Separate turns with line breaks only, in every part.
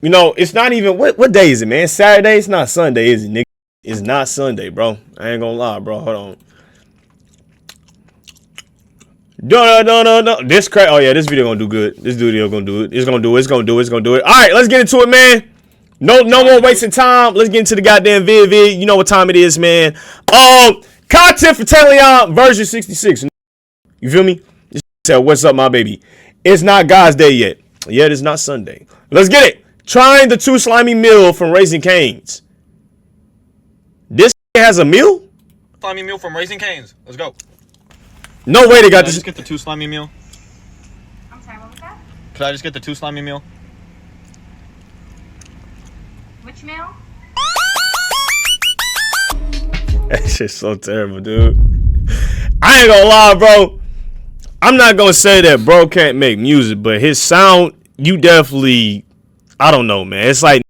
You know, it's not even what day is it, man? Saturday. It's not Sunday, is it, nigga? It's not Sunday, bro. I ain't gonna lie, bro. Hold on. No. This crap. Oh yeah, this video gonna do good. This video gonna do it. It's gonna do it. It's gonna do it. It's gonna do it. All right, let's get into it, man. No more wasting time. Let's get into the goddamn vid. You know what time it is, man. Content for Taileon version 66. You feel me? Just tell what's up, my baby. It's not God's day yet. Yet it's not Sunday. Let's get it. Trying the 2 slimy meal from Raising Cane's. This has a meal?
Slimy meal from Raising Cane's. Let's go.
No way they got this.
Just get the 2 slimy meal.
I'm sorry, what was that?
Could I just get the 2 slimy meal?
Which meal?
That shit's so terrible, dude. I ain't gonna lie, bro. I'm not gonna say that bro can't make music, but his sound, you definitely, I don't know, man. It's like,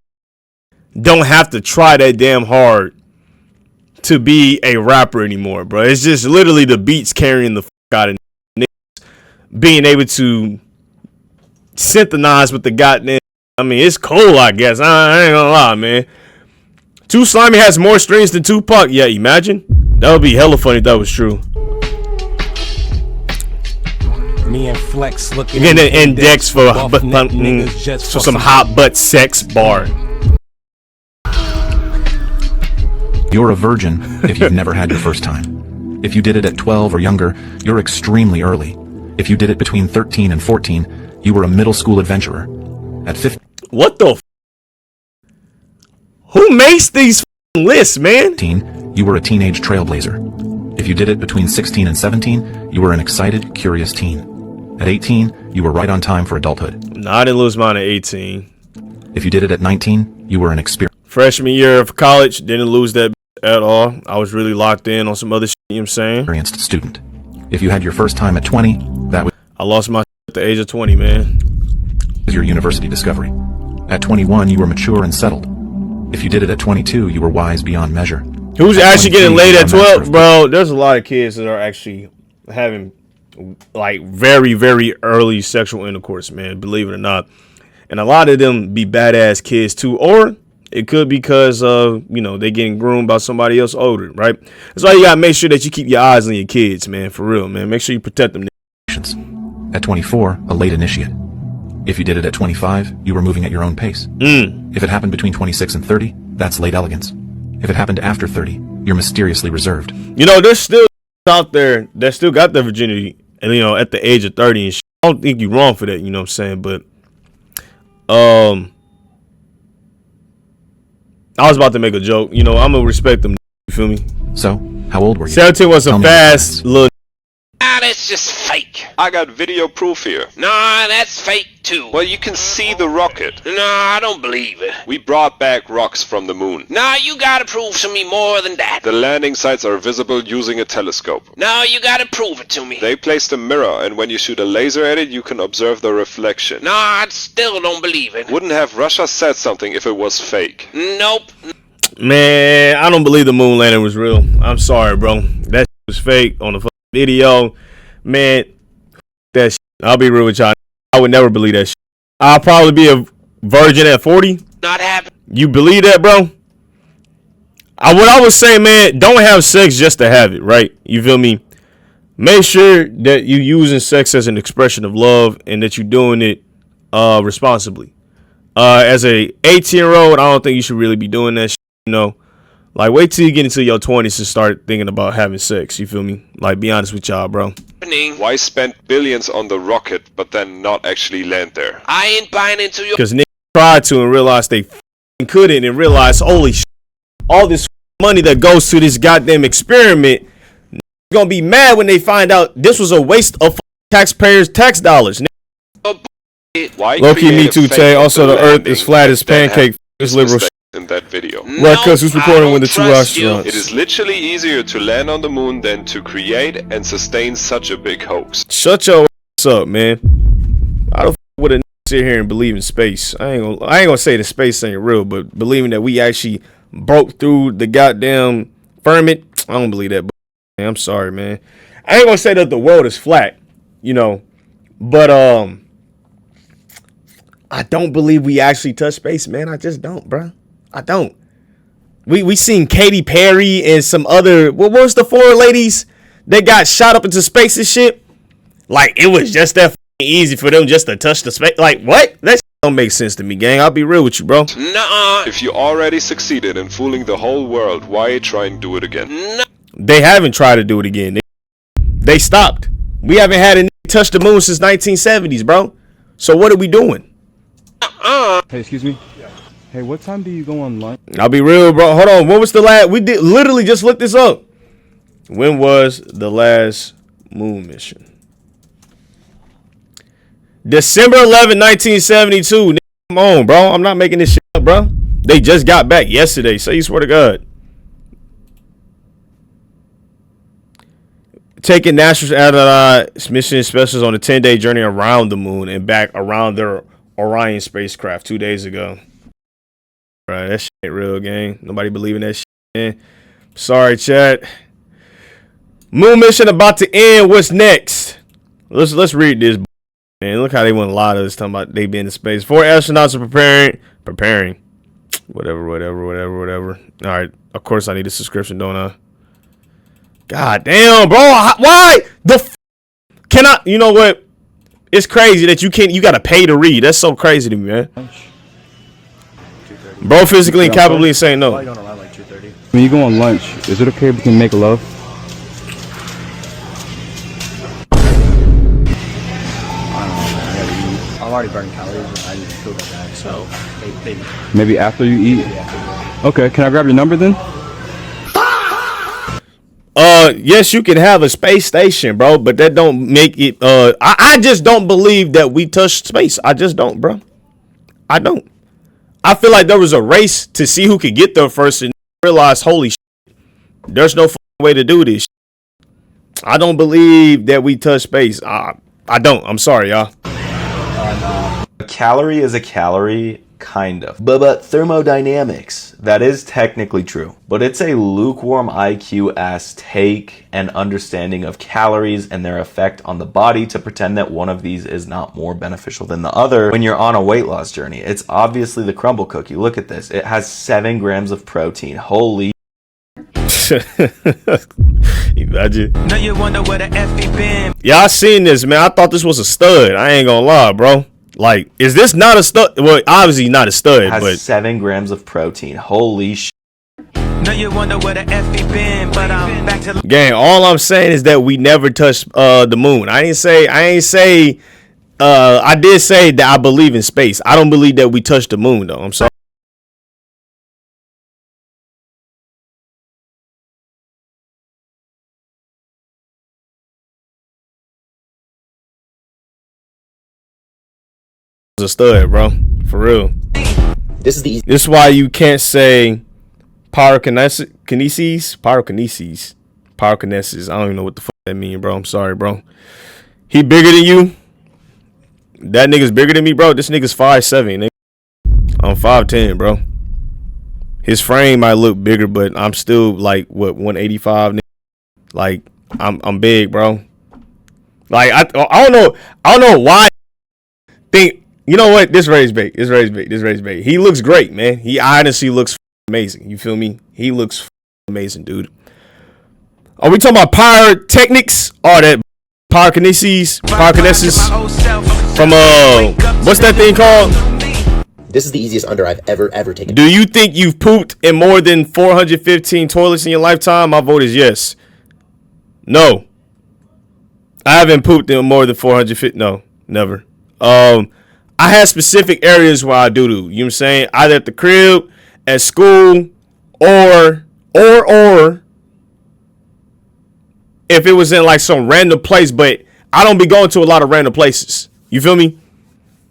don't have to try that damn hard to be a rapper anymore, bro. It's just literally the beats carrying the fuck out of niggas. Being able to synthesize with the goddamn, I mean, it's cool, I guess. I ain't gonna lie, man. 2 Slimy has more strings than Tupac. Yeah, imagine. That would be hella funny if that was true.
Me and Flex looking
Again, the index for some hot butt sex bar.
You're a virgin if you've never had your first time. If you did it at 12 or younger, you're extremely early. If you did it between 13 and 14, you were a middle school adventurer. At 15,
what the f? Who makes these lists, man?
you were a teenage trailblazer. If you did it between 16 and 17, you were an excited, curious teen. At 18, you were right on time for adulthood.
No, I didn't lose mine at 18.
If you did it at 19, you were an experienced
Freshman year of college, didn't lose that at all. I was really locked in on some other shit, you know what I'm saying?
student. If you had your first time at 20, that was
I lost my at the age of 20, man.
your university discovery. At 21, you were mature and settled. If you did it at 22, you were wise beyond measure.
Who's
At
actually
23,
getting laid
you were
at
a master
12? Bro, there's a lot of kids that are actually having like very, very early sexual intercourse, man, believe it or not. And a lot of them be badass kids too, or it could be because you know, they getting groomed by somebody else older, right? That's why you gotta make sure that you keep your eyes on your kids, man, for real, man. Make sure you protect them.
At 24, a late initiate. If you did it at 25, you were moving at your own pace. If it happened between 26 and 30, that's late elegance. If it happened after 30, you're mysteriously reserved.
You know, there's still out there that still got their virginity, and you know, at the age of 30 and shit. I don't think you're wrong for that, you know what I'm saying? But I was about to make a joke. You know, I'm gonna respect them. You feel me?
So, how old were you?
17 was a
Tell me
fast little.
Nah, that's just fake.
I got video proof here.
Nah, that's fake too.
Well, you can see the rocket.
Nah, I don't believe it.
We brought back rocks from the moon.
Nah, you gotta prove to me more than that.
The landing sites are visible using a telescope.
No, you gotta prove it to me.
They placed a mirror, and when you shoot a laser at it, you can observe the reflection.
Nah, I still don't believe it.
Wouldn't have Russia said something if it was fake.
Nope.
Man, I don't believe the moon landing was real. I'm sorry, bro. That shit was fake on the video. Man, that shit. I'll be real with y'all. I would never believe that shit. I'll probably be a virgin at 40.
Not happening.
You believe that, bro? What I would say, man, don't have sex just to have it, right? You feel me? Make sure that you're using sex as an expression of love and that you're doing it responsibly. As a 18-year-old, I don't think you should really be doing that shit, you know? Like, wait till you get into your 20s to start thinking about having sex, you feel me? Like, be honest with y'all, bro.
Why spend billions on the rocket, but then not actually land there?
I ain't buying into your...
Because niggas tried to and realized they couldn't and realized, holy shit, all this money that goes to this goddamn experiment, niggas gonna be mad when they find out this was a waste of taxpayers' tax dollars.
Why
Low-key, me too, Tay. Also, the earth is flat as pancake. It's liberal shit.
In that video.
Right, because who's recording with the 2 astronauts?
It is literally easier to land on the moon than to create and sustain such a big hoax.
Shut your ass up, man. I don't would a sit here and believe in space. I ain't gonna say that space ain't real, but believing that we actually broke through the goddamn firmament, I don't believe that. But man, I'm sorry, man. I ain't gonna say that the world is flat, you know, but I don't believe we actually touched space, man. I just don't, bro. I don't. We seen Katy Perry and some other, what was the 4 ladies that got shot up into space and shit? Like, it was just that easy for them just to touch the space. Like, what? That shit don't make sense to me, gang. I'll be real with you, bro.
Nuh-uh.
If you already succeeded in fooling the whole world, why try and do it again?
They haven't tried to do it again. They stopped. We haven't had a nigga touch the moon since 1970s, bro. So what are we doing?
Hey, excuse me? Hey, what time do you go on lunch?
I'll be real, bro. Hold on. What was the last? We did literally just look this up. When was the last moon mission? December 11, 1972. Come on, bro. I'm not making this shit up, bro. They just got back yesterday. Say you swear to God. Taking NASA mission specialists on a 10-day journey around the moon and back around their Orion spacecraft 2 days ago. Right, that shit ain't real, gang. Nobody believing that shit, man. Sorry, chat. Moon mission about to end. What's next? Let's read this, man. Look how they want to lie to us, talking about they been in space. 4 astronauts are preparing. Whatever. All right. Of course, I need a subscription, don't I? God damn, bro. Why can I? You know what? It's crazy that you gotta pay to read. That's so crazy to me, man. Bro, physically and capably saying no.
When you go on lunch, is it okay if we can make love?
I'm already burning calories and I need to feel like that, so
Maybe after you eat? Okay, can I grab your number then?
Yes, you can have a space station, bro, but that don't make it, I just don't believe that we touched space. I just don't, bro. I don't. I feel like there was a race to see who could get there first and realize, holy shit, there's no way to do this. I don't believe that we touched space. I don't. I'm sorry, y'all.
A calorie is a calorie, kind of. But thermodynamics, that is technically true. But it's a lukewarm IQ-ass take and understanding of calories and their effect on the body to pretend that one of these is not more beneficial than the other when you're on a weight loss journey. It's obviously the crumble cookie. Look at this. It has 7 grams of protein. Holy
Imagine. Now you wonder where the F been. Yeah, I seen this, man. I thought this was a stud. I ain't gonna lie, bro. Like, is this not a stud? Well, obviously not a stud,
it has
but
7 grams of protein. Holy shit.
Now you wonder where the F been, but I'm back to
gang. All I'm saying is that we never touched the moon. I did say that I believe in space. I don't believe that we touched the moon, though. I'm sorry. A stud, bro, for real.
this is
why you can't say pyrokinesis. I don't even know what the fuck that mean, bro. I'm sorry, bro. He bigger than you. That nigga's bigger than me, bro. This nigga's 5'7", nigga. I'm 5'10", bro. His frame might look bigger, but I'm still like what 185. Nigga. Like I'm big, bro. Like I don't know why. Think. You know what? This raise bait. He looks great, man. He honestly looks amazing. You feel me? He looks amazing, dude. Are we talking about pyrotechnics or that pyrokinesis from what's that thing called?
This is the easiest under I've ever taken.
Do you think you've pooped in more than 415 toilets in your lifetime? My vote is yes. No. I haven't pooped in more than 450. No, never. I have specific areas where I do. You know what I'm saying? Either at the crib, at school, or if it was in like some random place, but I don't be going to a lot of random places. You feel me?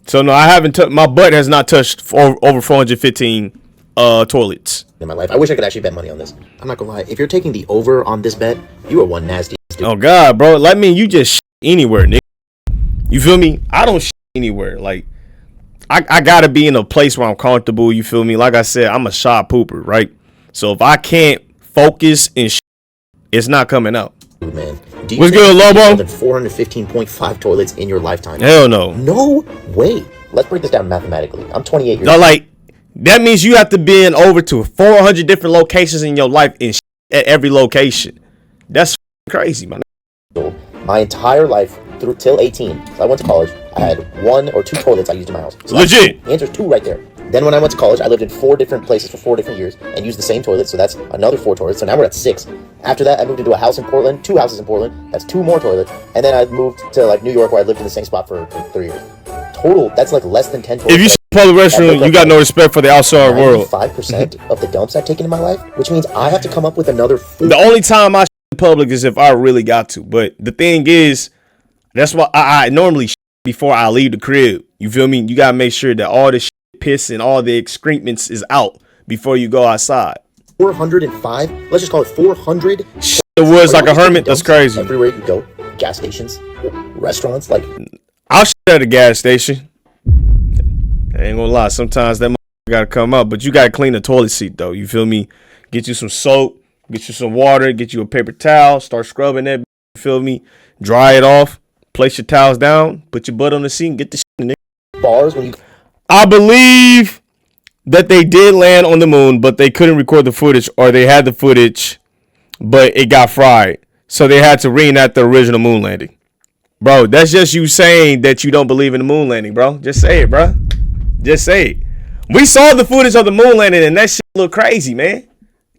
So no, I haven't my butt has not touched over 415 toilets.
In my life. I wish I could actually bet money on this. I'm not gonna lie. If you're taking the over on this bet, you are one nasty dude.
Oh God, bro. Let me you just anywhere, nigga. You feel me? I don't anywhere. Like I gotta be in a place where I'm comfortable. You feel me? Like I said, I'm a shy pooper, right? So if I can't focus and it's not coming out.
Dude, man.
What's good, Lobo?
More than 415.5 toilets in your lifetime.
Hell no.
No way. let's break this down mathematically. I'm 28 years
No,
old.
like, that means you have to be in over to 400 different locations in your life and at every location. That's crazy, man.
My entire life through till 18. So I went to college. I had 1 or 2 toilets I used in my house. So
Legit.
The answer's 2 right there. Then when I went to college, I lived in 4 different places for 4 different years and used the same toilet. So that's another 4 toilets. So now we're at 6. After that, I moved into a house in Portland, 2 houses in Portland. That's 2 more toilets. And then I moved to like New York, where I lived in the same spot for 3 years. Total, that's like less than 10 toilets.
If you public restroom, you got no respect for the outside world.
5% of the dumps I've taken in my life, which means I have to come up with another 4.
The only time I in public is if I really got to. But the thing is, that's why I normally before I leave the crib. You feel me? You gotta make sure that all the piss and all the excrements is out before you go outside.
405. Let's just call it 400.
The woods like a hermit. That's crazy.
Everywhere you go, gas stations, restaurants, like.
I'll at a gas station. I ain't gonna lie. Sometimes that gotta come up, but you gotta clean the toilet seat though. You feel me? Get you some soap, get you some water, get you a paper towel, start scrubbing that. You feel me? Dry it off. Place your towels down. Put your butt on the seat and get the shit.
Bars when you.
I believe that they did land on the moon, but they couldn't record the footage, or they had the footage, but it got fried, so they had to reenact the original moon landing. Bro, that's just you saying that you don't believe in the moon landing, bro. Just say it, bro. Just say it. We saw the footage of the moon landing, and that shit look crazy, man.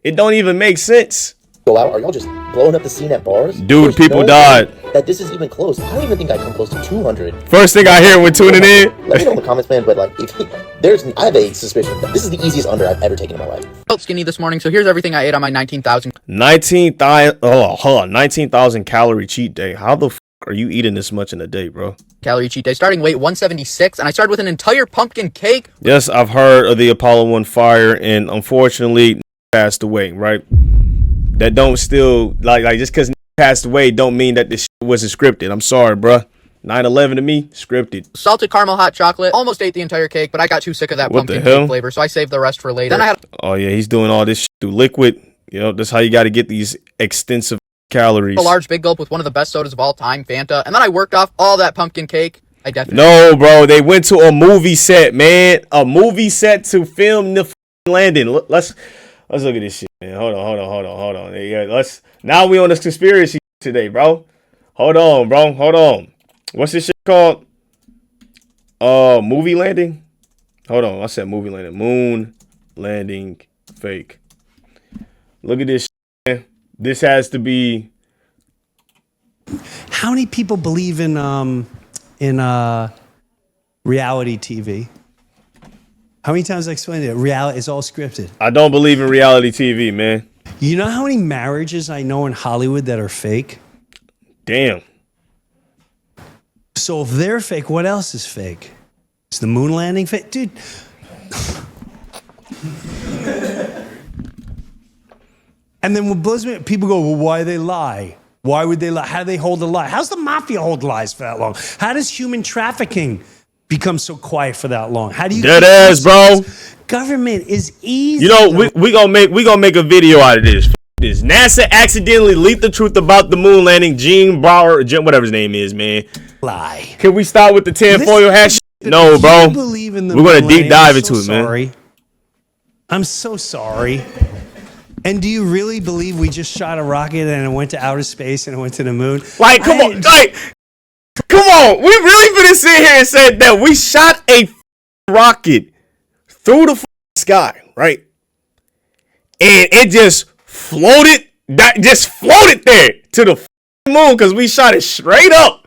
It don't even make sense.
Go out? Are y'all just blowing up the scene at bars?
Dude,
There's
people
no
died.
way that this is even close. I don't even think I come close to 200.
First thing I hear when tuning in.
Let me know in the comments, man. But like, I have a suspicion that this is the easiest under I've ever taken in my life.
Felt skinny this morning, so here's everything I ate on my 19,000
19,000 calorie cheat day. How the are you eating this much in a day, bro?
calorie cheat day. Starting weight 176, and I started with an entire pumpkin cake.
Yes, I've heard of the Apollo 1 fire, and unfortunately passed away, right? That don't still like just because passed away don't mean that this shit wasn't scripted. I'm sorry, bro. 9/11 to me, scripted.
Salted caramel hot chocolate. Almost ate the entire cake, but I got too sick of that pumpkin cake flavor, so I saved the rest for later. Then I had.
Oh yeah, he's doing all this shit through liquid. You know, that's how you got to get these extensive calories.
A large big gulp with one of the best sodas of all time, Fanta, and then I worked off all that pumpkin cake. I definitely.
No, bro, they went to a movie set, man. A movie set to film the landing. Let's look at this shit, man. Hold on. Yeah, now we on this conspiracy today, bro. Hold on. What's this shit called? Movie landing? Hold on, I said movie landing. Moon landing fake. Look at this shit, man. This has to be.
How many people believe in reality TV? How many times I explained it? Reality is all scripted.
I don't believe in reality TV, man.
You know how many marriages I know in Hollywood that are fake?
Damn.
So if they're fake, what else is fake? Is the moon landing fake? Dude. And then what blows me, people go, well, why they lie? Why would they lie? How do they hold a lie? How's the mafia hold lies for that long? How does human trafficking become so quiet for that long? How do you
dead ass, bro?
Government is easy.
You know, we gonna make a video out of this. NASA accidentally leaked the truth about the moon landing. Gene Bauer, whatever his name is, man.
Lie.
Can we start with the tinfoil hat? No, bro. We're gonna deep dive into it, man.
I'm so sorry. And do you really believe we just shot a rocket and it went to outer space and it went to the moon?
Like, come on. We really finna sit here and say that we shot a rocket through the sky, right? And it just floated there to the moon because we shot it straight up.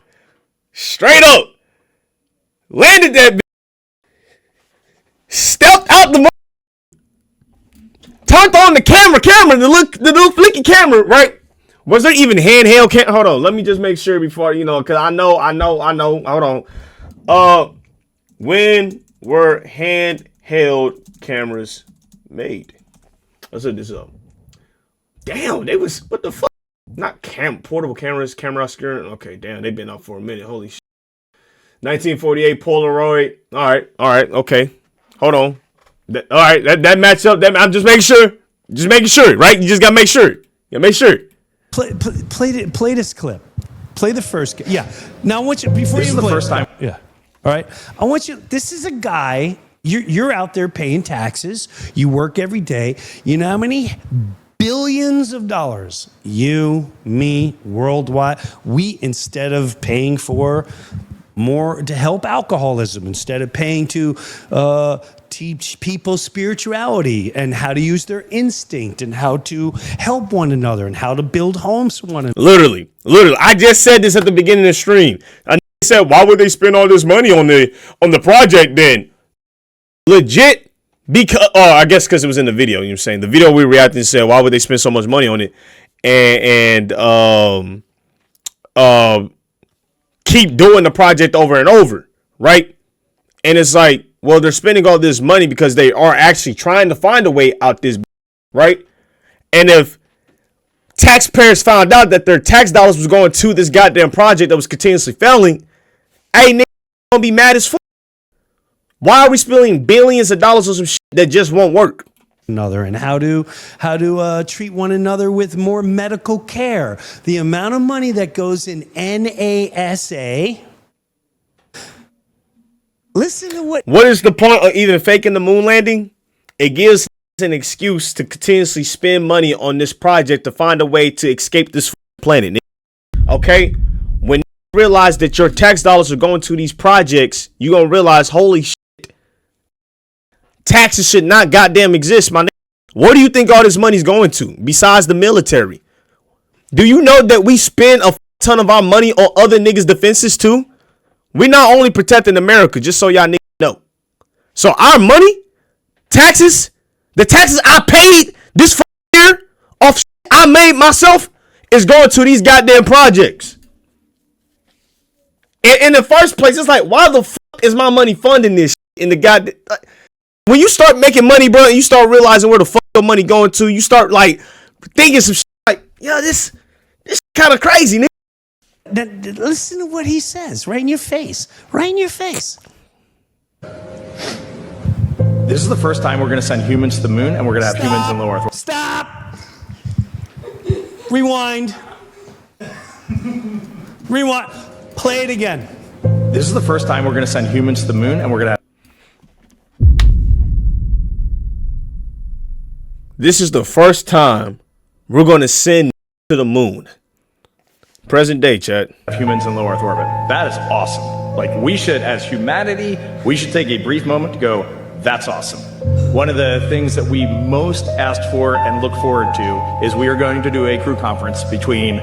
Landed that bitch. Stepped out the moon. Turned on the camera, the little flicky camera, right? Was there even handheld camera? Hold on, let me just make sure before, because I know. Hold on. When were handheld cameras made? Let's look this up. Damn, they was, what the fuck? Not portable cameras, camera obscuring. Okay, damn, they've been up for a minute. Holy shit. 1948 Polaroid. All right, okay. Hold on. All right, that match up. I'm just making sure. Right? You just gotta make sure.
Play this clip. Play the first. Yeah. Now, before
this
you
is the
play,
first time.
Yeah. All right. I want you, this is a guy, you're out there paying taxes. You work every day. You know how many billions of dollars, you, me, worldwide, we, instead of paying for more to help alcoholism, instead of paying to teach people spirituality and how to use their instinct and how to help one another and how to build homes for one another.
Literally. I just said this at the beginning of the stream. I said, why would they spend all this money on the project then? Legit, because I guess because it was in the video. You know what I'm saying? The video we reacted and said, why would they spend so much money on it? And keep doing the project over and over, right? And it's like, well, they're spending all this money because they are actually trying to find a way out this, right? And if taxpayers found out that their tax dollars was going to this goddamn project that was continuously failing, hey, nigga, gonna be mad as fuck. Why are we spending billions of dollars on some shit that just won't work?
Another, and how to treat one another with more medical care. The amount of money that goes in NASA. Listen to what
is the point of even faking the moon landing? It gives an excuse to continuously spend money on this project to find a way to escape this planet. Okay? When you realize that your tax dollars are going to these projects, you're going to realize, holy shit, taxes should not goddamn exist, my nigga. What do you think all this money's going to besides the military? Do you know that we spend a ton of our money on other niggas' defenses too? We're not only protecting America, just so y'all niggas know. So our money, taxes, the taxes I paid this year off shit I made myself is going to these goddamn projects. And in the first place, it's like, why the fuck is my money funding this shit in the goddamn... When you start making money, bro, and you start realizing where the fuck your money going to, you start like thinking some shit like, yo, this kind of crazy, nigga.
Listen to what he says right in your face. Right in your face.
This is the first time we're going to send humans to the moon, and we're going to have humans in low Earth.
Stop. Rewind. Rewind. Play it again.
This is the first time we're going to send humans to the moon, and we're going to have...
This is the first time we're going to send to the moon. Present day, chat.
Humans in low Earth orbit. That is awesome. Like, we should, as humanity, we should take a brief moment to go, that's awesome. One of the things that we most asked for and look forward to is we are going to do a crew conference between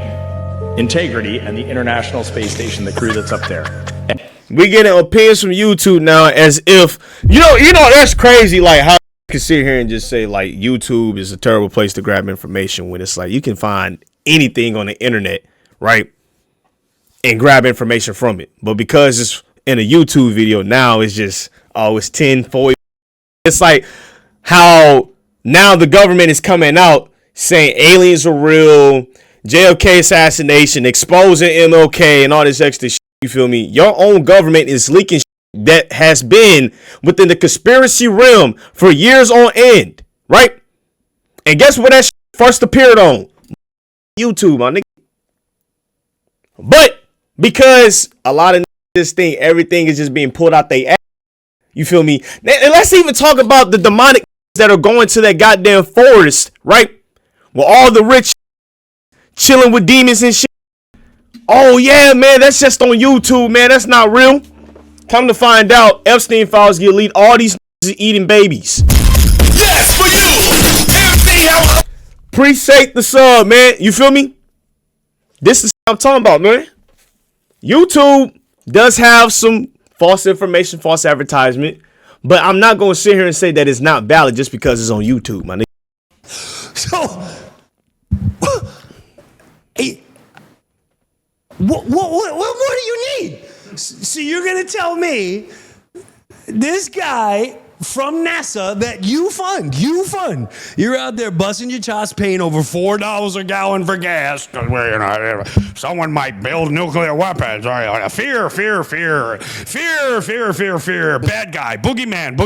Integrity and the International Space Station, the crew that's up there. And
we getting opinions from YouTube now as if, you know, that's crazy, like how you can sit here and just say, like, YouTube is a terrible place to grab information when it's like you can find anything on the internet, right, and grab information from it. But because it's in a YouTube video now, it's just, oh, it's 10, 40. It's like how now the government is coming out saying aliens are real, JFK assassination, exposing MLK and all this extra shit. You feel me? Your own government is leaking shit that has been within the conspiracy realm for years on end, right? And guess what that shit first appeared on? YouTube, my nigga. But because a lot of this thing, everything is just being pulled out they ass. You feel me? And let's even talk about the demonic that are going to that goddamn forest, right? Where all the rich chilling with demons and shit. Oh yeah, man, that's just on YouTube, man. That's not real. Come to find out, Epstein files get leaked. All these eating babies.
Yes, for you.
Appreciate the sub, man. You feel me? This is what I'm talking about, man. YouTube does have some false information, false advertisement, but I'm not going to sit here and say that it's not valid just because it's on YouTube, my nigga.
So, hey, what do you need? So you're going to tell me this guy from NASA that you fund. You're out there busting your chops, paying over $4 a gallon for gas because someone might build nuclear weapons. Fear. Bad guy, boogeyman.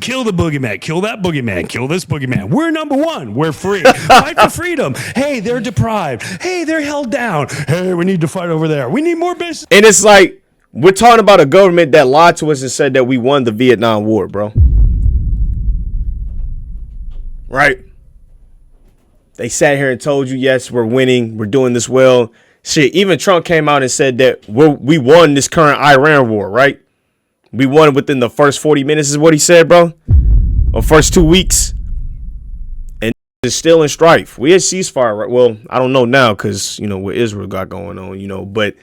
Kill the boogeyman. Kill that boogeyman. Kill this boogeyman. We're number one. We're free. Fight for freedom. Hey, they're deprived. Hey, they're held down. Hey, we need to fight over there. We need more business.
And it's like, we're talking about a government that lied to us and said that we won the Vietnam War, bro. Right? They sat here and told you, yes, we're winning. We're doing this well. Shit, even Trump came out and said that we won this current Iran war, right? We won it within the first 40 minutes is what he said, bro. Or first 2 weeks. And it's still in strife. We had ceasefire, right? Well, I don't know now because, you know, what Israel got going on, you know, but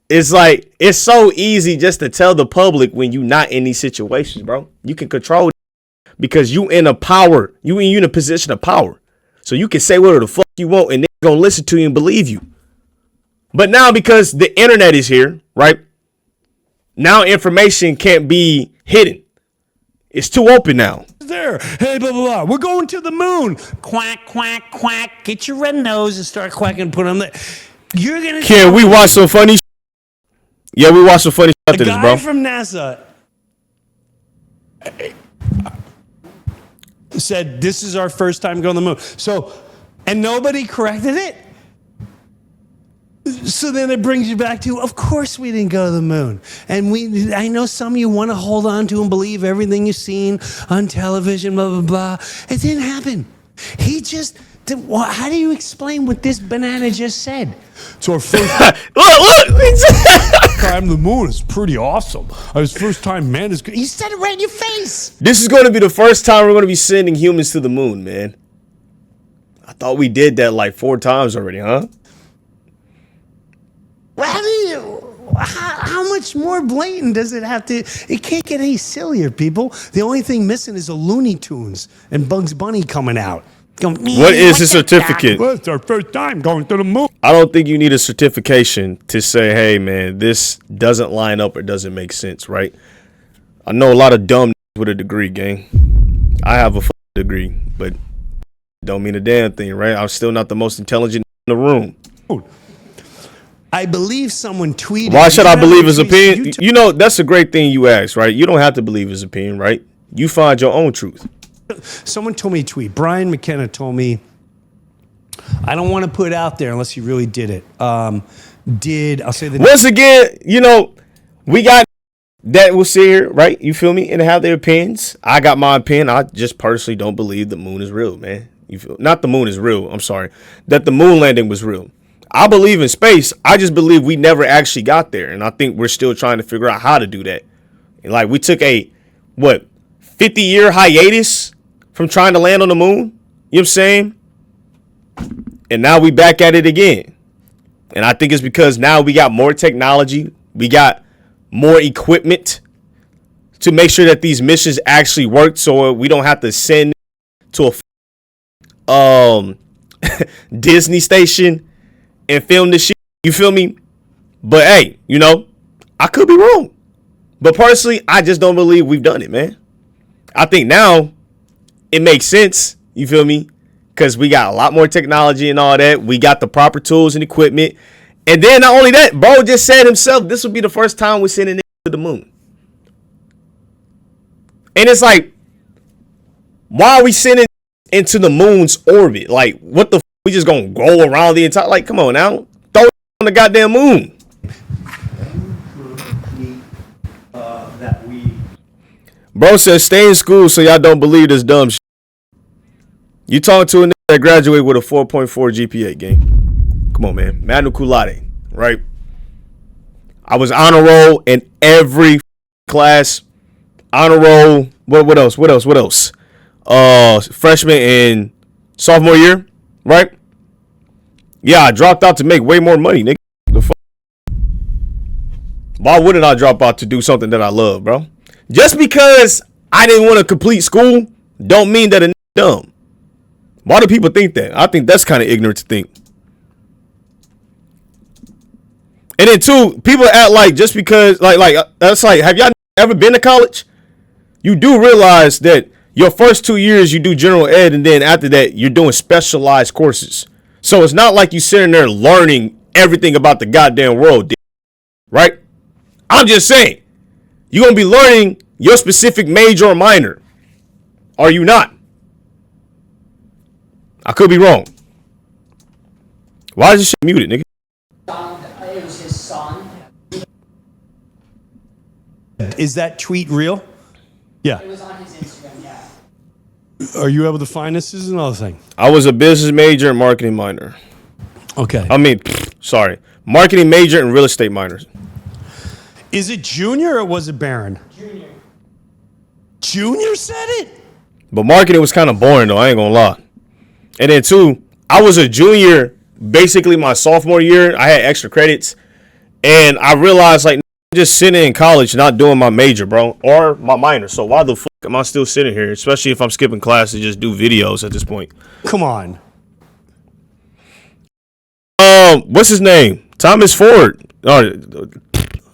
it's like, it's so easy just to tell the public when you're not in these situations, bro. You can control it because you in a position of power. So you can say whatever the fuck you want and they're going to listen to you and believe you. But now because the internet is here, right? Now information can't be hidden. It's too open now.
There. Hey, blah, blah, blah. We're going to the moon. Quack, quack, quack. Get your red nose and start quacking and put on there. You're going to...
Can we watch some funny Yeah, we watched some funny stuff after this, bro.
A guy from NASA said, this is our first time going to the moon. So, and nobody corrected it. So then it brings you back to, of course we didn't go to the moon. And I know some of you want to hold on to and believe everything you've seen on television, blah, blah, blah. It didn't happen. He just... How do you explain what this banana just said? It's our first look. Time the moon is pretty awesome. It's first time man is good. He said it right in your face.
This is going to be the first time we're going to be sending humans to the moon, man. I thought we did that like 4 times already, huh?
Well, how much more blatant does it have to? It can't get any sillier, people. The only thing missing is a Looney Tunes and Bugs Bunny coming out.
What is a certificate?
Well, it's our first time going to the moon.
I don't think you need a certification to say, hey, man, this doesn't line up or doesn't make sense, right? I know a lot of dumb with a degree, gang. I have a degree, but don't mean a damn thing, right? I'm still not the most intelligent in the room.
I believe someone tweeted.
Why should I believe his opinion? You know, that's a great thing you asked, right? You don't have to believe his opinion, right? You find your own truth.
Someone told me to tweet. Brian McKenna told me, I don't want to put it out there unless you really did it. I'll say the
once again, you know, we got that will sit here, right? You feel me? And have their opinions. I got my opinion. I just personally don't believe the moon is real, man. You feel not the moon is real. I'm sorry. That the moon landing was real. I believe in space. I just believe we never actually got there. And I think we're still trying to figure out how to do that. And like we took a 50-year hiatus from trying to land on the moon, you know what I'm saying? And now we back at it again. And I think it's because now we got more technology. We got more equipment to make sure that these missions actually work so we don't have to send to a Disney station and film this shit. You feel me? But hey, you know, I could be wrong. But personally, I just don't believe we've done it, man. I think now it makes sense, you feel me? Because we got a lot more technology and all that. We got the proper tools and equipment. And then not only that, bro just said himself, this will be the first time we're sending it to the moon. And it's like, why are we sending into the moon's orbit? Like, what the f? We just gonna go around the entire, like, come on now. Throw it on the goddamn moon. Bro says stay in school so y'all don't believe this dumb shit. You talking to a nigga that graduated with a 4.4 GPA, gang. Come on, man. Magna cum laude, right? I was honor roll in every class. Honor roll. What else? Freshman and sophomore year, right? Yeah, I dropped out to make way more money, nigga. The fuck? Why wouldn't I drop out to do something that I love, bro? Just because I didn't want to complete school don't mean that a nigga dumb. Why do people think that? I think that's kind of ignorant to think. And then two, people act like just because like that's like, have y'all ever been to college, you do realize that your first 2 years you do general ed, and then after that you're doing specialized courses. So it's not like you sitting there learning everything about the goddamn world, right? I'm just saying, you're gonna be learning your specific major or minor. Are you not? I could be wrong. Why is this shit muted, nigga?
It was his son.
Is that tweet real? Yeah.
It was on his Instagram, yeah.
Are you able to find this? This is another thing.
I was a business major and marketing minor.
Okay.
I mean, sorry. Marketing major and real estate minors.
Is it Junior or was it Baron?
Junior.
Junior said it?
But marketing was kind of boring, though. I ain't gonna lie. And then, too, I was a junior basically my sophomore year. I had extra credits. And I realized, like, I'm just sitting in college not doing my major, bro, or my minor. So why the fuck am I still sitting here, especially if I'm skipping class to just do videos at this point?
Come on.
What's his name? Thomas Ford. Oh,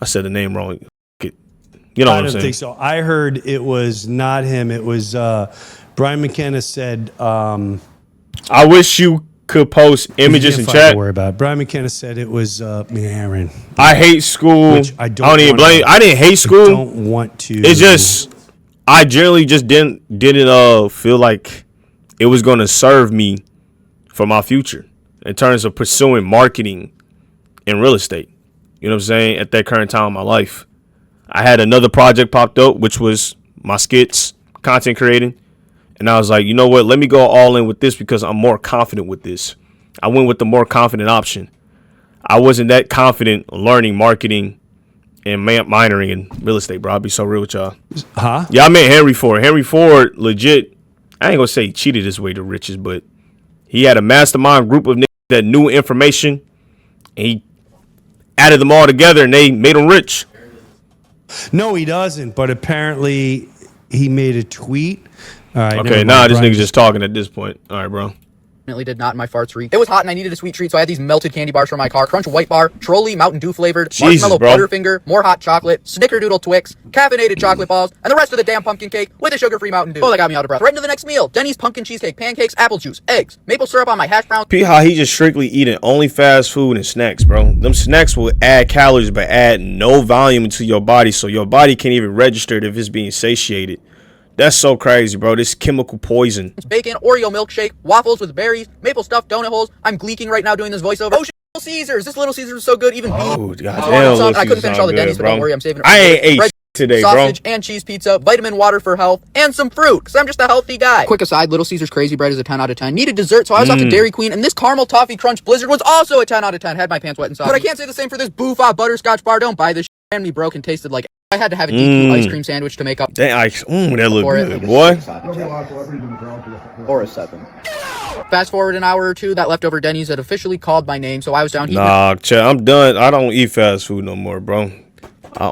I said the name wrong. You know what I'm saying?
I don't think so. I heard it was not him. It was Brian McKenna said.
I wish you could post images in chat.
Don't worry about it. Brian McKenna said it was Aaron.
I hate school.
Which I
don't even blame. I didn't hate school.
I don't want to.
It's just I generally just didn't feel like it was going to serve me for my future in terms of pursuing marketing and real estate. You know what I'm saying? At that current time in my life, I had another project popped up, which was my skits, content creating. And I was like, you know what? Let me go all in with this because I'm more confident with this. I went with the more confident option. I wasn't that confident learning marketing and minoring in real estate, bro. I'll be so real with y'all.
Huh?
Yeah, I met Henry Ford. Henry Ford, legit, I ain't going to say he cheated his way to riches, but he had a mastermind group of niggas that knew information, and he added them all together, and they made him rich.
No, he doesn't. But apparently, he made a tweet. All right.
Okay, this nigga's just talking at this point. All right, bro.
Did not, and my farts reek. It was hot and I needed a sweet treat, so I had these melted candy bars from my car. Crunch White Bar, Trolley Mountain Dew flavored, Marshmallow Butterfinger, more hot chocolate, Snickerdoodle Twix, caffeinated chocolate balls, and the rest of the damn pumpkin cake with a sugar-free Mountain Dew. Oh, that got me out of breath. Right into the next meal. Denny's pumpkin cheesecake, pancakes, apple juice, eggs, maple syrup on my hash browns.
P how he just strictly eating only fast food and snacks, bro. Them snacks will add calories but add no volume into your body, so your body can't even register it if it's being satiated. That's so crazy, bro. This chemical poison.
Bacon, Oreo milkshake, waffles with berries, maple stuffed donut holes. I'm gleeking right now doing this voiceover. Oh, shit, Little Caesars. This Little Caesars was so good. Even beef.
Oh, goddamn.
I couldn't finish all the Denny's, but don't worry, I'm saving it.
I ain't ate
bread,
today,
sausage
bro.
and cheese pizza, vitamin water for health, and some fruit, because I'm just a healthy guy. Quick aside, Little Caesars Crazy Bread is a 10 out of 10. Needed dessert, so I was off to Dairy Queen, and this caramel toffee crunch blizzard was also a 10 out of 10. Had my pants wet and soft. But I can't say the same for this Boofa butterscotch bar. Don't buy this shit. And me broke and tasted like I had to have a DQ ice cream sandwich to make up.
That ice, that look good, boy.
Or a 7. Fast forward an hour or two, that leftover Denny's had officially called my name, so I was down.
Nah, Chad, I'm done. I don't eat fast food no more, bro. I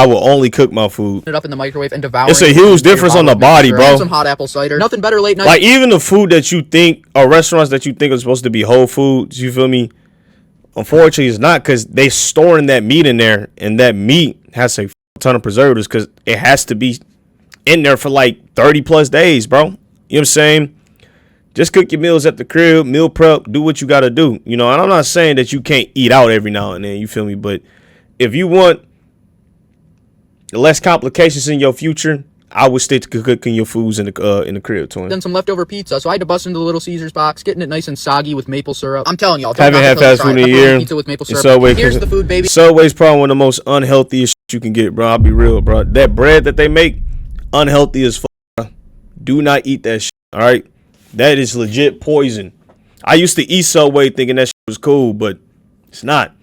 will only cook my food.
It up in the microwave and devour.
It's a huge difference on the body, bro.
Some hot apple cider. Nothing better late night.
Like even the food that you think, or restaurants that you think are supposed to be whole foods, you feel me? Unfortunately, it's not, because they storing that meat in there, and that meat has a ton of preservatives because it has to be in there for like 30 plus days, bro. You know what I'm saying? Just cook your meals at the crib, meal prep, do what you got to do. You know, and I'm not saying that you can't eat out every now and then, you feel me? But if you want less complications in your future, I would stick to cooking your foods in the crib, twin.
Then some leftover pizza, so I had to bust into the Little Caesars box, getting it nice and soggy with maple syrup. I'm telling y'all,
haven't had fast food in a year.
Pizza with maple syrup.
Subway,
here's the food, baby.
Subway's probably one of the most unhealthiest shit you can get, bro. I'll be real, bro. That bread that they make, unhealthy as fuck, bro. Do not eat that shit, all right? That is legit poison. I used to eat Subway thinking that shit was cool, but it's not.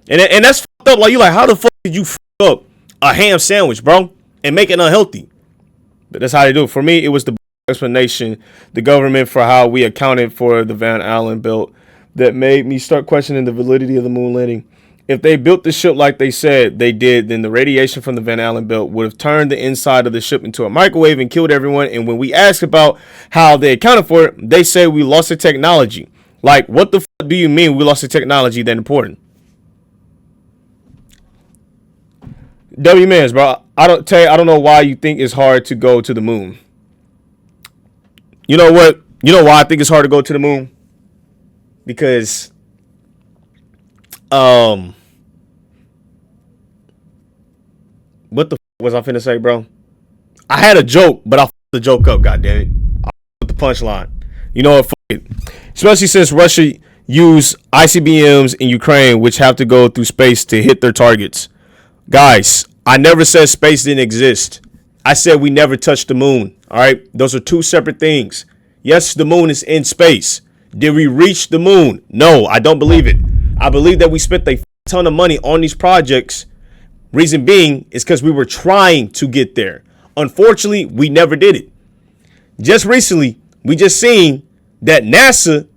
And that's fucked up. Like, you like, how the fuck did you fuck up a ham sandwich, bro, and make it unhealthy? But that's how they do it. For me, it was the explanation, the government, for how we accounted for the Van Allen belt that made me start questioning the validity of the moon landing. If they built the ship like they said they did, then the radiation from the Van Allen belt would have turned the inside of the ship into a microwave and killed everyone. And when we asked about how they accounted for it, they say we lost the technology. Like, what the fuck do you mean we lost the technology that important? W Mans, bro. I don't know why you think it's hard to go to the moon. You know what? You know why I think it's hard to go to the moon? Because what the was I finna say, bro? I had a joke, but I fucked the joke up, goddammit. I fucked the punchline. You know what? Fuck it. Especially since Russia used ICBMs in Ukraine, which have to go through space to hit their targets. Guys, I never said space didn't exist. I said we never touched the moon. All right? Those are two separate things. Yes, the moon is in space. Did we reach the moon? No, I don't believe it. I believe that we spent a ton of money on these projects. Reason being is because we were trying to get there. Unfortunately, we never did it. Just recently, we just seen that NASA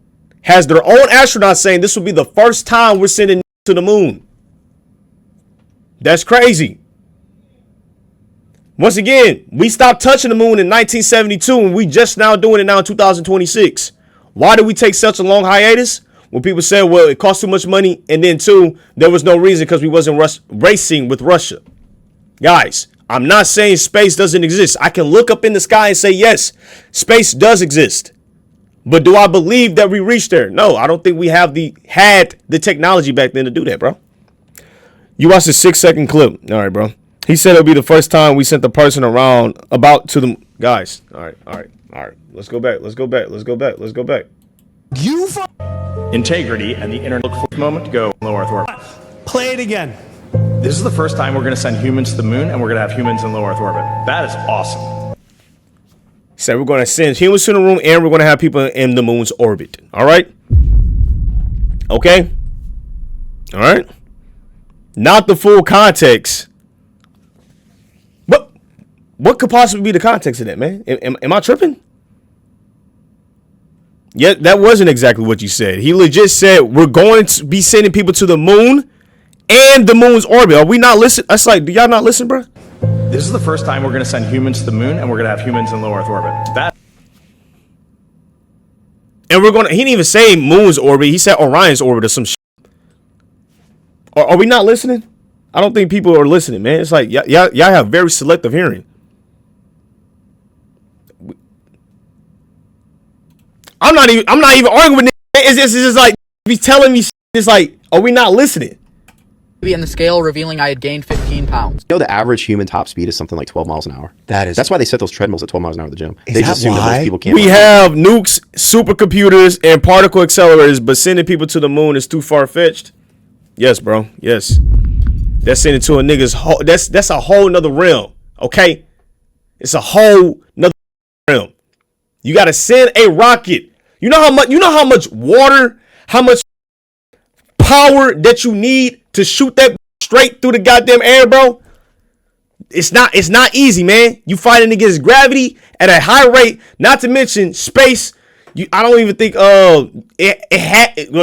has their own astronauts saying this will be the first time we're sending to the moon. That's crazy. Once again, we stopped touching the moon in 1972 and we just now doing it now in 2026. Why did we take such a long hiatus? When people said, well, it cost too much money. And then two, there was no reason because we wasn't racing with Russia. Guys, I'm not saying space doesn't exist. I can look up in the sky and say, yes, space does exist. But do I believe that we reached there? No, I don't think we had the technology back then to do that, bro. You watched a 6-second clip. All right, bro. He said it'll be the first time we sent the person around about to the guys. All right. Let's go back.
You
integrity and the inner look for moment to go low Earth orbit.
Play it again.
This is the first time we're going to send humans to the moon, and we're going to have humans in low Earth orbit. That is awesome.
He said we're going to send humans to the moon, and we're going to have people in the moon's orbit. All right. Okay. All right. Not the full context. What could possibly be the context of that, man? Am I tripping? Yeah, that wasn't exactly what you said. He legit said we're going to be sending people to the moon and the moon's orbit. Are we not listening? That's like, do y'all not listen, bro?
This is the first time we're going to send humans to the moon, and we're going to have humans in low Earth orbit.
And we're going to, he didn't even say moon's orbit. He said Orion's orbit or some shit. Are we not listening? I don't think people are listening, man. It's like, y'all have very selective hearing. I'm not even arguing with niggas. It's just like, he's telling me, it's like, are we not listening?
In the scale revealing I had gained 15 pounds.
You know, the average human top speed is something like 12 miles an hour. That's why they set those treadmills at 12 miles an hour at the gym. They just assume that most people can't.
We have nukes, supercomputers, and particle accelerators, but sending people to the moon is too far-fetched. Yes, bro. Yes. That's sending to a nigga's whole, that's a whole nother realm. Okay? It's a whole nother realm. You gotta send a rocket. You know how much water, how much power that you need to shoot that straight through the goddamn air, bro? It's not easy, man. You fighting against gravity at a high rate, not to mention space. I don't even think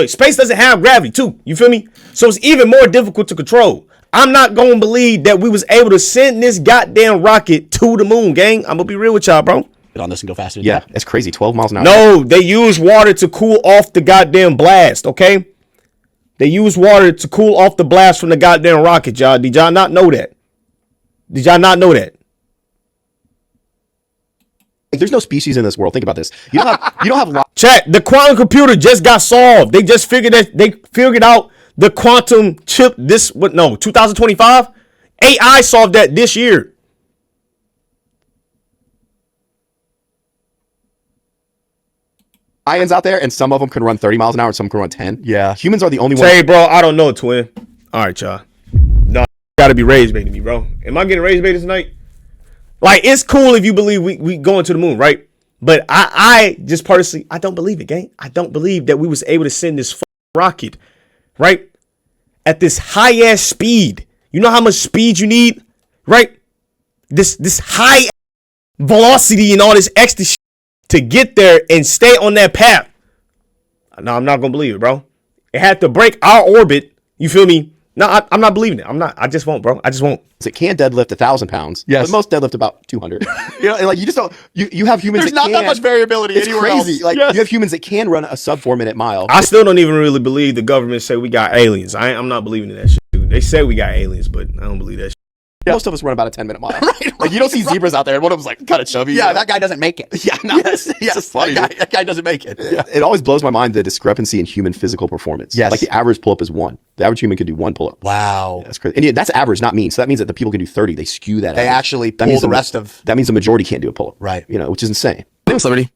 space doesn't have gravity too. You feel me? So it's even more difficult to control. I'm not going to believe that we was able to send this goddamn rocket to the moon, gang. I'm going to be real with y'all, bro.
On this and go faster. Yeah, it's crazy. 12 miles an hour.
No, they use water to cool off the goddamn blast, okay? They use water to cool off the blast from the goddamn rocket, y'all. Did y'all not know that? Did y'all not know that?
Like, there's no species in this world. Think about this. You don't have
Chat, the quantum computer just got solved. They just figured out the quantum chip 2025? AI solved that this year.
Lions out there, and some of them can run 30 miles an hour, and some can run 10. Yeah. Humans are the only ones.
Hey, bro, I don't know, twin. All right, y'all. No, gotta be raised baiting me, bro. Am I getting raised baited tonight? Like, it's cool if you believe we going to the moon, right? But I just personally, I don't believe it, gang. I don't believe that we was able to send this rocket, right? At this high-ass speed. You know how much speed you need, right? This high velocity and all this extra shit to get there and stay on that path. No, I'm not going to believe it, bro. It had to break our orbit. You feel me? No, I'm not believing it. I just won't, bro. I just won't.
It can deadlift 1,000 pounds. Yes. But most deadlift about 200. Like, you just don't, you have humans
There's not that much variability anywhere
crazy.
Else.
Like, you have humans that can run a sub 4-minute mile.
I still don't even really believe the government say we got aliens. I'm not believing in that shit, dude. They say we got aliens, but I don't believe that shit.
Most of us run about a 10-minute mile. Right. Like you don't see zebras out there, and one of them's like kind of chubby.
Yeah, that guy doesn't make it.
Yeah, no, yes,
Yes,
funny.
that guy doesn't make it.
Yeah. It always blows my mind the discrepancy in human physical performance.
Yes.
Like the average pull-up is 1. The average human can do 1 pull-up.
Wow.
That's crazy. And yeah, that's average, not mean. So that means that the people can do 30. They skew that.
They
average.
actually
That
pull
means
the rest of.
That means the majority can't do a pull-up.
Right.
You know, which is insane.
Name celebrity.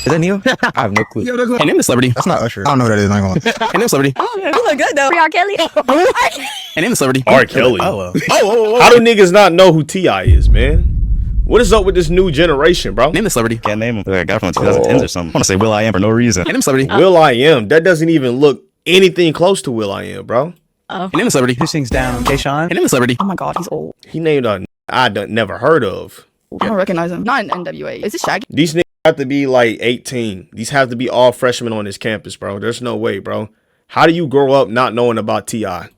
Is that Neil? I have no clue.
Hey, name the celebrity.
That's not Usher. I don't know what that is. I ain't gonna lie.
Hey, name the celebrity.
Oh, you look good though. R. Kelly.
Hey, name the celebrity.
R. Kelly.
Oh,
How do niggas not know who T.I. is, man? What is up with this new generation, bro?
Name the celebrity.
Can't name him. I got from 2010s or something. I want to say Will I Am for no reason.
Hey, name the celebrity.
Will I Am. That doesn't even look anything close to Will I Am, bro.
Hey, name the celebrity.
Who sings down? Kayshawn?
Hey, name the celebrity.
Oh my god, he's old.
He named a I done never heard of.
I don't recognize him. Not in NWA. Is this Shaggy?
These niggas have to be like 18. These have to be all freshmen on this campus, bro. There's no way, bro. How do you grow up not knowing about T.I.?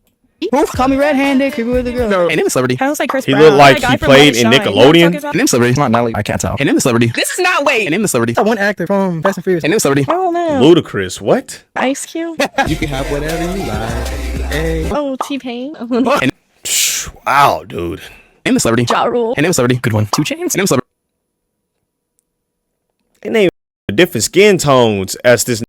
Call me red-handed, creepy with a girl.
Hey, name the celebrity.
Kind of looks like Chris
He
Brown.
looked like
That guy
he
from
played
Let It
in
Shine.
Nickelodeon.
You know what I'm talking about?
Hey, name the celebrity.
It's not Nelly. I can't tell.
Hey, name the celebrity.
This is not Wade.
Hey, name the celebrity.
That one actor from Fast and Furious.
Hey, name the celebrity.
Oh man.
Ludacris, what?
Ice Cube.
You can have whatever you like. Hey.
Oh, T-Pain.
Hey,
Wow, dude.
name the celebrity.
Ja Rule.
Hey, name the celebrity.
Good one.
2 Chainz.
Hey, name the celebrity.
They name different skin tones as this.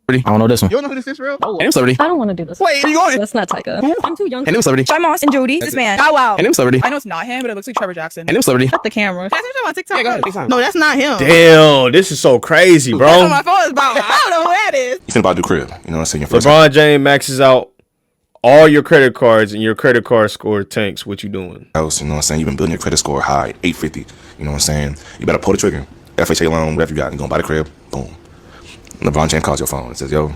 I don't know this one.
You don't know who this is, bro? Hey, name the celebrity.
I don't want to do this.
Wait, where you going?
That's not Tyka. I'm too young.
Hey, name the celebrity.
Shy Moss and Jody. This man. Bow Wow.
Hey, name the celebrity.
I know it's not him, but it looks like Trevor Jackson.
Hey, name the celebrity.
Cut the camera. That's what on TikTok.
Yeah, go ahead.
No, that's not him.
Damn, this is so crazy,
That's
bro.
what my phone is about. I don't know who that is.
You think about the crib. You know what I'm saying? Your first
LeBron James maxes out all your credit cards and your credit card score tanks. What you doing?
house, you know what I'm saying? You've been building your credit score high, 850. You know what I'm saying? You better pull the trigger. FHA loan, whatever you got, you gonna buy the crib, boom. LeBron James calls your phone and says, yo,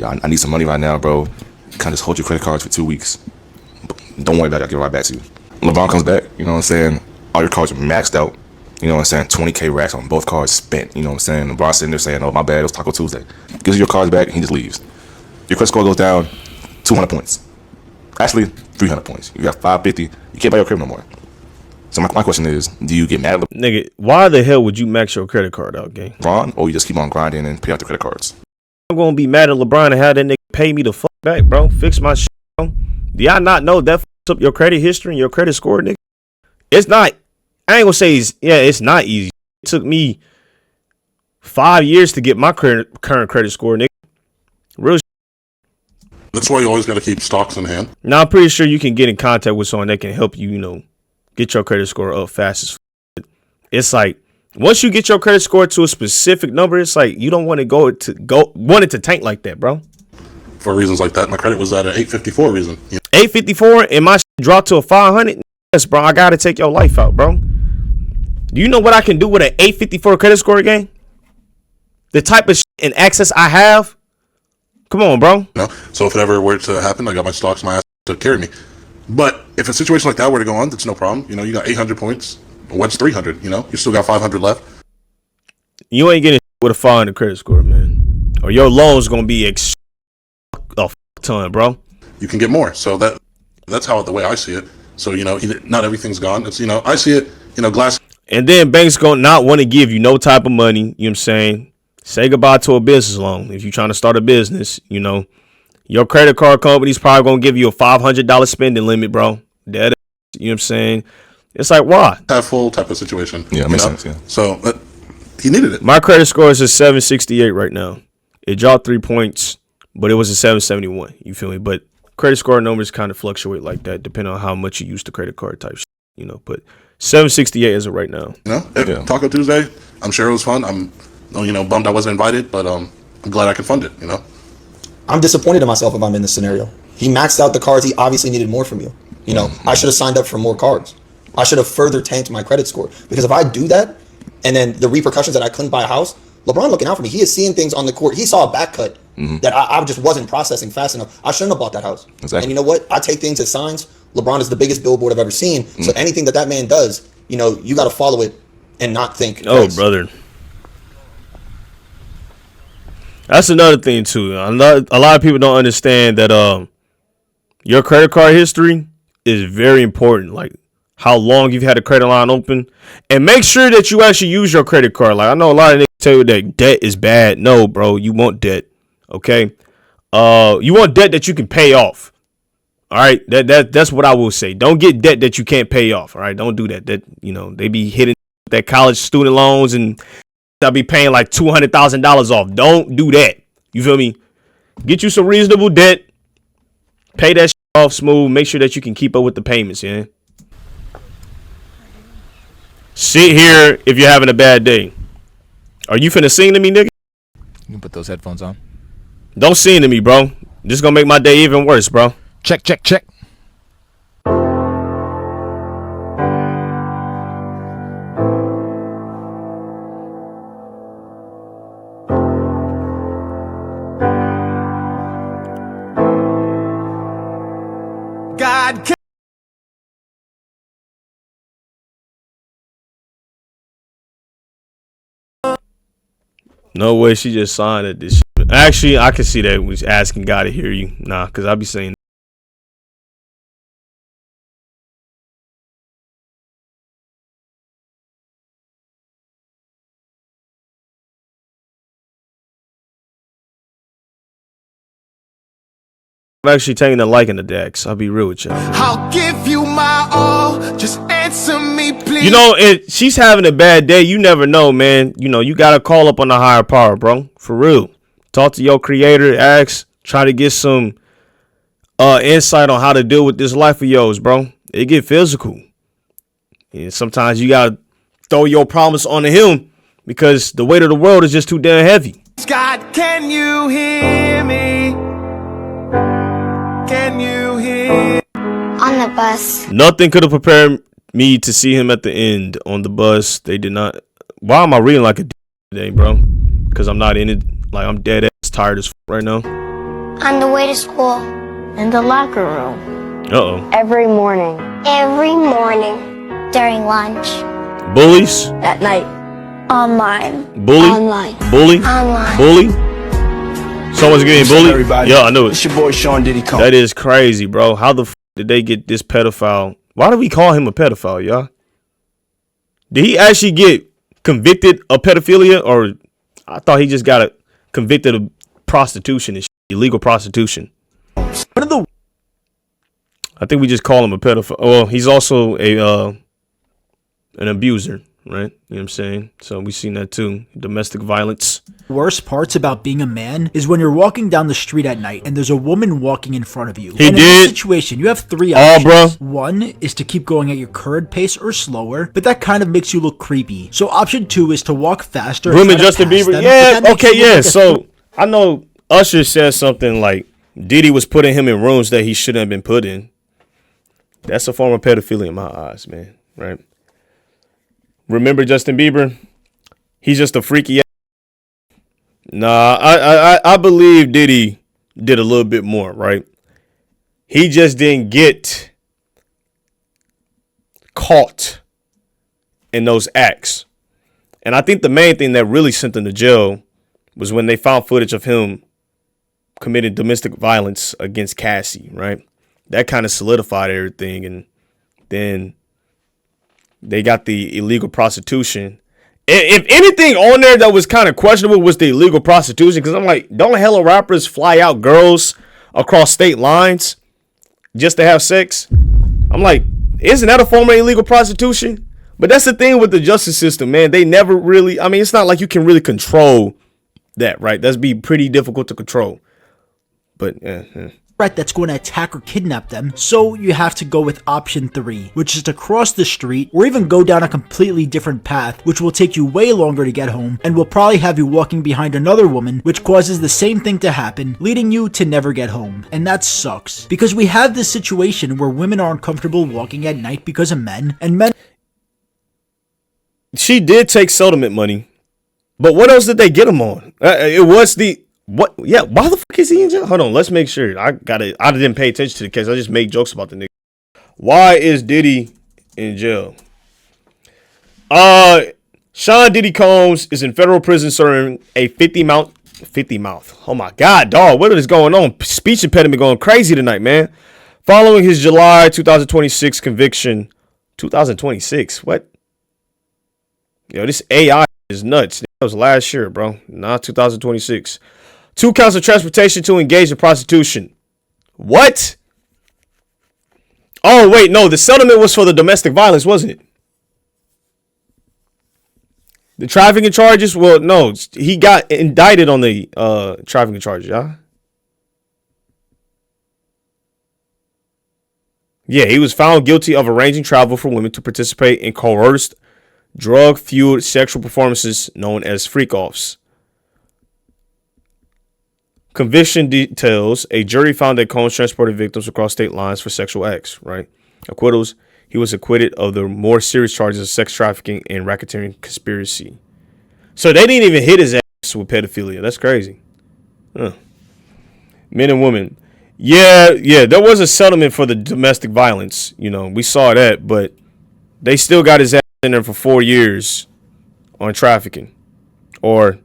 I need some money right now, bro. You can't just hold your credit cards for 2 weeks. Don't worry about it, I'll get it right back to you. LeBron comes back, you know what I'm saying? All your cards are maxed out. You know what I'm saying? 20K racks on both cards spent. You know what I'm saying? LeBron sitting there saying, oh, my bad, it was Taco Tuesday. Gives you your cards back and he just leaves. Your credit score goes down 200 points. Actually, 300 points. You got 550. You can't buy your crib no more. So my question is, do you get mad at
Nigga, why the hell would you max your credit card out, gang?
LeBron, or you just keep on grinding and pay out the credit cards?
I'm gonna be mad at LeBron and have that nigga pay me the fuck back, bro. Fix my shit, bro. Do y'all not know that fucks up your credit history and your credit score, nigga? It's not. I ain't gonna say it's not easy. It took me 5 years to get my current credit score, nigga. Real.
That's why you always got to keep stocks in hand.
Now I'm pretty sure you can get in contact with someone that can help you, you know, get your credit score up fast as fuck. It's like once you get your credit score to a specific number, it's like you don't want to want it to tank like that, bro.
For reasons like that, my credit was at an 854 reason.
854 and my shit dropped to a 500. Yes, bro, I gotta take your life out, bro. Do you know what I can do with an 854 credit score game? The type of shit and access I have. Come on, bro.
You know? So if it ever were to happen, I got my stocks, my ass to carry me. But if a situation like that were to go on, that's no problem. You know, you got 800 points. What's 300? You know, you still got 500 left.
You ain't getting with a 500 credit score, man. Or your loan's gonna be a ton, bro.
You can get more. So that's how the way I see it. So you know, not everything's gone. It's I see it. Glass.
And then banks gonna not want to give you no type of money. You know what I'm saying? Say goodbye to a business loan if you're trying to start a business. You know, your credit card company's probably gonna give you a $500 spending limit, bro. That, you know what I'm saying? It's like, why?
Half full type of situation.
Yeah, it makes sense. Yeah.
So he needed it.
My credit score is a 768 right now. It dropped 3 points, but it was a 771. You feel me? But credit score numbers kind of fluctuate like that, depending on how much you use the credit card type. You know, but 768 is it right now.
Taco Tuesday. I'm sure it was fun. I'm bummed I wasn't invited, but I'm glad I could fund it.
I'm disappointed in myself if I'm in this scenario. He maxed out the cards. He obviously needed more from you. I should have signed up for more cards. I should have further tanked my credit score. Because if I do that, and then the repercussions that I couldn't buy a house, LeBron looking out for me. He is seeing things on the court. He saw a back cut that I just wasn't processing fast enough. I shouldn't have bought that house.
Exactly.
And you know what? I take things as signs. LeBron is the biggest billboard I've ever seen. So anything that man does, you got to follow it and not think.
Oh, brother. That's another thing too. A lot of people don't understand that your credit card history is very important. Like how long you've had a credit line open, and make sure that you actually use your credit card. Like I know a lot of niggas tell you that debt is bad. No, bro, you want debt. Okay, you want debt that you can pay off. All right, that's what I will say. Don't get debt that you can't pay off. All right, don't do that. That they be hitting that college student loans and I'll be paying like $200,000 off. Don't do that. You feel me? Get you some reasonable debt. Pay that shit off smooth. Make sure that you can keep up with the payments. Yeah. Sit here if you're having a bad day. Are you finna sing to me, nigga?
You can put those headphones on.
Don't sing to me, bro. This is gonna make my day even worse, bro.
Check, check, check.
God.
No way she just signed it. This shit. Actually, I can see that when she's asking God to hear you. Nah, because I be saying. I'm actually taking a liking to Dax. I'll be real with y'all.
I'll give you my all. Just answer me, please.
You know, she's having a bad day. You never know, man. You gotta call up on the higher power, bro. For real. Talk to your creator. Ask. Try to get some insight on how to deal with this life of yours, bro. It get physical. And sometimes you gotta throw your problems onto him because the weight of the world is just too damn heavy.
God, can you hear me? Can you hear?
On the bus.
Nothing could have prepared me to see him at the end on the bus. They did not. Why am I reading like a d today, bro? Because I'm not in it. Like, I'm dead ass tired as right now.
On the way to school. In the locker room.
Uh-oh.
Every morning. Every morning. During lunch.
Bullies?
At night. Online.
Bully?
Online.
Bully?
Online.
Bully? Someone's getting bullied?
Everybody.
Yeah, I knew it.
It's your boy Sean Diddy Combs.
That is crazy, bro. How the f did they get this pedophile? Why do we call him a pedophile, y'all? Did he actually get convicted of pedophilia? Or I thought he just got convicted of prostitution and shit, illegal prostitution.
What are the?
I think we just call him a pedophile. Well, he's also an abuser, right? You know what I'm saying? So we've seen that too. Domestic violence.
Worst parts about being a man is when you're walking down the street at night and there's a woman walking in front of you.
He
and
did.
In this situation, you have three options. One is to keep going at your current pace or slower, but that kind of makes you look creepy. So option 2 is to walk faster.
Him and
try to
Justin
pass
Bieber.
them,
Yeah,
but that makes
okay,
you look
yeah.
like a
So I know Usher said something like Diddy was putting him in rooms that he shouldn't have been put in. That's a form of pedophilia in my eyes, man. Right? Remember Justin Bieber? He's just a freaky. Nah, I believe Diddy did a little bit more, right? He just didn't get caught in those acts. And I think the main thing that really sent him to jail was when they found footage of him committing domestic violence against Cassie, right? That kind of solidified everything. And then they got the illegal prostitution. If anything on there that was kind of questionable was the illegal prostitution, because I'm like, don't hella rappers fly out girls across state lines just to have sex? I'm like, isn't that a form of illegal prostitution? But that's the thing with the justice system, man. They never really, I mean, it's not like you can really control that, right? That's be pretty difficult to control. But
threat that's going to attack or kidnap them, so you have to go with option 3, which is to cross the street or even go down a completely different path, which will take you way longer to get home and will probably have you walking behind another woman, which causes the same thing to happen, leading you to never get home. And that sucks, because we have this situation where women are uncomfortable walking at night because of men, and men.
She did take settlement money, but what else did they get him on? It was the what? Yeah, why the fuck is he in jail? Hold on, let's make sure. I didn't pay attention to the case. I just made jokes about the nigga. Why is Diddy in jail? Sean Diddy Combs is in federal prison serving a 50 mouth. Oh my God, dog, what is going on? Speech impediment going crazy tonight, man. Following his July 2026 conviction. 2026? What? Yo, this AI is nuts. That was last year, bro. Not 2026. 2 counts of transportation to engage in prostitution. What? Oh, wait, no. The settlement was for the domestic violence, wasn't it? The trafficking charges? Well, no. He got indicted on the trafficking charges, yeah? Yeah, he was found guilty of arranging travel for women to participate in coerced, drug-fueled sexual performances known as freak-offs. Conviction details, a jury found that Combs transported victims across state lines for sexual acts, right? Acquittals, he was acquitted of the more serious charges of sex trafficking and racketeering conspiracy. So they didn't even hit his ass with pedophilia. That's crazy. Huh. Men and women. Yeah, there was a settlement for the domestic violence. You know, we saw that, but they still got his ass in there for 4 years on trafficking or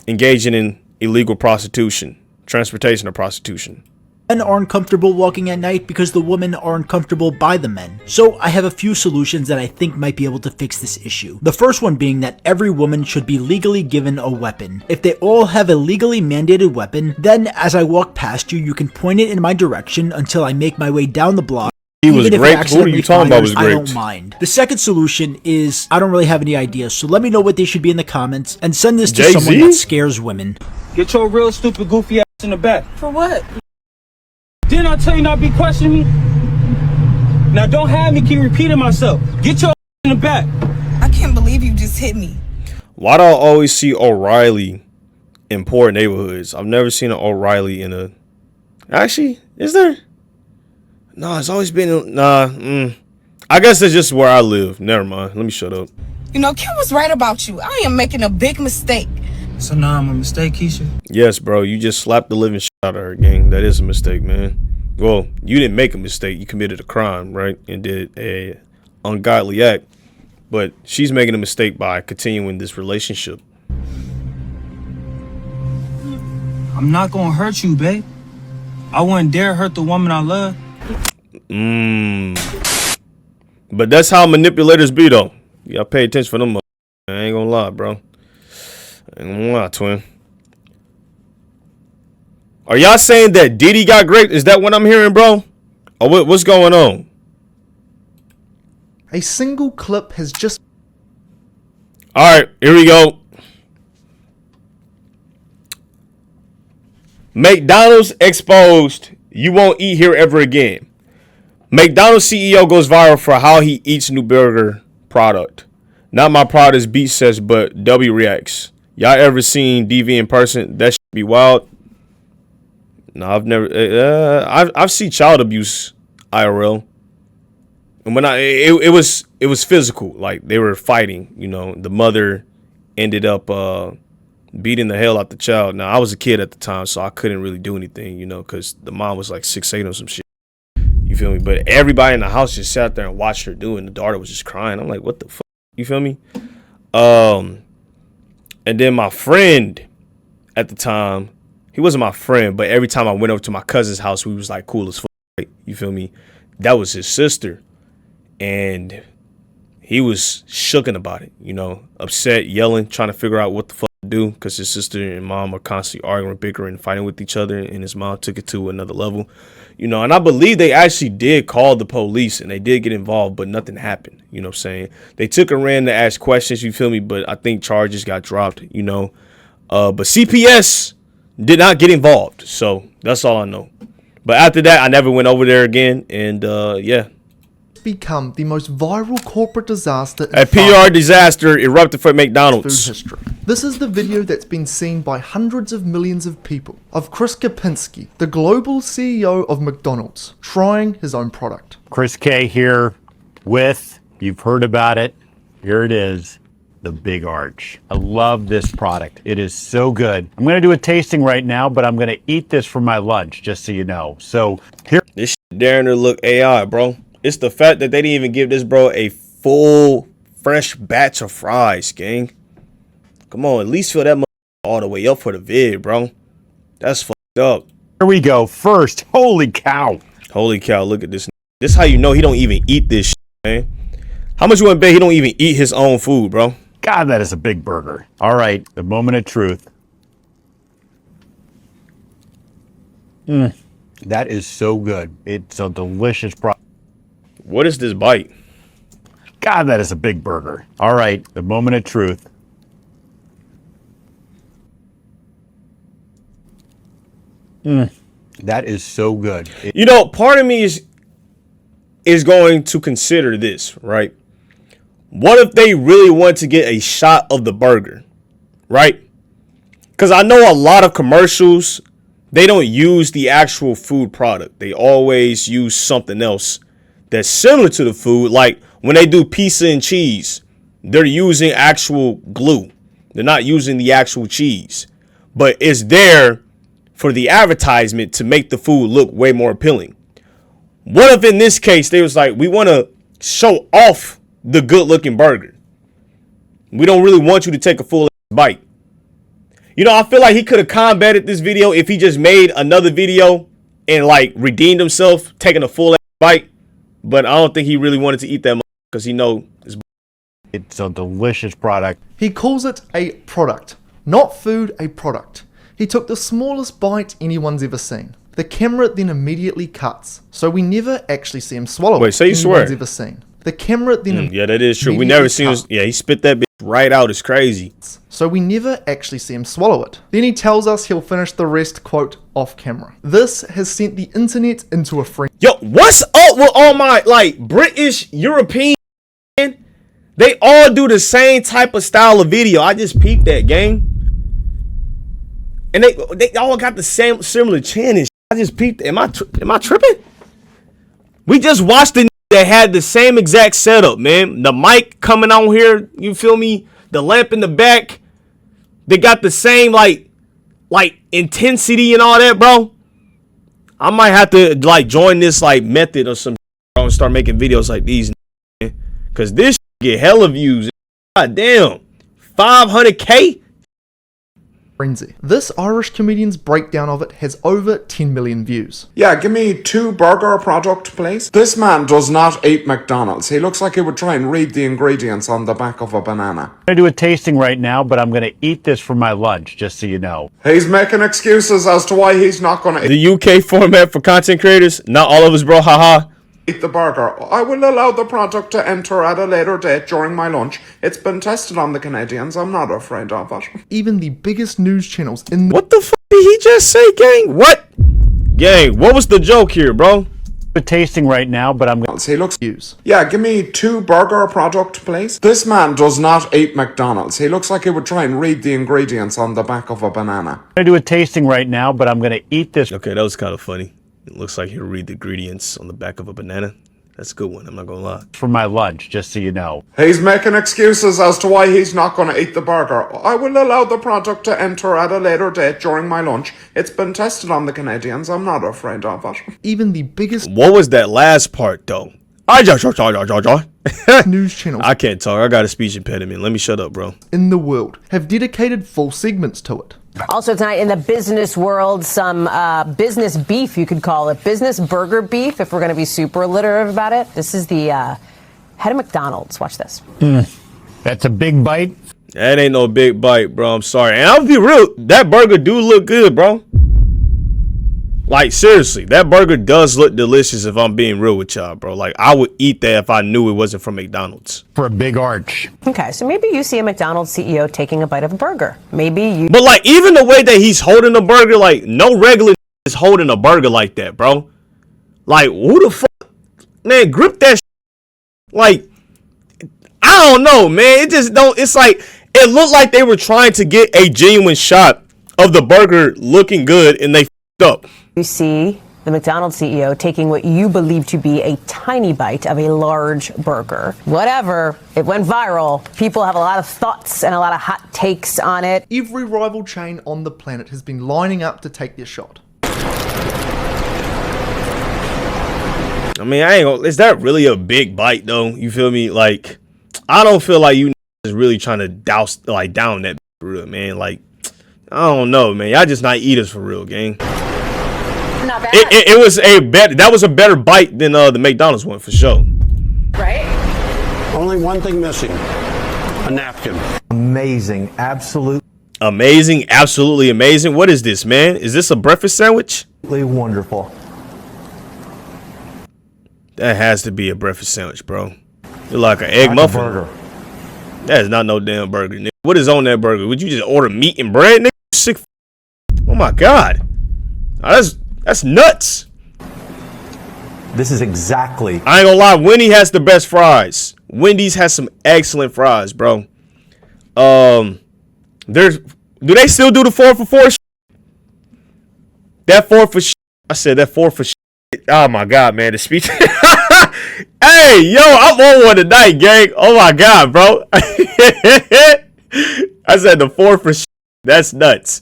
engaging in illegal prostitution, transportation of prostitution.
Men aren't comfortable walking at night because the women aren't comfortable by the men. So I have a few solutions that I think might be able to fix this issue. The first one being that every woman should be legally given a weapon. If they all have a legally mandated weapon, then as I walk past you, you can point it in my direction until I make my way down the block.
He was great. Who are you talking about was great?
I don't mind. The second solution is I don't really have any ideas, so let me know what they should be in the comments and send this to someone that scares women.
Get your real stupid goofy ass in the back.
For what?
Didn't I tell you not to be questioning me? Now don't have me keep repeating myself. Get your ass in the back.
I can't believe you just hit me.
Why do I always see O'Reilly in poor neighborhoods? I've never seen an O'Reilly in a... Actually, is there? No, it's always been... I guess that's just where I live. Never mind. Let me shut up.
You know, Kim was right about you. I am making a big mistake.
So now I'm a mistake, Keisha?
Yes, bro. You just slapped the living shit out of her, gang. That is a mistake, man. Well, you didn't make a mistake. You committed a crime, right? And did a ungodly act. But she's making a mistake by continuing this relationship.
I'm not gonna hurt you, babe. I wouldn't dare hurt the woman I love.
But that's how manipulators be, though. You gotta pay attention for them. I ain't gonna lie, bro. I ain't gonna lie, twin. Are y'all saying that Diddy got great? Is that what I'm hearing, bro? Or what's going on?
A single clip has just...
Alright, here we go. McDonald's exposed. You won't eat here ever again. McDonald's CEO goes viral for how he eats new burger product. Not my product, beat says, but W reacts. Y'all ever seen DV in person? That should be wild. No, I've never. I've seen child abuse IRL, and when it was physical. Like they were fighting. You know, the mother ended up beating the hell out the child. Now I was a kid at the time, so I couldn't really do anything. You know, because the mom was like 6'8" or some shit. You feel me? But everybody in the house just sat there and watched her do it. And the daughter was just crying. I'm like, what the fuck? You feel me? And then my friend at the time, he wasn't my friend, but every time I went over to my cousin's house, we was like cool as fuck. Right? You feel me? That was his sister. And he was shooken about it, you know, upset, yelling, trying to figure out what the fuck to do because his sister and mom are constantly arguing, bickering, fighting with each other. And his mom took it to another level, you know, and I believe they actually did call the police and they did get involved, but nothing happened. You know what I'm saying? They took her in to ask questions, you feel me? But I think charges got dropped, you know, but CPS did not get involved. So that's all I know. But after that, I never went over there again. And yeah.
Become the most viral corporate disaster in
a PR disaster erupted for McDonald's
food history. This is the video that's been seen by hundreds of millions of people of Chris Kempinski, the global CEO of McDonald's, trying his own product.
Chris K here with, you've heard about it, here it is, the Big Arch. I love this product. It is so good. I'm gonna do a tasting right now, but I'm gonna eat this for my lunch, just so you know. So here.
This shit daring to look AI, bro. It's the fact that they didn't even give this bro a full, fresh batch of fries, gang. Come on, at least fill that all the way up for the vid, bro. That's fucked up.
Here we go. First, holy cow.
Holy cow, look at this. This how you know he don't even eat this shit, man. How much you want to bet he don't even eat his own food, bro?
God, that is a big burger. All right, the moment of truth. That is so good. It's a delicious product.
What is this bite?
God, that is a big burger. All right, the moment of truth. That is so good.
You know, part of me is going to consider this, right? What if they really want to get a shot of the burger, right? Because I know a lot of commercials, they don't use the actual food product. They always use something else that's similar to the food. Like when they do pizza and cheese, they're using actual glue. They're not using the actual cheese. But it's there for the advertisement to make the food look way more appealing. What if in this case they was like, we want to show off the good looking burger. We don't really want you to take a full bite. You know, I feel like he could have combated this video if he just made another video and like redeemed himself taking a full bite. But I don't think he really wanted to eat that much because he know
it's a delicious product.
He calls it a product, not food, a product. He took the smallest bite anyone's ever seen. The camera then immediately cuts, so we never actually see him swallow.
Wait, so you swear?
Ever seen. The camera then
yeah, that is true. We never seen him. Yeah, he spit that bitch right out. It's crazy.
So we never actually see him swallow it. Then he tells us he'll finish the rest, quote, off camera. This has sent the internet into a frenzy.
Yo, what's up with all my like British, European? They all do the same type of style of video. I just peeped that, gang. And they all got the same similar chin and shit. I just peeped. Am I tripping? We just watched the that had the same exact setup, man. The mic coming on here, you feel me? The lamp in the back. They got the same like intensity and all that, bro. I might have to like join this like method or some bro, and start making videos like these, man. Cause this get hella views. God damn. 500K?
Frenzy. This Irish comedian's breakdown of it has over 10 million views.
Yeah, give me 2 burger product, please. This man does not eat McDonald's. He looks like he would try and read the ingredients on the back of a banana.
I'm going to do a tasting right now, but I'm going to eat this for my lunch, just so you know.
He's making excuses as to why he's not going to eat
the UK format for content creators. Not all of us, bro. Haha.
Eat the burger. I will allow the product to enter at a later date during my lunch. It's been tested on the Canadians. I'm not afraid of it.
Even the biggest news channels in the—
What the f*** did he just say, gang? What? Gang, what was the joke here, bro?
A tasting right now, but I'm going
to... He looks... Yeah, give me 2 burger product, please. This man does not eat McDonald's. He looks like he would try and read the ingredients on the back of a banana.
I'm going to do a tasting right now, but I'm going to eat this.
Okay, that was kind of funny. It looks like he'll read the ingredients on the back of a banana. That's a good one. I'm not going to lie.
For my lunch, just so you know.
He's making excuses as to why he's not going to eat the burger. I will allow the product to enter at a later date during my lunch. It's been tested on the Canadians. I'm not afraid of it.
Even the biggest—
What was that last part, though?
news channels
I can't talk. I got a speech impediment. Let me shut up, bro.
In the world have dedicated full segments to it.
Also tonight in the business world, some business beef, you could call it. Business burger beef, if we're going to be super alliterative about it. This is the head of McDonald's. Watch this.
That's a big bite.
That ain't no big bite, bro. I'm sorry. And I'll be real. That burger do look good, bro. Like, seriously, that burger does look delicious if I'm being real with y'all, bro. Like, I would eat that if I knew it wasn't from McDonald's.
For a big arch.
Okay, so maybe you see a McDonald's CEO taking a bite of a burger. Maybe you...
But, like, even the way that he's holding the burger, like, no regular is holding a burger like that, bro. Like, who the fuck? Man, grip that Like, I don't know, man. It just don't... It's like, it looked like they were trying to get a genuine shot of the burger looking good, and they f***ed up.
You see the McDonald's CEO taking what you believe to be a tiny bite of a large burger. Whatever, it went viral. People have a lot of thoughts and a lot of hot takes on it.
Every rival chain on the planet has been lining up to take their shot.
I mean, I ain't gonna, is that really a big bite though? You feel me? Like, I don't feel like you is really trying to down that for real, man. Like, I don't know, man. Y'all just not eaters for real, gang.
Not bad.
It was that was a better bite than the McDonald's one for sure.
Right?
Only one thing missing. A napkin.
Amazing. Absolutely
Amazing. What is this, man? Is this a breakfast sandwich?
wonderful.
That has to be a breakfast sandwich, bro. You're like an egg muffin.
Burger.
That is not no damn burger, nigga. What is on that burger? Would you just order meat and bread, nigga? Sick. Oh my god. Oh, that's nuts.
This is exactly.
I ain't gonna lie. Wendy has the best fries. Wendy's has some excellent fries, bro. Do they still do the 4 for 4? That 4 for. I said that 4 for. Oh my god, man, the speech. Hey, yo, I'm on one tonight, gang. Oh my god, bro. I said the 4 for. That's nuts.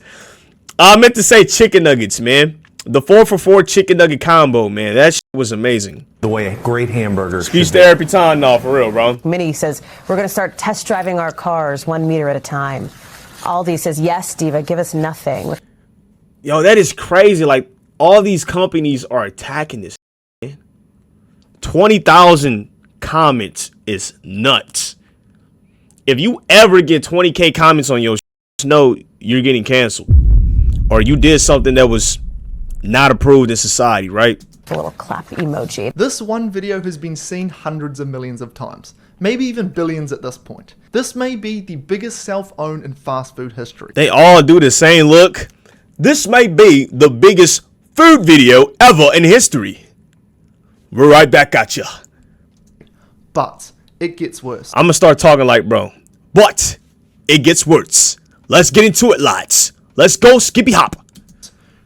I meant to say chicken nuggets, man. The 4 for 4 chicken nugget combo, man. That shit was amazing.
The way a great hamburger.
Speech therapy time, no, for real, bro.
Minnie says we're going to start test driving our cars 1 meter at a time. Aldi says yes, Diva, give us nothing.
Yo, that is crazy. Like, all these companies are attacking this, man. 20,000 comments is nuts. If you ever get 20K comments on your know you're getting canceled. Or you did something that was not approved in society, right?
A little clap emoji.
This one video has been seen hundreds of millions of times, maybe even billions at this point. This may be the biggest self-owned in fast food history.
They all do the same look. This may be the biggest food video ever in history. We're right back at ya.
But it gets worse.
I'm gonna start talking like bro. But it gets worse. Let's get into it, lads. Let's go skippy hop.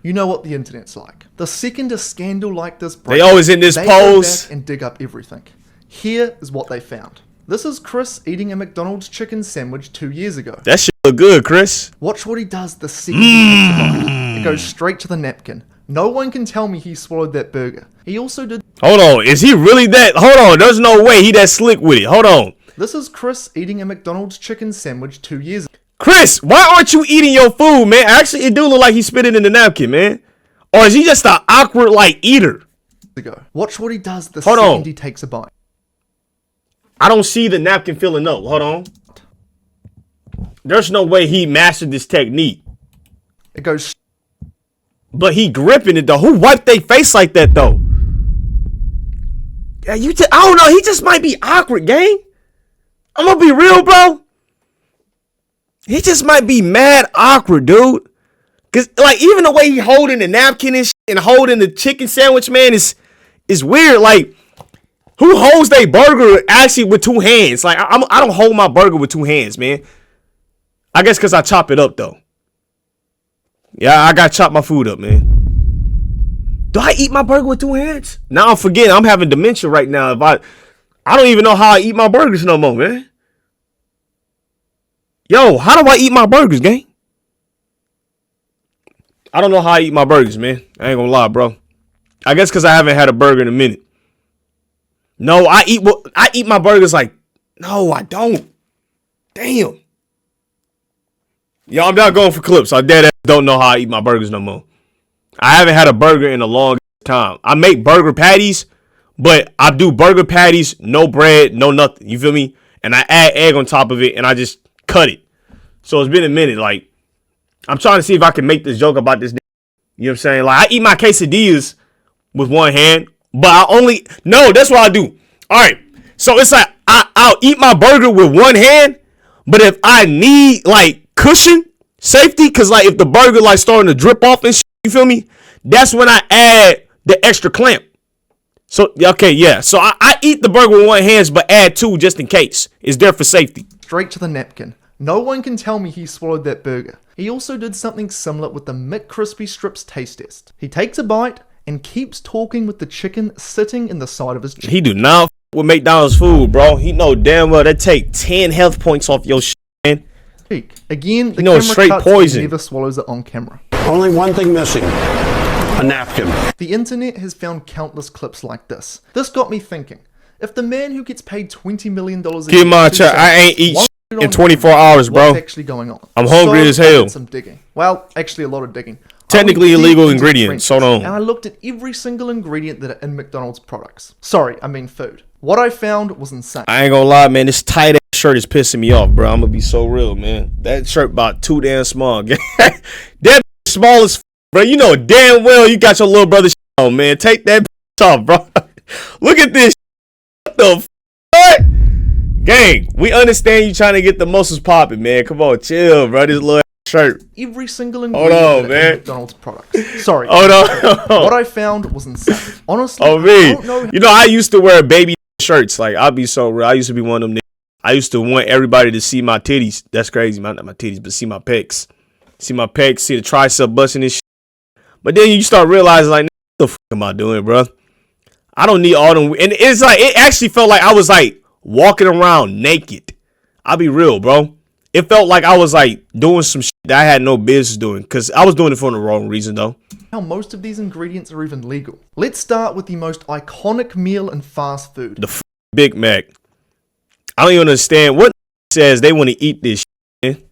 You know what the internet's like. The second a scandal like this breaks,
they always in this
they
pose
go back and dig up everything. Here is what they found. This is Chris eating a McDonald's chicken sandwich 2 years ago.
That shit look good, Chris.
Watch what he does the second he takes a bite. It goes straight to the napkin. No one can tell me he swallowed that burger. He also did...
Hold on, is he really that... Hold on, there's no way he that slick with it. Hold on.
This is Chris eating a McDonald's chicken sandwich 2 years ago.
Chris, why aren't you eating your food, man? Actually, it do look like he spit it in the napkin, man. Or is he just an awkward, like, eater?
Watch what he does the second he takes a bite.
I don't see the napkin filling up. Hold on. There's no way he mastered this technique.
It goes...
But he gripping it, though. Who wiped their face like that, though? Yeah, I don't know. He just might be awkward, gang. I'm gonna be real, bro. He just might be mad awkward, dude. Cause like even the way he holding the napkin and shit and holding the chicken sandwich, man, is weird. Like, who holds their burger actually with 2 hands? Like, I don't hold my burger with 2 hands, man. I guess because I chop it up, though. Yeah, I gotta chop my food up, man. Do I eat my burger with 2 hands? Now I'm forgetting. I'm having dementia right now. If I don't even know how I eat my burgers no more, man. Yo, how do I eat my burgers, gang? I don't know how I eat my burgers, man. I ain't gonna lie, bro. I guess because I haven't had a burger in a minute. No, I eat my burgers like... No, I don't. Damn. Yo, I'm not going for clips. I dead ass don't know how I eat my burgers no more. I haven't had a burger in a long time. I make burger patties, but I do burger patties, no bread, no nothing. You feel me? And I add egg on top of it, and I just cut it. So it's been a minute. Like, I'm trying to see if I can make this joke about this. You know what I'm saying? Like, I eat my quesadillas with 1 hand, but no, that's what I do. All right. So it's like, I'll eat my burger with 1 hand, but if I need, like, cushion, safety, because, like, if the burger, like, starting to drip off and shit, you feel me? That's when I add the extra clamp. So, okay, yeah. So I eat the burger with 1 hand, but add 2 just in case. It's there for safety.
Straight to the napkin. No one can tell me he swallowed that burger. He also did something similar with the McCrispy strips taste test. He takes a bite and keeps talking with the chicken sitting in the side of his chin.
He do not with McDonald's food, bro. He know damn well that take 10 health points off your shit, man.
Again, the
camera
camera
straight
cuts
poison.
and never swallows it on camera.
Only one thing missing. A napkin.
The internet has found countless clips like this. This got me thinking. If the man who gets paid $20 million a
Give my check. I ain't eat in 24 hours, bro.
What's actually going on?
I'm hungry as hell.
I did some digging. Well, actually a lot of digging.
Technically illegal ingredients. Hold on.
And I looked at every single ingredient that are in McDonald's products. Sorry, I mean food. What I found was insane.
I ain't gonna lie, man. This tight ass shirt is pissing me off, bro. I'm gonna be so real, man. That shirt about too damn small. That small as bro. You know damn well you got your little brother on, man. Take that off, bro. Look at this. What the what? Gang, we understand you trying to get the muscles popping, man. Come on, chill, bro. This little shirt.
Every single ingredient
on,
in
man.
McDonald's products. Sorry.
Hold on.
What I found was insane. Honestly,
Oh,
I
me.
don't know.
You know, I used to wear baby shirts. Like, I'll be so real. I used to be one of them niggas. I used to want everybody to see my titties. That's crazy. Not my titties, but see my pecs. See my pecs, see the tricep busting this shit. But then you start realizing, like, what the fuck am I doing, bro? I don't need all them. And it's like, it actually felt like I was like walking around naked. I'll be real, bro. It felt like I was like doing some shit that I had no business doing. Because I was doing it for the wrong reason, though.
How most of these ingredients are even legal. Let's start with the most iconic meal in fast food.
The Big Mac. I don't even understand what says they want to eat this shit, man.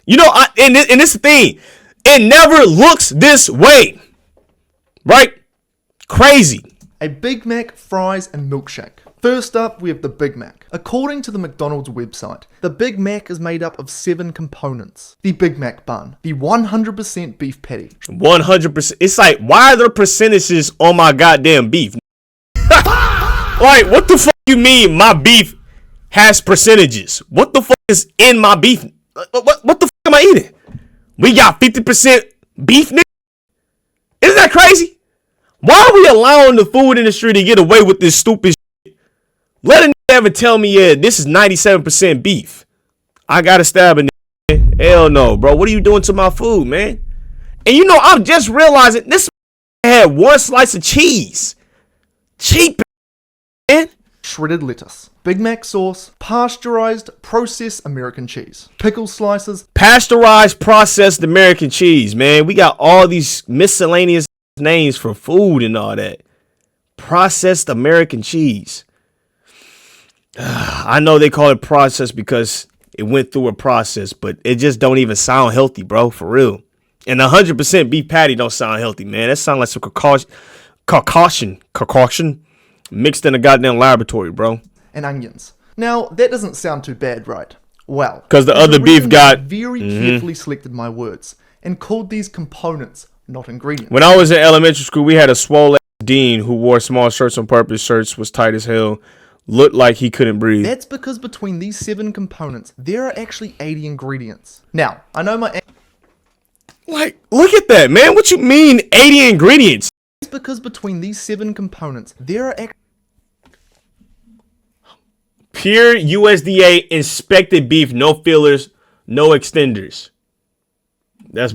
You know, and this is the thing. It never looks this way. Right? Crazy.
A Big Mac, fries, and milkshake. First up, we have the Big Mac. According to the McDonald's website, the Big Mac is made up of 7 components. The Big Mac bun, the 100% beef patty.
100%. It's like, why are there percentages on my goddamn beef? Like, what the fuck you mean my beef has percentages? What the fuck is in my beef? What the fuck am I eating? We got 50% beef, nigga? Isn't that crazy? Why are we allowing the food industry to get away with this stupid shit? Let a nigga ever tell me, yeah, this is 97% beef. I gotta stab a nigga. Hell no, bro. What are you doing to my food, man? And you know, I'm just realizing this had 1 slice of cheese. Cheap, man.
Shredded lettuce, Big Mac sauce, pasteurized processed American cheese, pickle slices,
Pasteurized processed American cheese, man. We got all these miscellaneous names for food and all that. Processed American cheese. I know they call it processed because it went through a process, but it just don't even sound healthy, bro, for real. And 100% beef patty don't sound healthy, man. That sounds like some concoction mixed in a goddamn laboratory, bro.
and onions. Now, that doesn't sound too bad, right? Well,
because the other beef got
very carefully selected my words and called these components, not ingredients.
When I was in elementary school, we had a swole dean who wore small shirts on purpose. Shirts was tight as hell. Looked like he couldn't breathe.
That's because between these 7 components, there are actually 80 ingredients. Now, I know my...
Like, look at that, man. What you mean 80 ingredients?
That's because between these 7 components, there are actually...
Pure USDA inspected beef, no fillers, no extenders. That's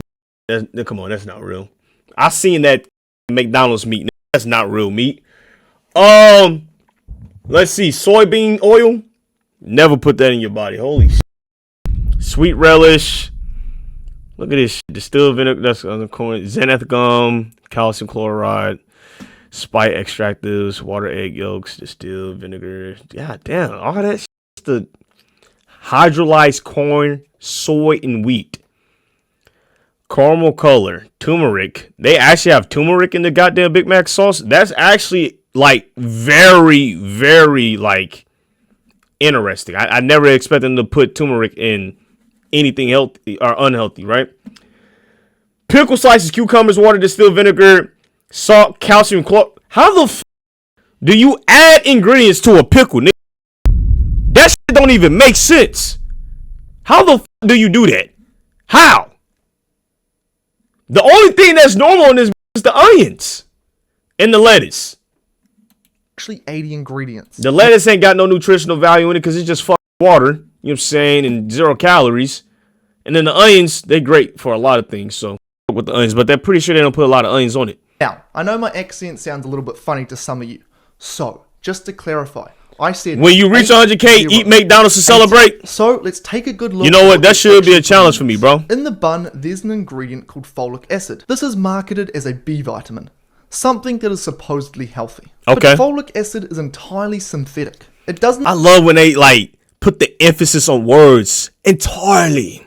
come on, that's not real. I seen that McDonald's meat. That's not real meat. Let's see, soybean oil. Never put that in your body. Holy shit. Sweet relish. Look at this shit. Distilled vinegar. That's on the corner. Xanth gum, calcium chloride, spite extractives, water, egg yolks, distilled vinegar. God damn, all that shit. The hydrolyzed corn, soy, and wheat. Caramel color, turmeric. They actually have turmeric in the goddamn Big Mac sauce. That's actually like very, very like interesting. I never expected them to put turmeric in anything healthy or unhealthy, right? Pickle slices, cucumbers, water, distilled vinegar, salt, calcium, chloride. How the f do you add ingredients to a pickle, nigga? That shit don't even make sense. How the f do you do that? How? The only thing that's normal in this is the onions and the lettuce.
Actually 80 ingredients.
The lettuce ain't got no nutritional value in it because it's just fucking water, you know what I'm saying, and 0 calories. And then the onions, they're great for a lot of things, so with the onions, but they're pretty sure they don't put a lot of onions on it.
Now, I know my accent sounds a little bit funny to some of you. So, just to clarify, I said...
When you reach 100K, eat McDonald's to celebrate.
So, let's take a good look.
You know what? That should be a challenge for me, bro.
In the bun, there's an ingredient called folic acid. This is marketed as a B vitamin. Something that is supposedly healthy.
Okay.
But folic acid is entirely synthetic. It doesn't...
I love when they, like, put the emphasis on words. Entirely.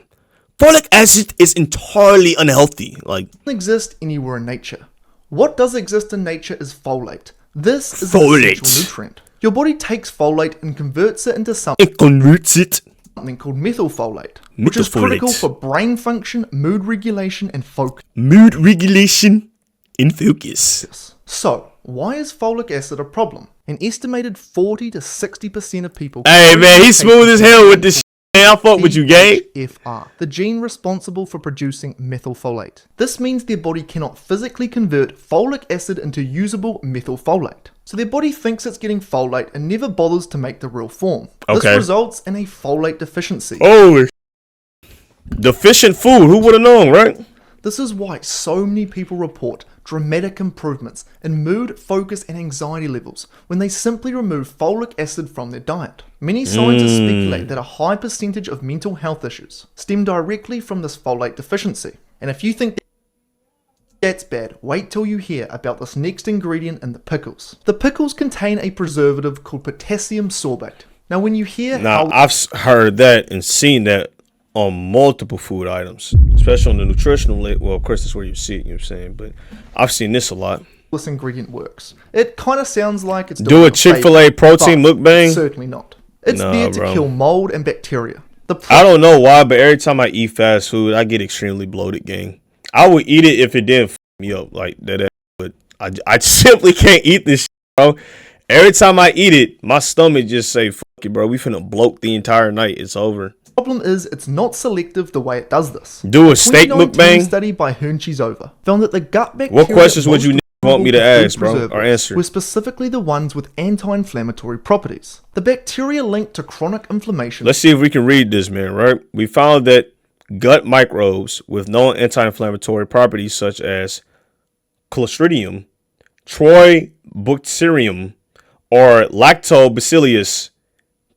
Folic acid is entirely unhealthy. Like,
exist anywhere in nature. What does exist in nature is folate. This is
folate.
An essential nutrient. Your body takes folate and converts it into something called methylfolate, which is critical for brain function, mood regulation, and focus.
Mood regulation and focus.
So, why is folic acid a problem? An estimated 40 to 60% of people...
Hey man, he's smooth as hell with this shit. I fuck with you, gang.
FR, the gene responsible for producing methylfolate. This means their body cannot physically convert folic acid into usable methylfolate. So their body thinks it's getting folate and never bothers to make the real form. This results in a folate deficiency.
Holy deficient food, who would have known, right?
This is why so many people report dramatic improvements in mood, focus, and anxiety levels when they simply remove folic acid from their diet. Many scientists speculate that a high percentage of mental health issues stem directly from this folate deficiency. And if you think that's bad, wait till you hear about this next ingredient in the pickles. The pickles contain a preservative called potassium sorbate. Now when you hear
I've heard that and seen that on multiple food items, especially on the nutritional label. Well, of course, that's where you see it, you know what I'm saying? But I've seen this a lot.
This ingredient works. It kind of sounds like it's
do a Chick-fil-A protein mukbang.
Certainly not. It's there to kill mold and bacteria.
I don't know why, but every time I eat fast food, I get extremely bloated, gang. I would eat it if it didn't f me up like that, but I simply can't eat this shit, bro. Every time I eat it, my stomach just say, fuck it, bro. We finna bloat the entire night. It's over.
Problem is, it's not selective the way it does this.
Do a steak mukbang.
Study by Over found that the gut bacteria.
What questions would you want me to ask, bro, or answer?
Were specifically the ones with anti-inflammatory properties. The bacteria linked to chronic inflammation.
Let's see if we can read this, man. Right? We found that gut microbes with known anti-inflammatory properties such as Clostridium, Troibacterium, or Lactobacillus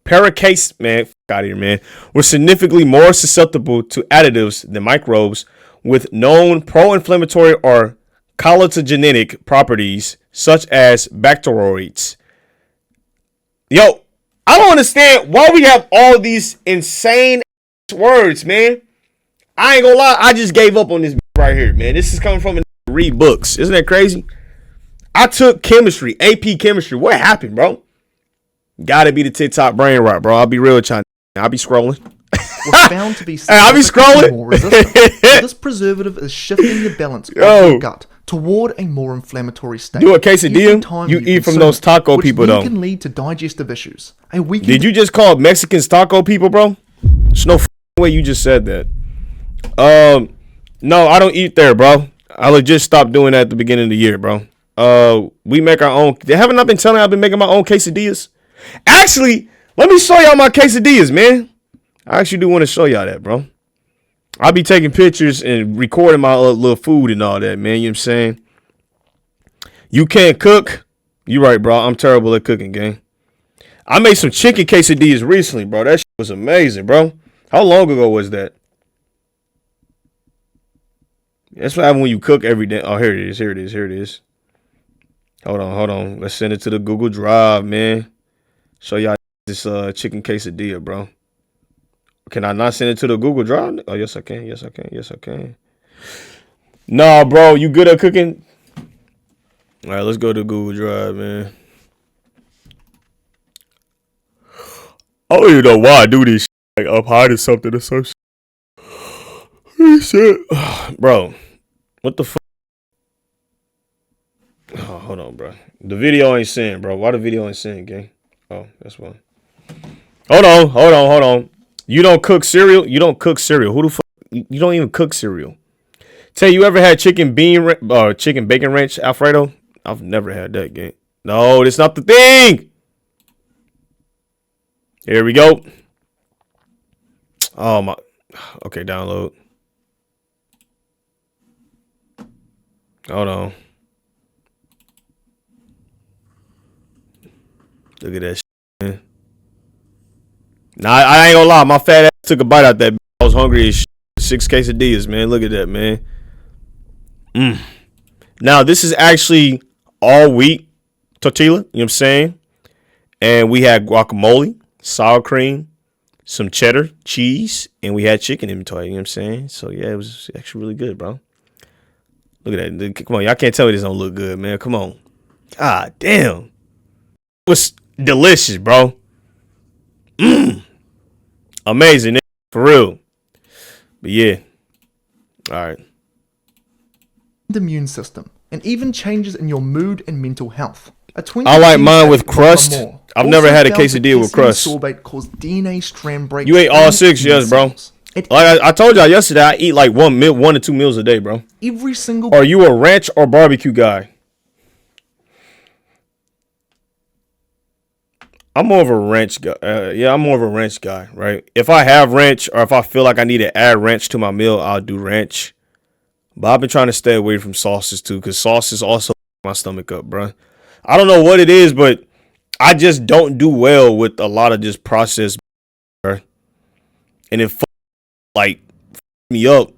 paracase, man, out of here, man, were significantly more susceptible to additives than microbes with known pro-inflammatory or cholestogenic properties such as bacteroids. Yo, I don't understand why we have all these insane words, man. I ain't gonna lie, I just gave up on this right here, man. This is coming from a read books. Isn't that crazy? I took chemistry, AP chemistry. What happened, bro? Gotta be the TikTok brain rot, bro. I'll be real with you. I'll be scrolling.
Was found to be
I'll be scrolling.
More resistant. This preservative is shifting the balance of your gut toward a more inflammatory state.
Do a quesadilla. You eat from those taco people, though.
Can lead to digestive issues.
Did you just call Mexicans taco people, bro? There's no way you just said that. No, I don't eat there, bro. I legit stopped doing that at the beginning of the year, bro. We make our own. Haven't I been telling you I've been making my own quesadillas? Actually, let me show y'all my quesadillas, man. I actually do want to show y'all that, bro. I'll be taking pictures and recording my little food and all that, man. You know what I'm saying? You can't cook? You right, bro. I'm terrible at cooking, gang. I made some chicken quesadillas recently, bro. That shit was amazing, bro. How long ago was that? That's what happens when you cook every day. Oh, here it is. Here it is. Here it is. Hold on. Let's send it to the Google Drive, man. Show y'all this chicken quesadilla, bro. Can I not send it to the Google Drive? Oh, yes, I can. Yes, I can. Nah, bro. You good at cooking? All right, let's go to Google Drive, man. I don't even know why I do this shit. Like, I'm hiding something or some shit. Bro, what the fuck? Oh, hold on, bro. The video ain't saying, bro. Why the video ain't saying, gang? Oh, that's why. Hold on. You don't cook cereal? You don't cook cereal. Who the fuck? You don't even cook cereal. Tell you ever had chicken bacon ranch Alfredo? I've never had that, gang. No, that's not the thing. Here we go. Oh my. Okay, download. Hold on. Look at that shit, man. Nah, I ain't gonna lie. My fat ass took a bite out that. I was hungry as shit. 6 quesadillas, man. Look at that, man. Now, this is actually all wheat tortilla. You know what I'm saying? And we had guacamole, sour cream, some cheddar, cheese, and we had chicken inventory. You know what I'm saying? So, yeah, it was actually really good, bro. Look at that. Come on. Y'all can't tell me this don't look good, man. Come on. God damn. It was delicious, bro. Amazing, for real. But yeah. All right.
The immune system. and even changes in your mood and mental health.
I like mine with crust. I've never had a quesadilla with crust.
Sorbate caused DNA strand breaks.
You ate all 6, yes, bro. Like I told y'all yesterday, I eat like 1 to 2 meals a day, bro.
Every single.
Are you a ranch or barbecue guy? I'm more of a ranch guy. I'm more of a ranch guy, right? If I have ranch or if I feel like I need to add ranch to my meal, I'll do ranch. But I've been trying to stay away from sauces too, because sauces also my stomach up, bro. I don't know what it is, but I just don't do well with a lot of just processed, bro. And it me up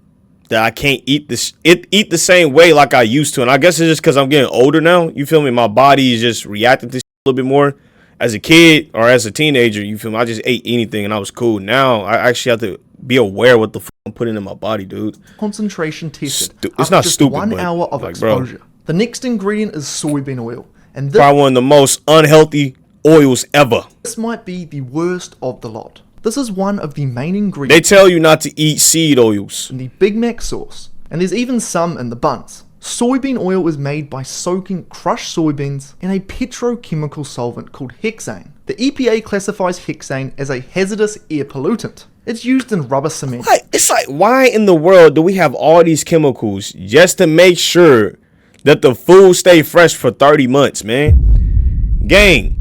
that I can't eat eat the same way like I used to. And I guess it's just because I'm getting older now. You feel me? My body is just reacting to a little bit more. As a kid or as a teenager, you feel me? I just ate anything and I was cool. Now I actually have to be aware what the fuck I'm putting in my body, dude.
Concentration tested.
It's not
just
stupid,
1 hour of exposure.
Bro.
The next ingredient is soybean oil, and this
probably one of the most unhealthy oils ever.
This might be the worst of the lot. This is one of the main ingredients.
They tell you not to eat seed oils
in the Big Mac sauce, and there's even some in the buns. Soybean oil is made by soaking crushed soybeans in a petrochemical solvent called hexane. The EPA classifies hexane as a hazardous air pollutant. It's used in rubber cement.
It's like, why in the world do we have all these chemicals just to make sure that the food stay fresh for 30 months, man? Gang,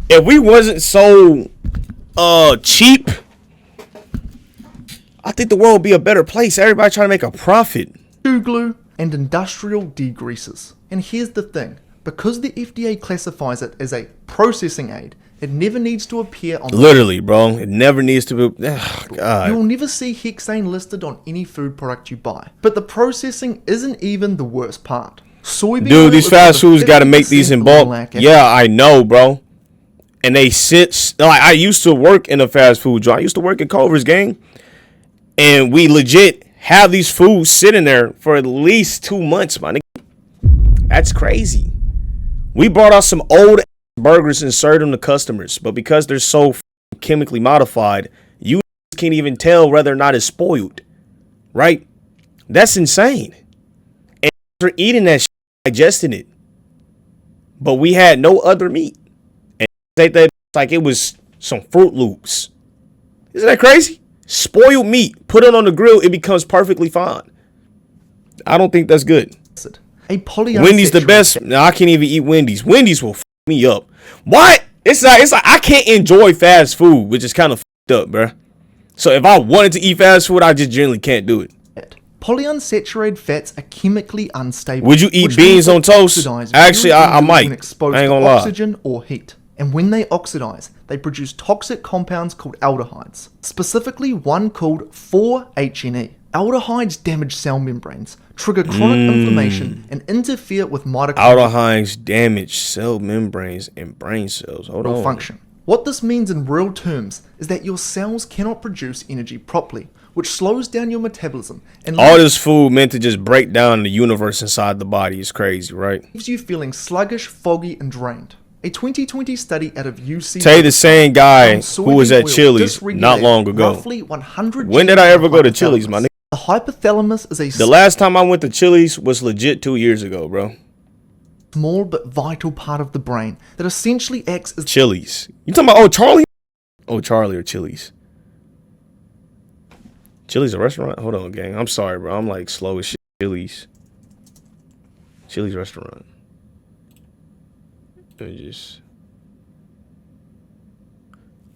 if we wasn't so cheap, I think the world would be a better place. Everybody trying to make a profit.
Glue and industrial degreasers. And here's the thing, because the FDA classifies it as a processing aid, it never needs to appear on
literally, bro. It never needs to be. Oh, God.
You'll never see hexane listed on any food product you buy. But the processing isn't even the worst part. Soybean oil,
these fast foods got to make these in bulk. Yeah, I know, bro. And they sit like I used to work in a fast food joint. I used to work at Culver's, gang, and we legit have these foods sitting there for at least 2 months, my nigga. That's crazy. We brought out some old burgers and served them to customers, but because they're so chemically modified, you can't even tell whether or not it's spoiled, right? That's insane. And we're eating that shit, digesting it, but we had no other meat, and they that like it was some Fruit Loops. Isn't that crazy? Spoiled meat, put it on the grill, it becomes perfectly fine. I don't think that's good. Wendy's the best. No, I can't even eat Wendy's. Wendy's will f me up. What? It's like I can't enjoy fast food, which is kind of f up, bro. So if I wanted to eat fast food, I just generally can't do it.
Polyunsaturated fats are chemically unstable.
Would you eat beans on toast? Actually, I might. I ain't gonna lie.
Oxygen or heat. And when they oxidize, they produce toxic compounds called aldehydes, specifically one called 4-HNE. Aldehydes damage cell membranes, trigger chronic inflammation, and interfere with mitochondrial
aldehydes damage cell membranes and brain cells. Hold on.
Function. What this means in real terms is that your cells cannot produce energy properly, which slows down your metabolism. And
all this food meant to just break down the universe inside the body is crazy, right?
Leaves you feeling sluggish, foggy, and drained. A 2020 study out of UC.
Tay, the same guy who was at Chili's not long ago.
Roughly 100
when did I ever go to Chili's, my nigga?
The hypothalamus is a.
The last time I went to Chili's was legit 2 years ago, bro.
Small but vital part of the brain that essentially acts as
Chili's. You talking about Charlie? Charlie or Chili's? Chili's a restaurant? Hold on, gang. I'm sorry, bro. I'm like slow as shit. Chili's restaurant.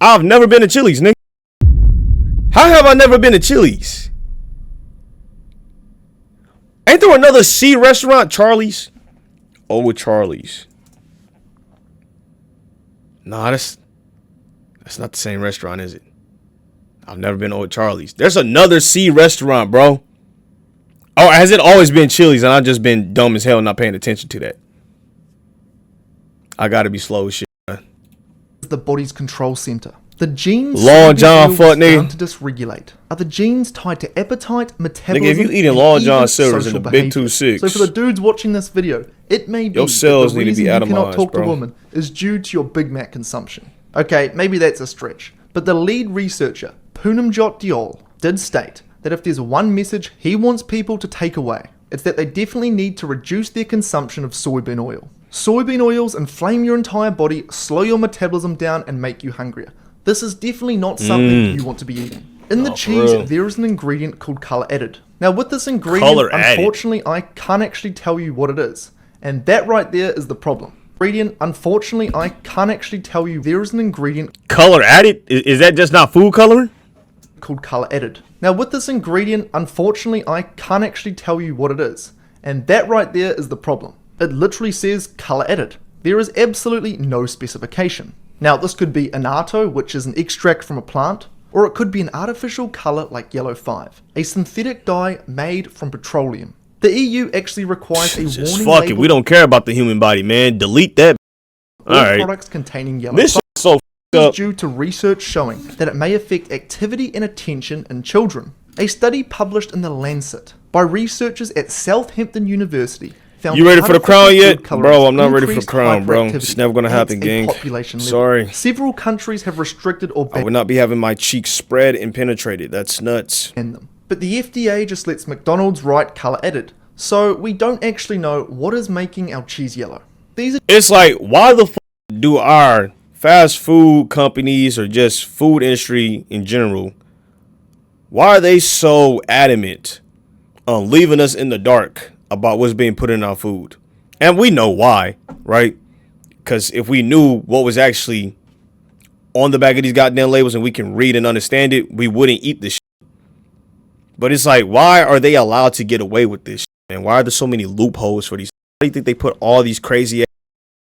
I've never been to Chili's, nigga. How have I never been to Chili's? Ain't there another C restaurant, Charlie's? Charlie's. Nah, that's not the same restaurant, is it? I've never been to Charlie's. There's another C restaurant, bro. Oh, has it always been Chili's and I've just been dumb as hell not paying attention to that? I gotta be slow as shit.
The body's control center. The genes
Long John fuck nigga
to dysregulate are the genes tied to appetite, metabolism.
Nigga, if you eating Long John Silver's in the big 2-6.
So for the dudes watching this video, it may be
your cells need to be atomized,
you cannot talk
bro.
to women is due to your Big Mac consumption. Okay, maybe that's a stretch, but the lead researcher, Poonamjot Diol, did state that if there's one message he wants people to take away, It's that they definitely need to reduce their consumption of soybean oil. Soybean oils inflame your entire body, slow your metabolism down, and make you hungrier. This is definitely not something you want to be eating. In the cheese, there is an ingredient called color added. Now with this ingredient, unfortunately, I can't actually tell you what it is. And that right there is the problem. Unfortunately, I can't actually tell you there is an ingredient.
Color added? Is that just not food coloring?
Called color added. Now with this ingredient, unfortunately, I can't actually tell you what it is. And that right there is the problem. It literally says color added. There is absolutely no specification. Now this could be annatto, which is an extract from a plant, or it could be an artificial colour like yellow 5, a synthetic dye made from petroleum. The EU actually requires a warning
fuck
label.
it, we don't care about the human body, man. Delete that. Alright.
Products containing yellow
this
5
is so
is due to research showing that it may affect activity and attention in children. A study published in The Lancet by researchers at Southampton University found
you ready for the crown yet?
food
Bro, I'm not ready for the
increased
crown, bro.
hyperactivity
It's never gonna happen,
and a
gang.
population level.
Sorry.
Several countries have restricted or
I would not be having my cheeks spread and penetrated. That's nuts.
banned them. But the FDA just lets McDonald's write color added. So we don't actually know what is making our cheese yellow. These are
It's like, why the fuck do our fast food companies or just food industry in general, why are they so adamant on leaving us in the dark about what's being put in our food? And we know why, right? Because if we knew what was actually on the back of these goddamn labels and we can read and understand it, we wouldn't eat this shit. But it's like, why are they allowed to get away with this shit? And why are there so many loopholes for these? Why do you think they put all these crazy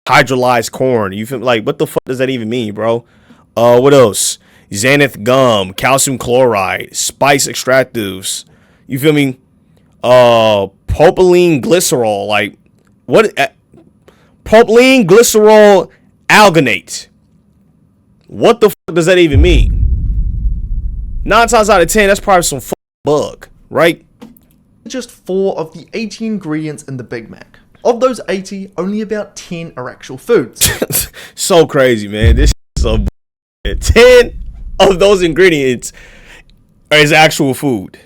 hydrolyzed corn? You feel like, what the fuck does that even mean, bro? What else? Xanth gum, calcium chloride, spice extractives. You feel me? Propylene glycerol, like what? Propylene glycerol alginate. What the fuck does that even mean? 9 times out of 10, that's probably some bug, right?
just 4 of the 80 ingredients in the Big Mac. Of those 80, only about 10 are actual foods.
So crazy, man. This is so 10 of those ingredients is actual food.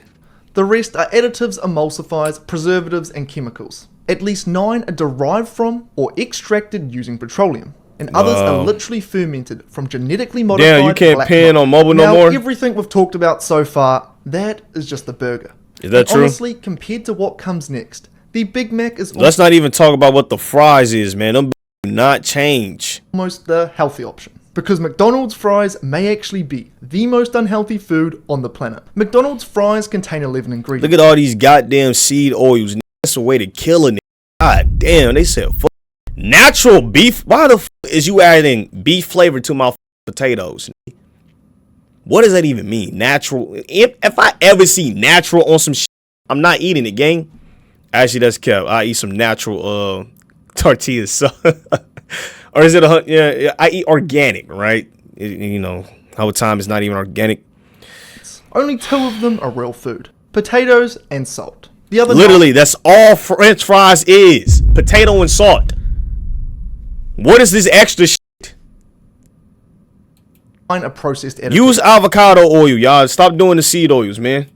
The rest are additives, emulsifiers, preservatives, and chemicals. At least 9 are derived from or extracted using petroleum. And others are literally fermented from genetically modified.
Damn, you can't pin on mobile no more?
Everything we've talked about so far, that is just the burger.
Is that true?
Honestly, compared to what comes next, the Big Mac is
Let's not even talk about what the fries is, man. Them do not change.
Almost the healthy option. Because McDonald's fries may actually be the most unhealthy food on the planet. McDonald's fries contain 11 ingredients.
Look at all these goddamn seed oils. That's a way to kill a nigga. God damn, they said fuck. Natural beef. Why the fuck is you adding beef flavor to my potatoes? What does that even mean? Natural. If I ever see natural on some shit, I'm not eating it, gang. Actually, that's kept. I eat some natural tortillas. So or is it yeah, I eat organic, right? You know, how time is not even organic.
Only 2 of them are real food. Potatoes and salt. The other
literally, that's all French fries is. Potato and salt. What is this extra shit?
A processed edible.
Use avocado oil, y'all. Stop doing the seed oils, man.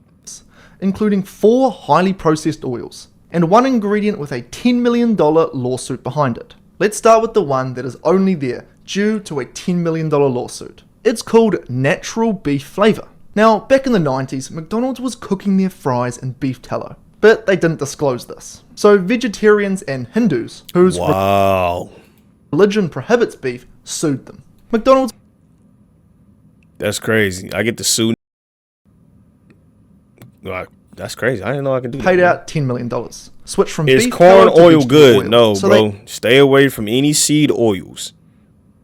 Including 4 highly processed oils. And 1 ingredient with a $10 million lawsuit behind it. Let's start with the one that is only there due to a $10 million lawsuit. It's called natural beef flavor. Now, back in the 90s, McDonald's was cooking their fries in beef tallow. But they didn't disclose this. So vegetarians and Hindus, whose religion prohibits beef, sued them. McDonald's...
That's crazy. I get to sue. That's crazy. I didn't know I could do that.
Paid out $10 million. Switch from
is
beef
corn
tallow to
oil
vegetable
good?
oil.
No,
So
bro. Stay away from any seed oils.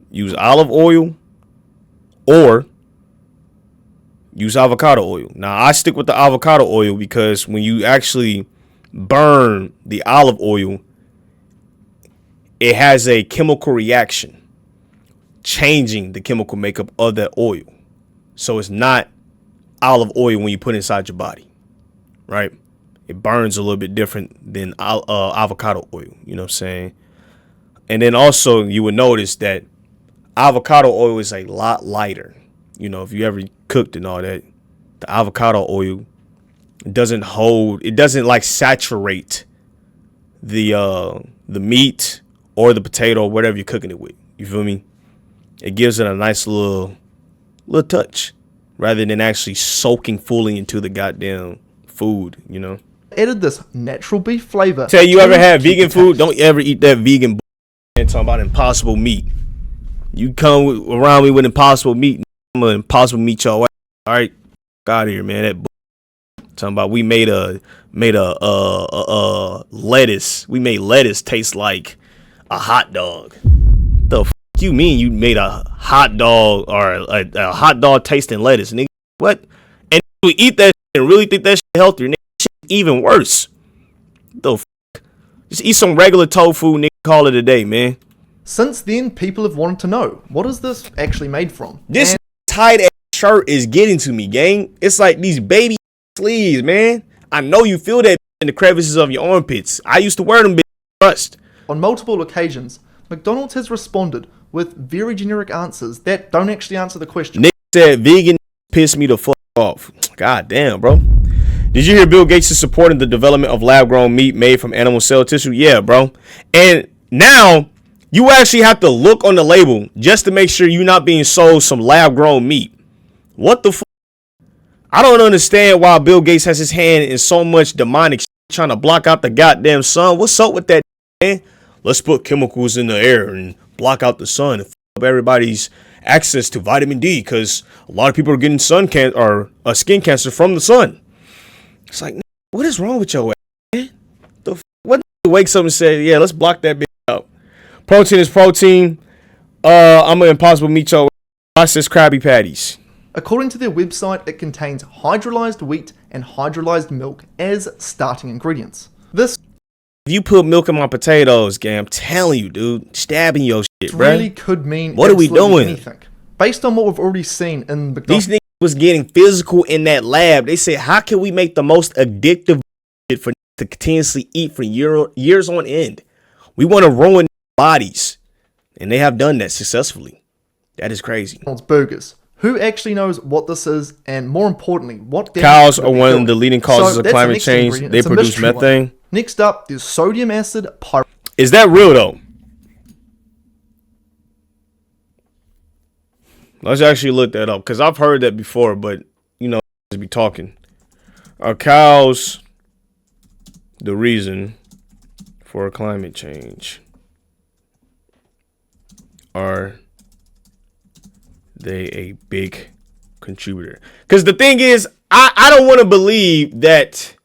Use olive oil or use avocado oil. Now, I stick with the avocado oil because when you actually burn the olive oil, it has a chemical reaction, changing the chemical makeup of that oil. So it's not olive oil when you put it inside your body, right? It burns a little bit different than avocado oil, you know what I'm saying? And then also you would notice that avocado oil is a lot lighter. You know, if you ever cooked and all that, the avocado oil doesn't like saturate the meat or the potato or whatever you're cooking it with. You feel me? It gives it a nice little touch rather than actually soaking fully into the goddamn food, you know.
Added this natural beef flavor.
Tell you ever had vegan food? Don't ever eat that vegan and talking about impossible meat. You come around me with impossible meat, I'm gonna impossible meat your ass. All right, out of here, man. That talking about we made a lettuce. We made lettuce taste like a hot dog. The f you mean you made a hot dog or a hot dog tasting lettuce, nigga? What? And we eat that shit and really think that shit healthier, nigga? Shit even worse. The f just eat some regular tofu, nigga. Call it a day, man.
Since then, people have wanted to know, what is this actually made from?
This tight ass shirt is getting to me, gang. It's like these baby sleeves, man. I know you feel that in the crevices of your armpits. I used to wear them, trust.
On multiple occasions, McDonald's has responded with very generic answers that don't actually answer the question.
Nick said vegan pissed me the fuck off. God damn, bro. Did you hear Bill Gates is supporting the development of lab-grown meat made from animal cell tissue? Yeah, bro. And now you actually have to look on the label just to make sure you're not being sold some lab-grown meat. What the fuck? I don't understand why Bill Gates has his hand in so much demonic shit trying to block out the goddamn sun. What's up with that, man? Let's put chemicals in the air and block out the sun and fuck up everybody's access to vitamin D because a lot of people are getting skin cancer from the sun. It's like, what is wrong with your ass, man? What wakes up and says, yeah, let's block that bitch out. Protein is protein. I'm an impossible meat your processed Krabby Patties.
According to their website, it contains hydrolyzed wheat and hydrolyzed milk as starting ingredients. This
if you put milk in my potatoes, gang, I'm telling you, dude, stabbing your shit, bro.
Really could mean
what are we doing?
Anything. Based on what we've already seen in
these niggas was getting physical in that lab. They said, how can we make the most addictive shit for to continuously eat for years on end? We want to ruin bodies, and they have done that successfully. That is crazy.
Burgers. Who actually knows what this is, and more importantly, what
cows are one of the leading causes of climate change. They produce methane.
Next up, there's sodium acid pyruvates.
Is that real though? Let's actually look that up because I've heard that before, but you know, just be talking. Are cows the reason for climate change? Are they a big contributor? Because the thing is, I don't want to believe that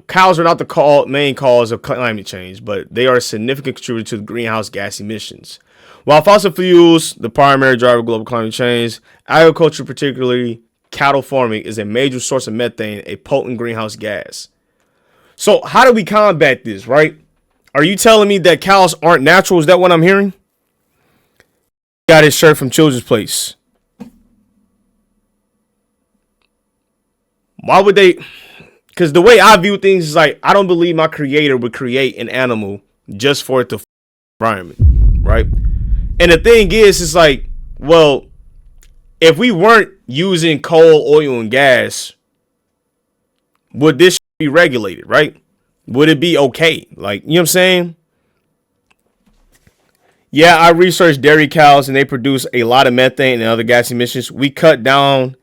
cows are not the main cause of climate change, but they are a significant contributor to the greenhouse gas emissions. While fossil fuels, the primary driver of global climate change, agriculture, particularly cattle farming, is a major source of methane, a potent greenhouse gas. So how do we combat this, right? Are you telling me that cows aren't natural? Is that what I'm hearing? Got his shirt from Children's Place. Why would they? Because the way I view things is like, I don't believe my creator would create an animal just for it to environment, right? And the thing is, it's like, well, if we weren't using coal, oil, and gas, would this be regulated, right? Would it be okay? Like, you know what I'm saying? Yeah, I researched dairy cows and they produce a lot of methane and other gas emissions. We cut down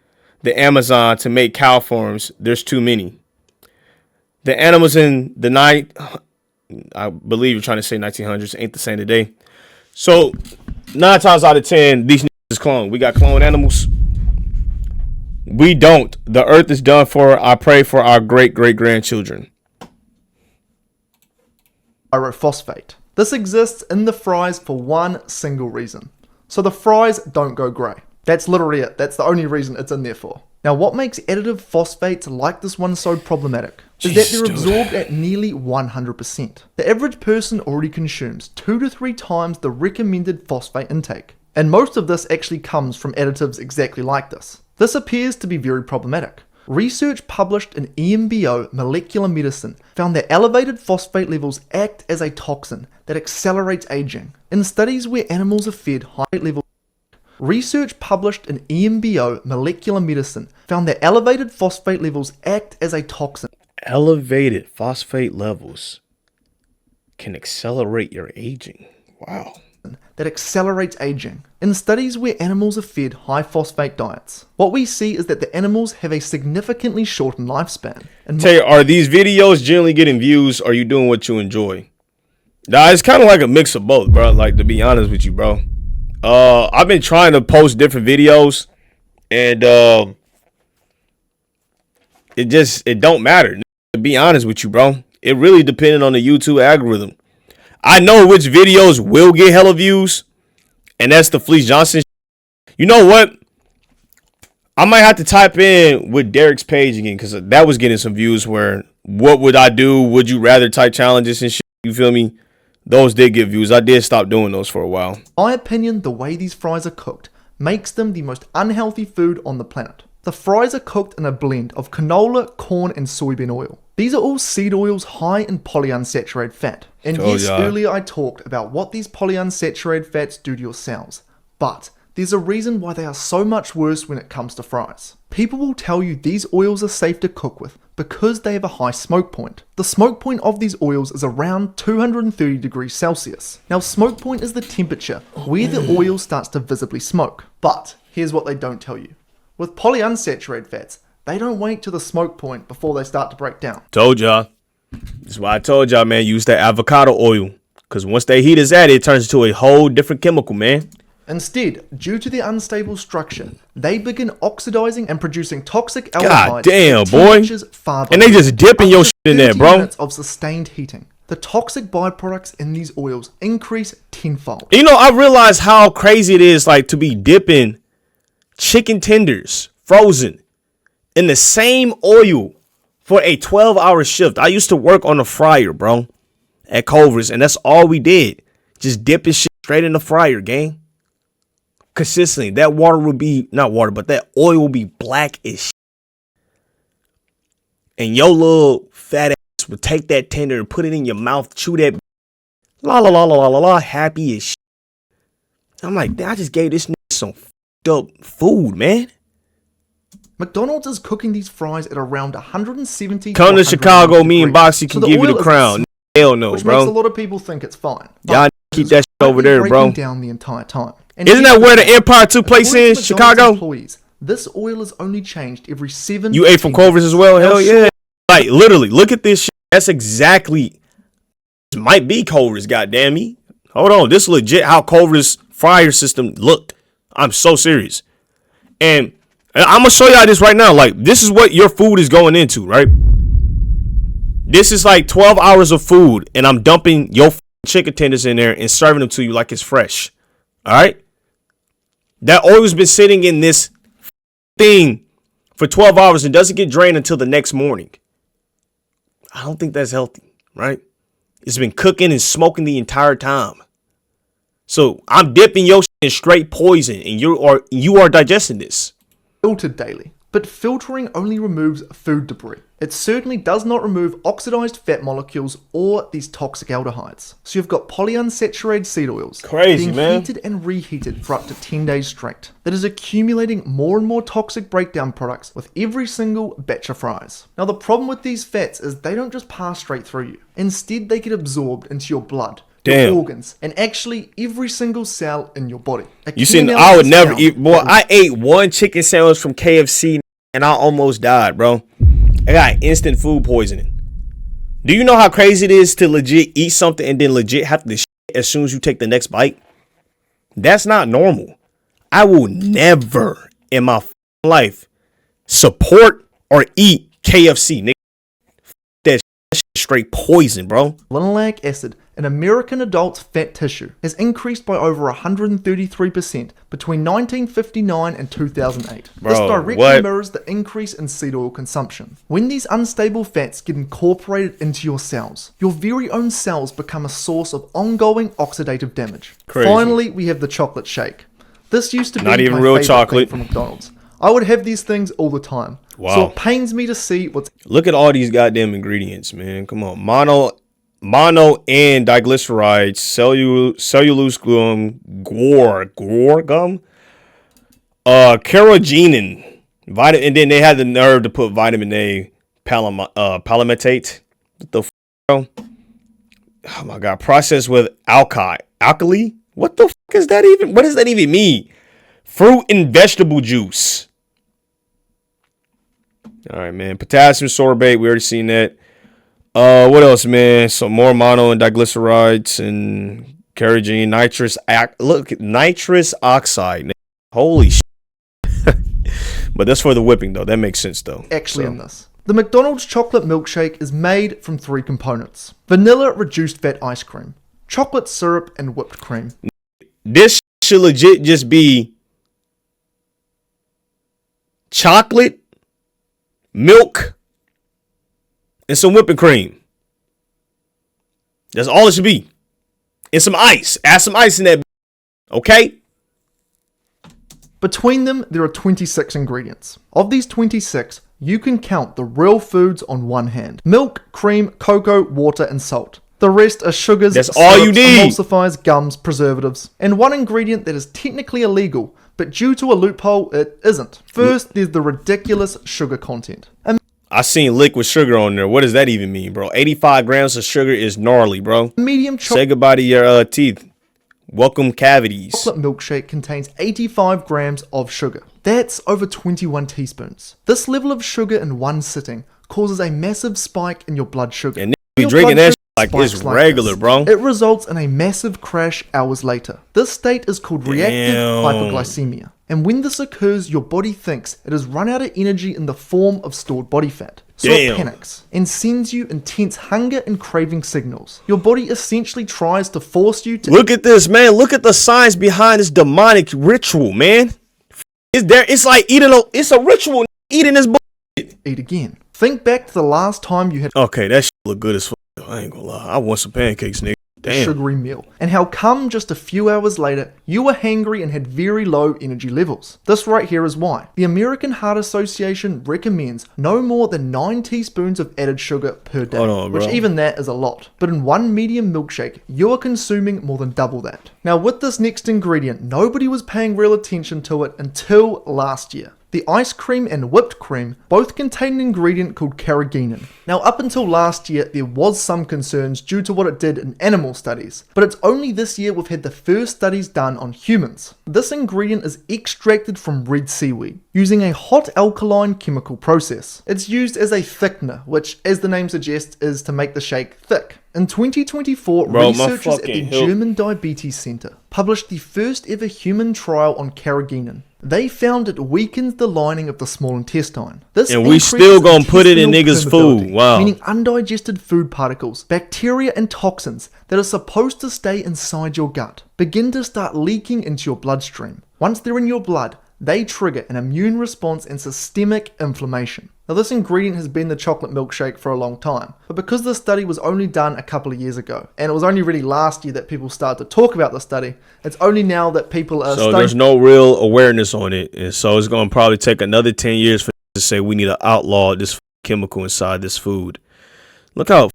the Amazon to make cow farms. There's too many. The animals in the I believe you're trying to say 1900s, ain't the same today. So 9 times out of 10, these niggas is cloned. We got cloned animals. We don't. The earth is done for. I pray for our great-great-grandchildren.
Pyrophosphate. This exists in the fries for one single reason. So the fries don't go grey. That's literally it. That's the only reason it's in there for. Now, what makes additive phosphates like this one so problematic is that they're absorbed at nearly 100%. The average person already consumes 2 to 3 times the recommended phosphate intake. And most of this actually comes from additives exactly like this. This appears to be very problematic. Research published in EMBO Molecular Medicine found that elevated phosphate levels act as a toxin that accelerates aging. In studies where animals are fed high levels, research published in EMBO Molecular Medicine found that elevated phosphate levels act as a toxin.
Elevated phosphate levels can accelerate your aging. Wow.
That accelerates aging. In studies where animals are fed high phosphate diets, what we see is that the animals have a significantly shortened lifespan. And
Tell you, are these videos generally getting views? Or are you doing what you enjoy? Nah, it's kind of like a mix of both, bro. Like, to be honest with you, bro. I've been trying to post different videos, and it don't matter. To be honest with you, bro, it really depended on the YouTube algorithm. I know which videos will get hella views, and that's the Fleece Johnson. You know what? I might have to type in with Derek's page again, because that was getting some views. Where what would I do? Would you rather type challenges and shit? You feel me? Those did get views. I did stop doing those for a while.
In my opinion, the way these fries are cooked makes them the most unhealthy food on the planet. The fries are cooked in a blend of canola, corn, and soybean oil. These are all seed oils high in polyunsaturated fat. And yes, earlier I talked about what these polyunsaturated fats do to your cells. But there's a reason why they are so much worse when it comes to fries. People will tell you these oils are safe to cook with because they have a high smoke point. The smoke point of these oils is around 230 degrees Celsius. Now, smoke point is the temperature where the oil starts to visibly smoke. But here's what they don't tell you. With polyunsaturated fats, they don't wait to the smoke point before they start to break down.
Told y'all. That's why I told y'all, man, use that avocado oil. Because once they heat is at it, it turns into a whole different chemical, man.
Instead, due to their unstable structure, they begin oxidizing and producing toxic aldehydes.
God damn, boy. And they just dipping your shit in there, bro.
Minutes of sustained heating. The toxic byproducts in these oils increase tenfold.
You know, I realize how crazy it is, like, to be dipping chicken tenders, frozen, in the same oil for a 12-hour shift. I used to work on a fryer, bro, at Culver's, and that's all we did. Just dipping shit straight in the fryer, gang. Consistently. That water would be, not water, but that oil will be black as shit. And your little fat ass would take that tender and put it in your mouth, chew that, la la la la la la la, happy as shit. I'm like, I just gave this nigga some f***ed up food, man.
McDonald's is cooking these fries at around 170.
Come to Chicago, me and Boxy can give you the crown. Hell no,
which
bro.
Makes a lot of people think it's fine.
Y'all keep that shit over there, bro.
Down the entire time. And
isn't that where the Empire took place in Chicago?
Employees, this oil is only changed every 7.
You ate from Culver's as well? Hell yeah. Like, literally, look at this shit. That's exactly, this might be Culver's, goddamn me. Hold on, this is legit how Culver's fryer system looked. I'm so serious. And I'm gonna show y'all this right now. Like, this is what your food is going into, right? This is like 12 hours of food, and I'm dumping your chicken tenders in there and serving them to you like it's fresh. All right? That oil's been sitting in this thing for 12 hours and doesn't get drained until the next morning. I don't think that's healthy, right? It's been cooking and smoking the entire time. So I'm dipping your shit in straight poison, and you are digesting this.
Filtered daily, but filtering only removes food debris. It certainly does not remove oxidized fat molecules or these toxic aldehydes. So you've got polyunsaturated seed oils being heated and reheated for up to 10 days straight. That is accumulating more and more toxic breakdown products with every single batch of fries. Now the problem with these fats is they don't just pass straight through you. Instead, they get absorbed into your blood, your organs, and actually every single cell in your body.
You see, I would never eat. Boy, I ate one chicken sandwich from KFC and I almost died, bro. I got instant food poisoning. Do you know how crazy it is to legit eat something and then legit have to shit as soon as you take the next bite? That's not normal. I will never in my life support or eat KFC, nigga. That shit straight poison, bro.
Linoleic acid in American adults' fat tissue has increased by over 133% between 1959 and 2008.
Bro,
this directly mirrors the increase in seed oil consumption. When these unstable fats get incorporated into your cells, your very own cells become a source of ongoing oxidative damage.
Crazy.
Finally, we have the chocolate shake. This used to be
not even
my
real
favorite
chocolate
thing from McDonald's. I would have these things all the time.
Wow.
So it pains me to see what's...
Look at all these goddamn ingredients, man. Come on. Mono and diglycerides, cellulose gum, guar gum, carrageenan, and then they had the nerve to put vitamin A, palmitate. What the bro? Oh my god, processed with alkali. What the fuck is that even? What does that even mean? Fruit and vegetable juice. All right, man. Potassium sorbate. We already seen that. What else, man? Some more mono and diglycerides and carrageenan, nitrous oxide. Holy shit. But that's for the whipping, though. That makes sense, though.
Actually, in this. The McDonald's chocolate milkshake is made from 3 components. Vanilla reduced fat ice cream, chocolate syrup, and whipped cream.
This should legit just be chocolate, milk, and some whipping cream. That's all it should be. And some ice. Add some ice in that. Okay?
Between them, there are 26 ingredients. Of these 26, you can count the real foods on one hand. Milk, cream, cocoa, water, and salt. The rest are sugars,
that's all you need.
Emulsifiers, gums, preservatives, and one ingredient that is technically illegal, but due to a loophole, it isn't. First, there's the ridiculous sugar content.
I seen liquid sugar on there. What does that even mean, bro? 85 grams of sugar is gnarly, bro.
Medium
Say goodbye to your teeth. Welcome cavities.
Chocolate milkshake contains 85 grams of sugar. That's over 21 teaspoons. This level of sugar in one sitting causes a massive spike in your blood sugar.
And be drinking that like it's regular, bro.
It results in a massive crash hours later. This state is called reactive hypoglycemia. And when this occurs, your body thinks it has run out of energy in the form of stored body fat. So it panics and sends you intense hunger and craving signals. Your body essentially tries to force you to...
Look at this, man. Look at the science behind this demonic ritual, man. It's like it's a ritual eating this bullshit.
Eat again. Think back to the last time you had...
Okay, that shit look good as fuck. I ain't gonna lie. I want some pancakes, nigga. Damn.
Sugary meal, and how come just a few hours later you were hangry and had very low energy levels. This right here is why. The American Heart Association recommends no more than 9 teaspoons of added sugar per day, which even that is a lot. But in one medium milkshake, you are consuming more than double that. Now with this next ingredient, nobody was paying real attention to it until last year. The ice cream and whipped cream both contain an ingredient called carrageenan. Now up until last year there was some concerns due to what it did in animal studies, but it's only this year we've had the first studies done on humans. This ingredient is extracted from red seaweed using a hot alkaline chemical process. It's used as a thickener, which as the name suggests is to make the shake thick. In 2024, researchers at the German Diabetes Center published the first ever human trial on carrageenan. They found it weakens the lining of the small intestine. This
and we still gonna put it in niggas' food. Wow.
Meaning undigested food particles, bacteria and toxins that are supposed to stay inside your gut begin to start leaking into your bloodstream. Once they're in your blood, they trigger an immune response and systemic inflammation. Now this ingredient has been the chocolate milkshake for a long time, but because this study was only done a couple of years ago, and it was only really last year that people started to talk about the study, it's only now that people are
So there's no real awareness on it, and so it's going to probably take another 10 years for to say we need to outlaw this chemical inside this food. Look how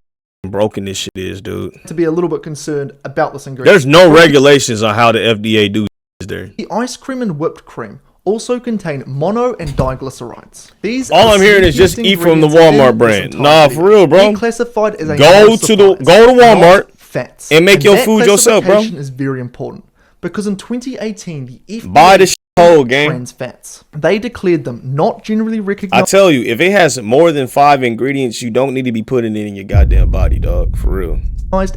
broken this shit is, dude.
To be a little bit concerned about this ingredient.
There's no regulations on how the FDA do this there.
The ice cream and whipped cream also contain mono and diglycerides. These
all I'm hearing is just eat from the Walmart brand. Nah, for real, bro.
They're classified as a
go to Walmart
fats
and make your food yourself, bro.
Is very important because in 2018 the FDA
buy the whole game
trans fats. They declared them not generally recognized.
I tell you, if it has more than 5 ingredients, you don't need to be putting it in your goddamn body, dog. For real.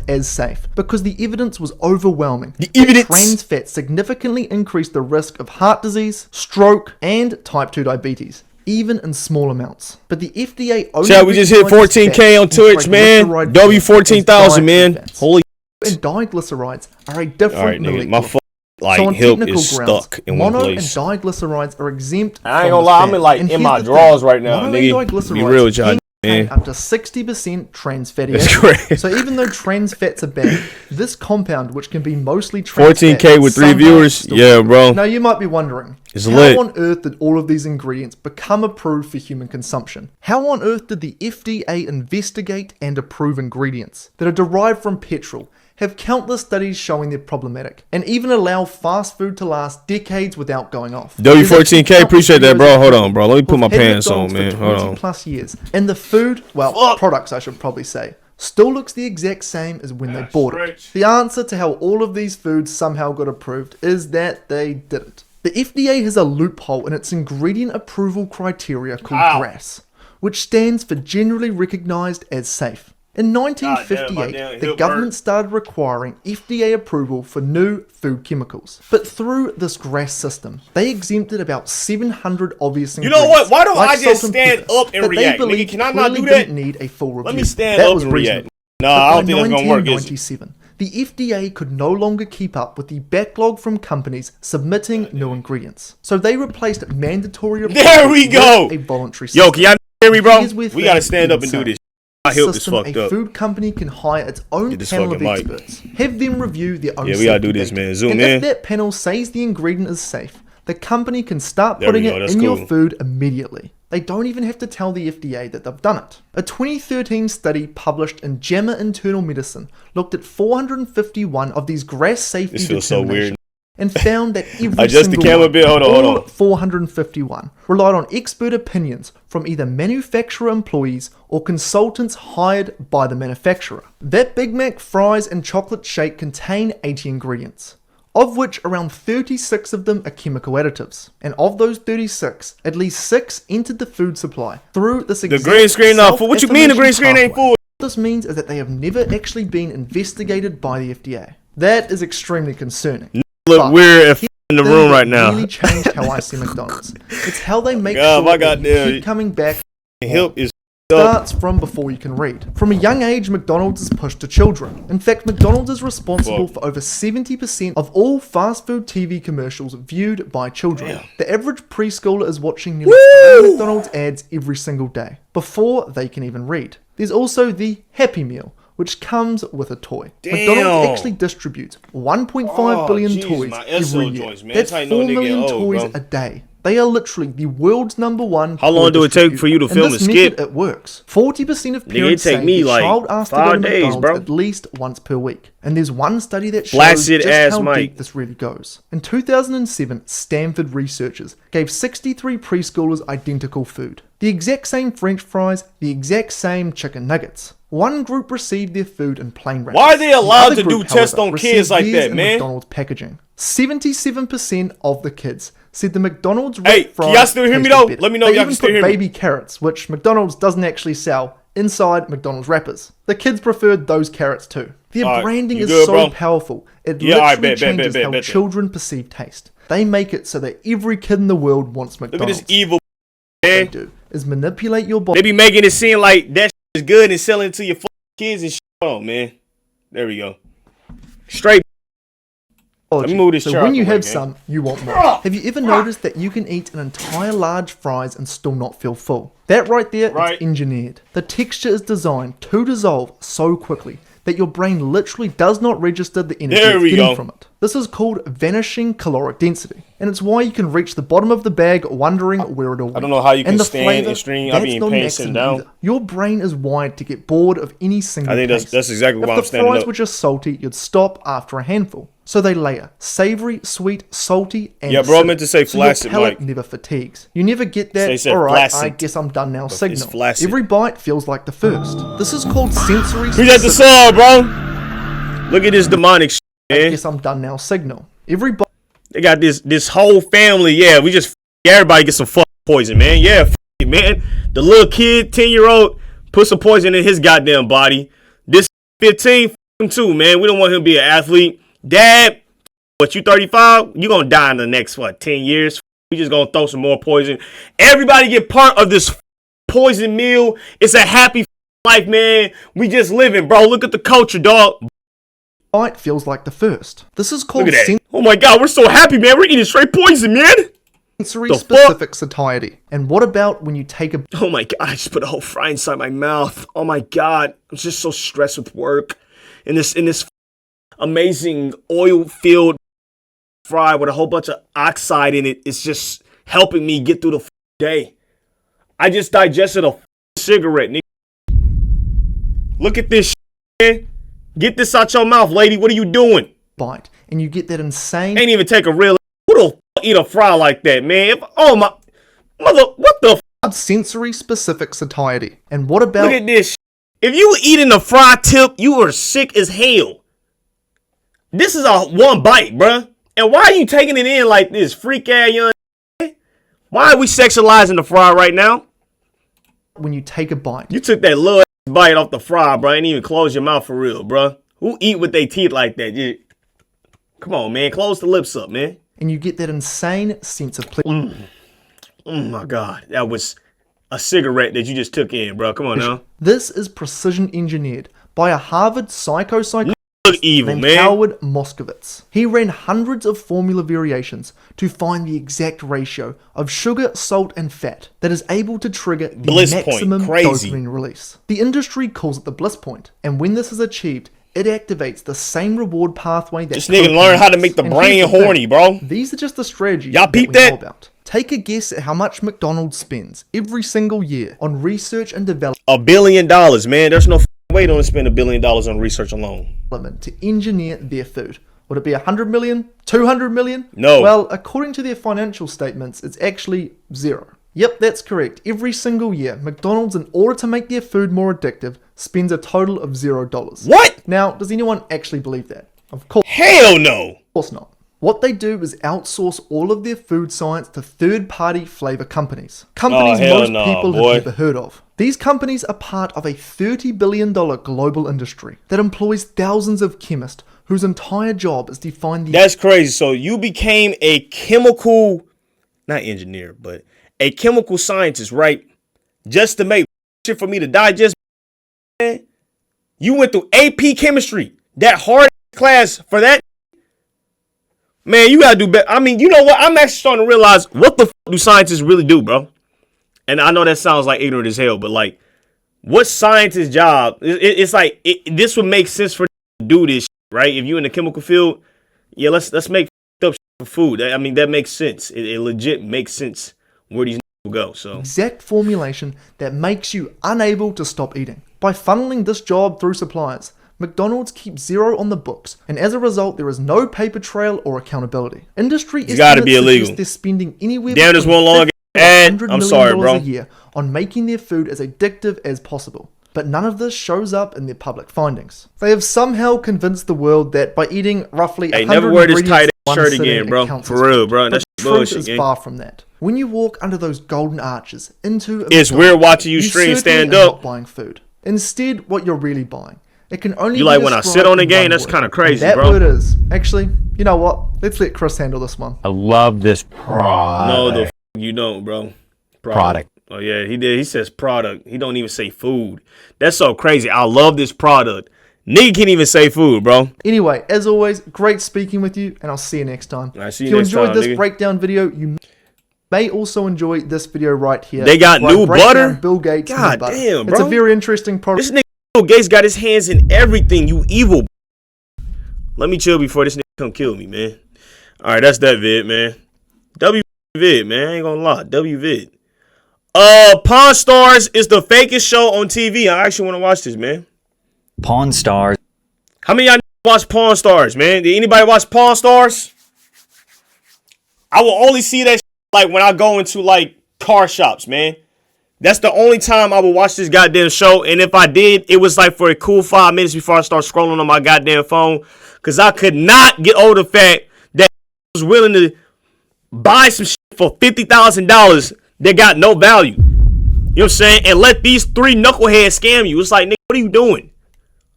As safe because the evidence was overwhelming.
The evidence.
Trans fats significantly increased the risk of heart disease, stroke, and type 2 diabetes, even in small amounts. But the FDA only
Chad, we just hit 14K on Twitch, man. W14,000, man. Holy.
And diglycerides are a different molecule.
My like hilt is stuck in one place.
Mono and diglycerides are exempt.
I ain't gonna lie, I'm in my drawers right now, nigga. Be real with y'all.
Up to 60% trans fatty acids. So even though trans fats are banned, this compound, which can be mostly trans
14K with 3 viewers, yeah, bro.
Now you might be wondering,
It's
How
lit.
on earth did all of these ingredients become approved for human consumption? How on earth did the FDA investigate and approve ingredients that are derived from petrol, have countless studies showing they're problematic, and even allow fast food to last decades without going off?
W14K, appreciate that, bro. Hold on, bro. Let me put my pants on,
McDonald's
man.
for
Hold
20
on.
plus years, and the food, well, products I should probably say, still looks the exact same as when they bought it. The answer to how all of these foods somehow got approved is that they didn't. The FDA has a loophole in its ingredient approval criteria called GRAS, which stands for Generally Recognized as Safe. In 1958, the government started requiring FDA approval for new food chemicals. But through this GRAS system, they exempted about 700 obvious
You know
ingredients.
what? Why don't
like
I just
salt and
stand
pepper,
up and
that they
react? Nigga,
believed
can I not
clearly
do that?
didn't need a full review.
Let me stand
That
up
was
and react.
reasonable.
Nah,
But
I
by
don't think that's gonna work, is it?
1997, the FDA could no longer keep up with the backlog from companies submitting new ingredients. So they replaced mandatory
There we go.
with a voluntary
Yo,
system.
can y'all hear me, bro?
Here's where
We gotta
things
stand
get
up and do
insane.
this. I hope this
System,
fucked
a
up.
food company can hire its own
Get this
panel of
fucking mic.
experts, have them review their own
Yeah, we gotta do
safety
this,
data.
man. Zoom
and
in.
if that panel says the ingredient is safe, the company can start
There we
putting
go,
it
that's
in your
cool.
food immediately. They don't even have to tell the FDA that they've done it. A 2013 study published in JAMA Internal Medicine looked at 451 of these GRAS safety
This feels so
determinations
weird.
and found that every
Adjust the
single
camera a
one,
bit. Hold on,
all
hold on.
451, relied on expert opinions from either manufacturer employees or consultants hired by the manufacturer. That Big Mac, fries, and chocolate shake contain 80 ingredients, of which around 36 of them are chemical additives. And of those 36, at least 6 entered the food supply through this
The
exact
green screen not full. What you mean the green screen ain't
pathway.
full?
What this means is that they have never actually been investigated by the FDA. That is extremely concerning.
Look
But
weird if in the
thing
room
that
right now.
really changed how I see McDonald's. It's how they make
God, my
sure that you
goddamn
keep coming back.
hip is
Starts from before you can read. From a young age, McDonald's is pushed to children. In fact, McDonald's is responsible for over 70% of all fast food TV commercials viewed by children. The average preschooler is watching nearly 3 McDonald's ads every single day, before they can even read. There's also the Happy Meal, which comes with a toy. McDonald's actually distributes 1.5 billion toys
my
every
SO
year.
joints, man.
That's
That's how
4
you know they get
million
old,
toys
bro.
a day. They are literally the world's #1.
How long do it take for you to film
and
a
this
skit?
method, it works. 40% of
Nigga, it
parents
take
say
me
their
like
child asks to go
5
to
days,
McDonald's
bro.
at least once per week. And there's one study that shows
Flaccid
just
ass
how
Mike.
deep this really goes. In 2007, Stanford researchers gave 63 preschoolers identical food. The exact same French fries, the exact same chicken nuggets. One group received their food in plain wrappers.
Why are they
The
allowed
other
to do
group,
tests
however,
on kids
received
like
theirs
that,
in
man?
McDonald's packaging. 77% of the kids said the McDonald's
Hey,
wrapped fries
can y'all still hear me
tasted
though?
better.
Let me know
They
if y'all
even
can still
put
hear me.
baby carrots, which McDonald's doesn't actually sell, inside McDonald's wrappers. The kids preferred those carrots too. Their
Alright,
branding
you
is
good,
so
bro?
powerful, it
Yeah, alright,
literally
bet,
changes how
bet.
children perceive taste. They make it so that every kid in the world wants
Look
McDonald's.
at this evil
What
man.
they do is manipulate your body.
They be making it seem like that is good and selling it to your kids and shit. Hold on, man. There we go. Straight. Let me move this
So
chair
when
out
you
the way,
have
gang.
some, you want more. Have you ever noticed that you can eat an entire large fries and still not feel full? That right there is engineered. The texture is designed to dissolve so quickly that your brain literally does not register the energy
There
it's
we
getting
go.
from it. This is called vanishing caloric density, and it's why you can reach the bottom of the bag wondering where it'll be.
I don't know how you can
And the
stand
flavor,
and stream. I be
that's
in
not
pain
an
sitting
accident
down.
either. Your brain is wired to get bored of any single
I think
taste.
that's exactly why
If
I'm
the
standing
fries
up.
were just salty, you'd stop after a handful. So they layer savory, sweet, salty, and
Yeah, bro, I
acidic.
meant to say
so your
flaccid,
palate
Mike.
never fatigues. You never get
Say
that,
it said
alright, I
flaccid.
guess I'm done now
It's
signal.
flaccid.
Every bite feels like the first. This is called sensory
Who's at the
specific.
sub, bro? Look at this demonic shit,
I
man.
guess I'm done now signal. Every bite.
They got this whole family. Yeah, we just everybody get some fuck poison, man. Yeah, it, man. The little kid, 10-year-old, put some poison in his goddamn body. This 15, f him too, man. We don't want him to be an athlete. Dad, what, you 35? You gonna die in the next, 10 years? We just gonna throw some more poison. Everybody get part of this poison meal. It's a happy life, man. We just living, bro. Look at the culture, dog.
Bite feels like the first. This is called
Look at that. Oh my god, we're so happy, man. We're eating straight poison, man.
sensory
The
specific satiety. And what about when you take a
Oh my god, I just put a whole fry inside my mouth. Oh my god. I'm just so stressed with work. In this amazing oil-filled fried with a whole bunch of oxide in it. It's just helping me get through the day. I just digested a cigarette, nigga. Look at this man. Get this out your mouth, lady. What are you doing?
Bite, and you get that insane.
Ain't even take a real. Who the eat a fry like that, man? Oh my mother, what the
sensory specific satiety. And what about?
Look at this. If you eating a fry tip, you are sick as hell. This is a one bite, bruh. And why are you taking it in like this, freak ass young? Why are we sexualizing the fry right now?
When you take a bite,
you took that little bite off the fry, bro. Ain't even close your mouth for real, bro. Who eat with their teeth like that? Come on, man. Close the lips up, man.
And you get that insane sense of pleasure.
Oh my God, that was a cigarette that you just took in, bro. Come on now.
This is precision engineered by a Harvard psychologist named
man.
Howard Moskowitz. He ran hundreds of formula variations to find the exact ratio of sugar, salt, and fat that is able to trigger the
bliss
maximum
point. Crazy.
dopamine release. The industry calls it the bliss point, and when this is achieved, it activates the same reward pathway that
this nigga learn how to make the brain horny, bro.
These are just the strategies
y'all peep
we
that?
know about. Take a guess at how much McDonald's spends every single year on research and development.
$1 billion, man. There's no way to spend $1 billion on research alone.
To engineer their food. Would it be 100 million? 200 million?
No.
Well, according to their financial statements, it's actually zero. Yep, that's correct. Every single year, McDonald's, in order to make their food more addictive, spends a total of $0.
What?
Now, does anyone actually believe that? Of course.
Hell no.
Of course not. What they do is outsource all of their food science to third-party flavor companies. Companies most people have never heard of. These companies are part of a $30 billion global industry that employs thousands of chemists whose entire job is to find the...
That's crazy. So you became a chemical, not engineer, but a chemical scientist, right? Just to make shit for me to digest. Man. You went through AP chemistry, that hard class for that. Man, you gotta do better. I mean, you know what? I'm actually starting to realize what the do scientists really do, bro. And I know that sounds like ignorant as hell, but like, what scientist's job? It's like this would make sense for to do this, right? If you in the chemical field, yeah, let's make up for food. I mean, that makes sense. It legit makes sense where these will go. So
exact formulation that makes you unable to stop eating. By funneling this job through suppliers, McDonald's keeps zero on the books, and as a result, there is no paper trail or accountability. Industry
it's got to be illegal.
They're spending anywhere
damn, there's one long ad. I'm sorry, bro.
A year on making their food as addictive as possible. But none of this shows up in their public findings. They have somehow convinced the world that by eating roughly 100
never wear this tight
ingredients
shirt again, bro. For real, bro. That's
the truth
bullshit,
is
gang.
far from that. When you walk under those golden arches into
it's weird watching you stream stand up.
Not buying food. Instead, what you're really buying. It can only
you
be
like when I sit on the game? That's kind of crazy,
that
bro.
That word is actually. You know what? Let's let Chris handle this one.
I love this product.
No, the you don't, bro.
Product.
Oh yeah, he did. He says product. He don't even say food. That's so crazy. I love this product. Nigga can't even say food, bro.
Anyway, as always, great speaking with you, and I'll see you next time.
I see
if
you
you
next
enjoyed
time,
this
nigga.
breakdown video, you may also enjoy this video right here.
They got new butter.
Bill Gates.
God
butter.
damn, bro.
It's a very interesting product.
This nigga Bill Gates got his hands in everything. You evil. Let me chill before this nigga come kill me, man. All right, that's that vid, man. W vid, man. I ain't gonna lie. W vid. Pawn Stars is the fakest show on TV. I actually want to watch this, man.
Pawn Stars.
How many of y'all watch Pawn Stars, man? Did anybody watch Pawn Stars? I will only see that like when I go into like car shops, man. That's the only time I will watch this goddamn show. And if I did, it was like for a cool 5 minutes before I start scrolling on my goddamn phone. Because I could not get over the fact that I was willing to buy some shit for $50,000 that got no value. You know what I'm saying? And let these three knuckleheads scam you. It's like, nigga, what are you doing?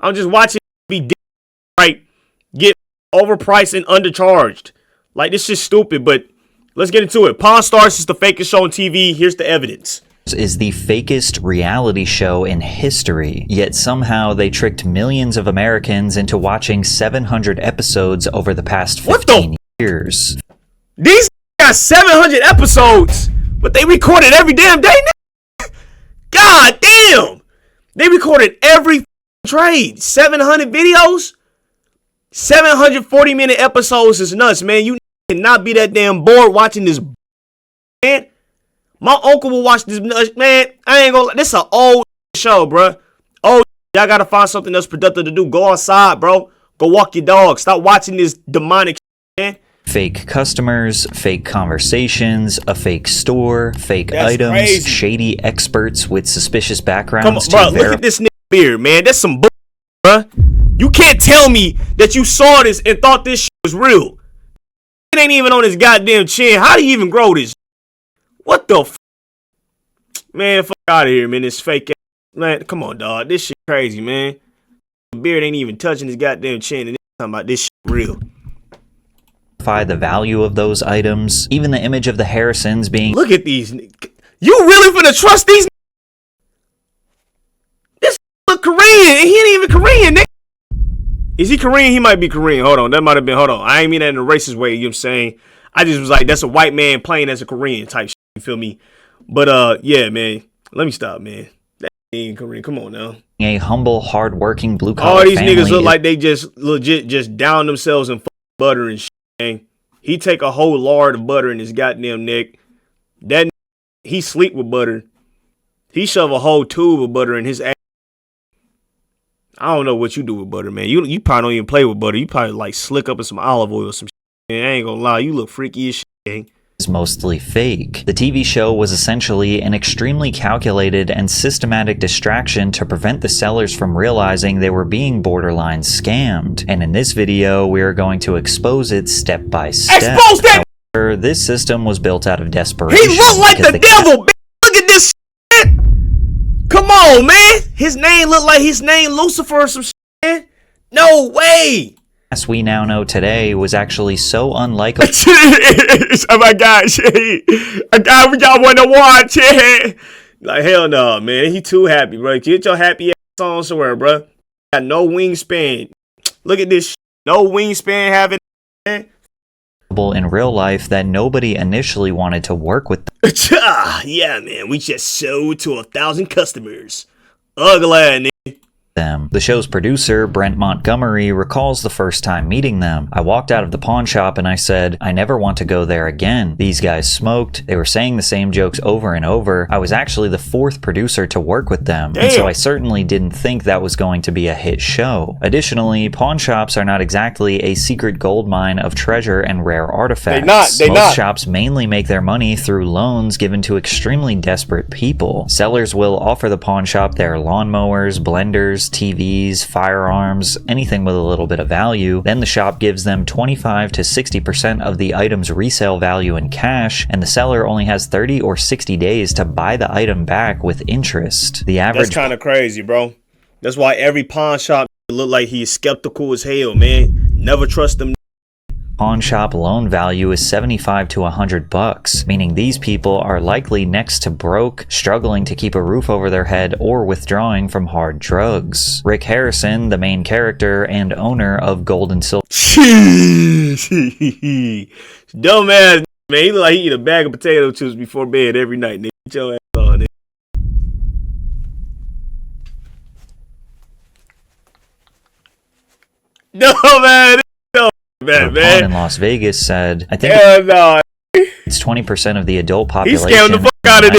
I'm just watching be right, get overpriced and undercharged. Like, this shit's stupid, but let's get into it. Pawn Stars is the fakest show on TV. Here's the evidence.
Is the fakest reality show in history, yet somehow they tricked millions of Americans into watching 700 episodes over the past 15 years.
These got 700 episodes, but they recorded every damn day. God damn! They recorded every trade. 700 videos? 740-minute episodes is nuts, man. You cannot be that damn bored watching this, man. My uncle will watch this, man. I ain't gonna. This an old show, bro. Oh, y'all gotta find something else productive to do. Go outside, bro. Go walk your dog. Stop watching this demonic shit, man.
Fake customers, fake conversations, a fake store, fake
That's
items,
crazy.
Shady experts with suspicious backgrounds.
Come on, bro. Look at this nigga beard, man. That's some bull, bro. You can't tell me that you saw this and thought this shit was real. It ain't even on his goddamn chin. How do you even grow this? What the f? Man, fuck out of here, man. This fake ass. Man, come on, dog. This shit crazy, man. The beard ain't even touching his goddamn chin, and talking about this shit real.
The value of those items, even the image of the Harrisons being.
Look at these. You really finna trust these? This look Korean, and he ain't even Korean, nigga. Is he Korean? He might be Korean. Hold on, that might have been. Hold on, I ain't mean that in a racist way. You know what I'm saying? I just was like, that's a white man playing as a Korean type shit. You feel me? But yeah, man. Let me stop, man. That ain't Korean. Come on now.
A humble, hardworking blue collar.
All these niggas look like they just legit just down themselves in butter and shit. Man. He take a whole lard of butter in his goddamn neck. That he sleep with butter. He shove a whole tube of butter in his ass. I don't know what you do with butter, man. You probably don't even play with butter. You probably like slick up in some olive oil or some shit. Man, I ain't gonna lie, you look freaky as shit, gang.
Is mostly fake. The TV show was essentially an extremely calculated and systematic distraction to prevent the sellers from realizing they were being borderline scammed. And in this video, we are going to expose it step by step.
Expose that!
However, this system was built out of desperation.
He looked like the devil, bitch. Look at this shit. Come on, man. His name look like his name Lucifer or some shit, man. No way.
As we now know today was actually so unlikable.
Oh my gosh, a guy we y'all want to watch. Like hell no, man. He too happy, bro. Get your happy ass on somewhere, bro. Got no wingspan. Look at this. No wingspan having.
In real life that nobody initially wanted to work with them.
Yeah, man. We just sold to 1,000 customers. Ugly, nigga.
The show's producer, Brent Montgomery, recalls the first time meeting them. I walked out of the pawn shop and I said, I never want to go there again. These guys smoked. They were saying the same jokes over and over. I was actually the 4th producer to work with them.
Damn.
And so I certainly didn't think that was going to be a hit show. Additionally, pawn shops are not exactly a secret gold mine of treasure and rare artifacts. Most shops mainly make their money through loans given to extremely desperate people. Sellers will offer the pawn shop their lawnmowers, blenders, TVs, firearms, anything with a little bit of value. Then the shop gives them 25 to 60% of the item's resale value in cash, and the seller only has 30 or 60 days to buy the item back with interest. The average—
That's kind of crazy, bro. That's why every pawn shop look like he's skeptical as hell, man. Never trust them.
Pawn shop loan value is $75 to $100, meaning these people are likely next to broke, struggling to keep a roof over their head, or withdrawing from hard drugs. Rick Harrison, the main character and owner of Gold and Silver—
Dumbass, man. He look like he eat a bag of potato chips before bed every night, nigga. Get your ass on, nigga. No, man.
Pawn in Las Vegas said, I think it's 20% of the adult population.
He scammed the fuck out of this.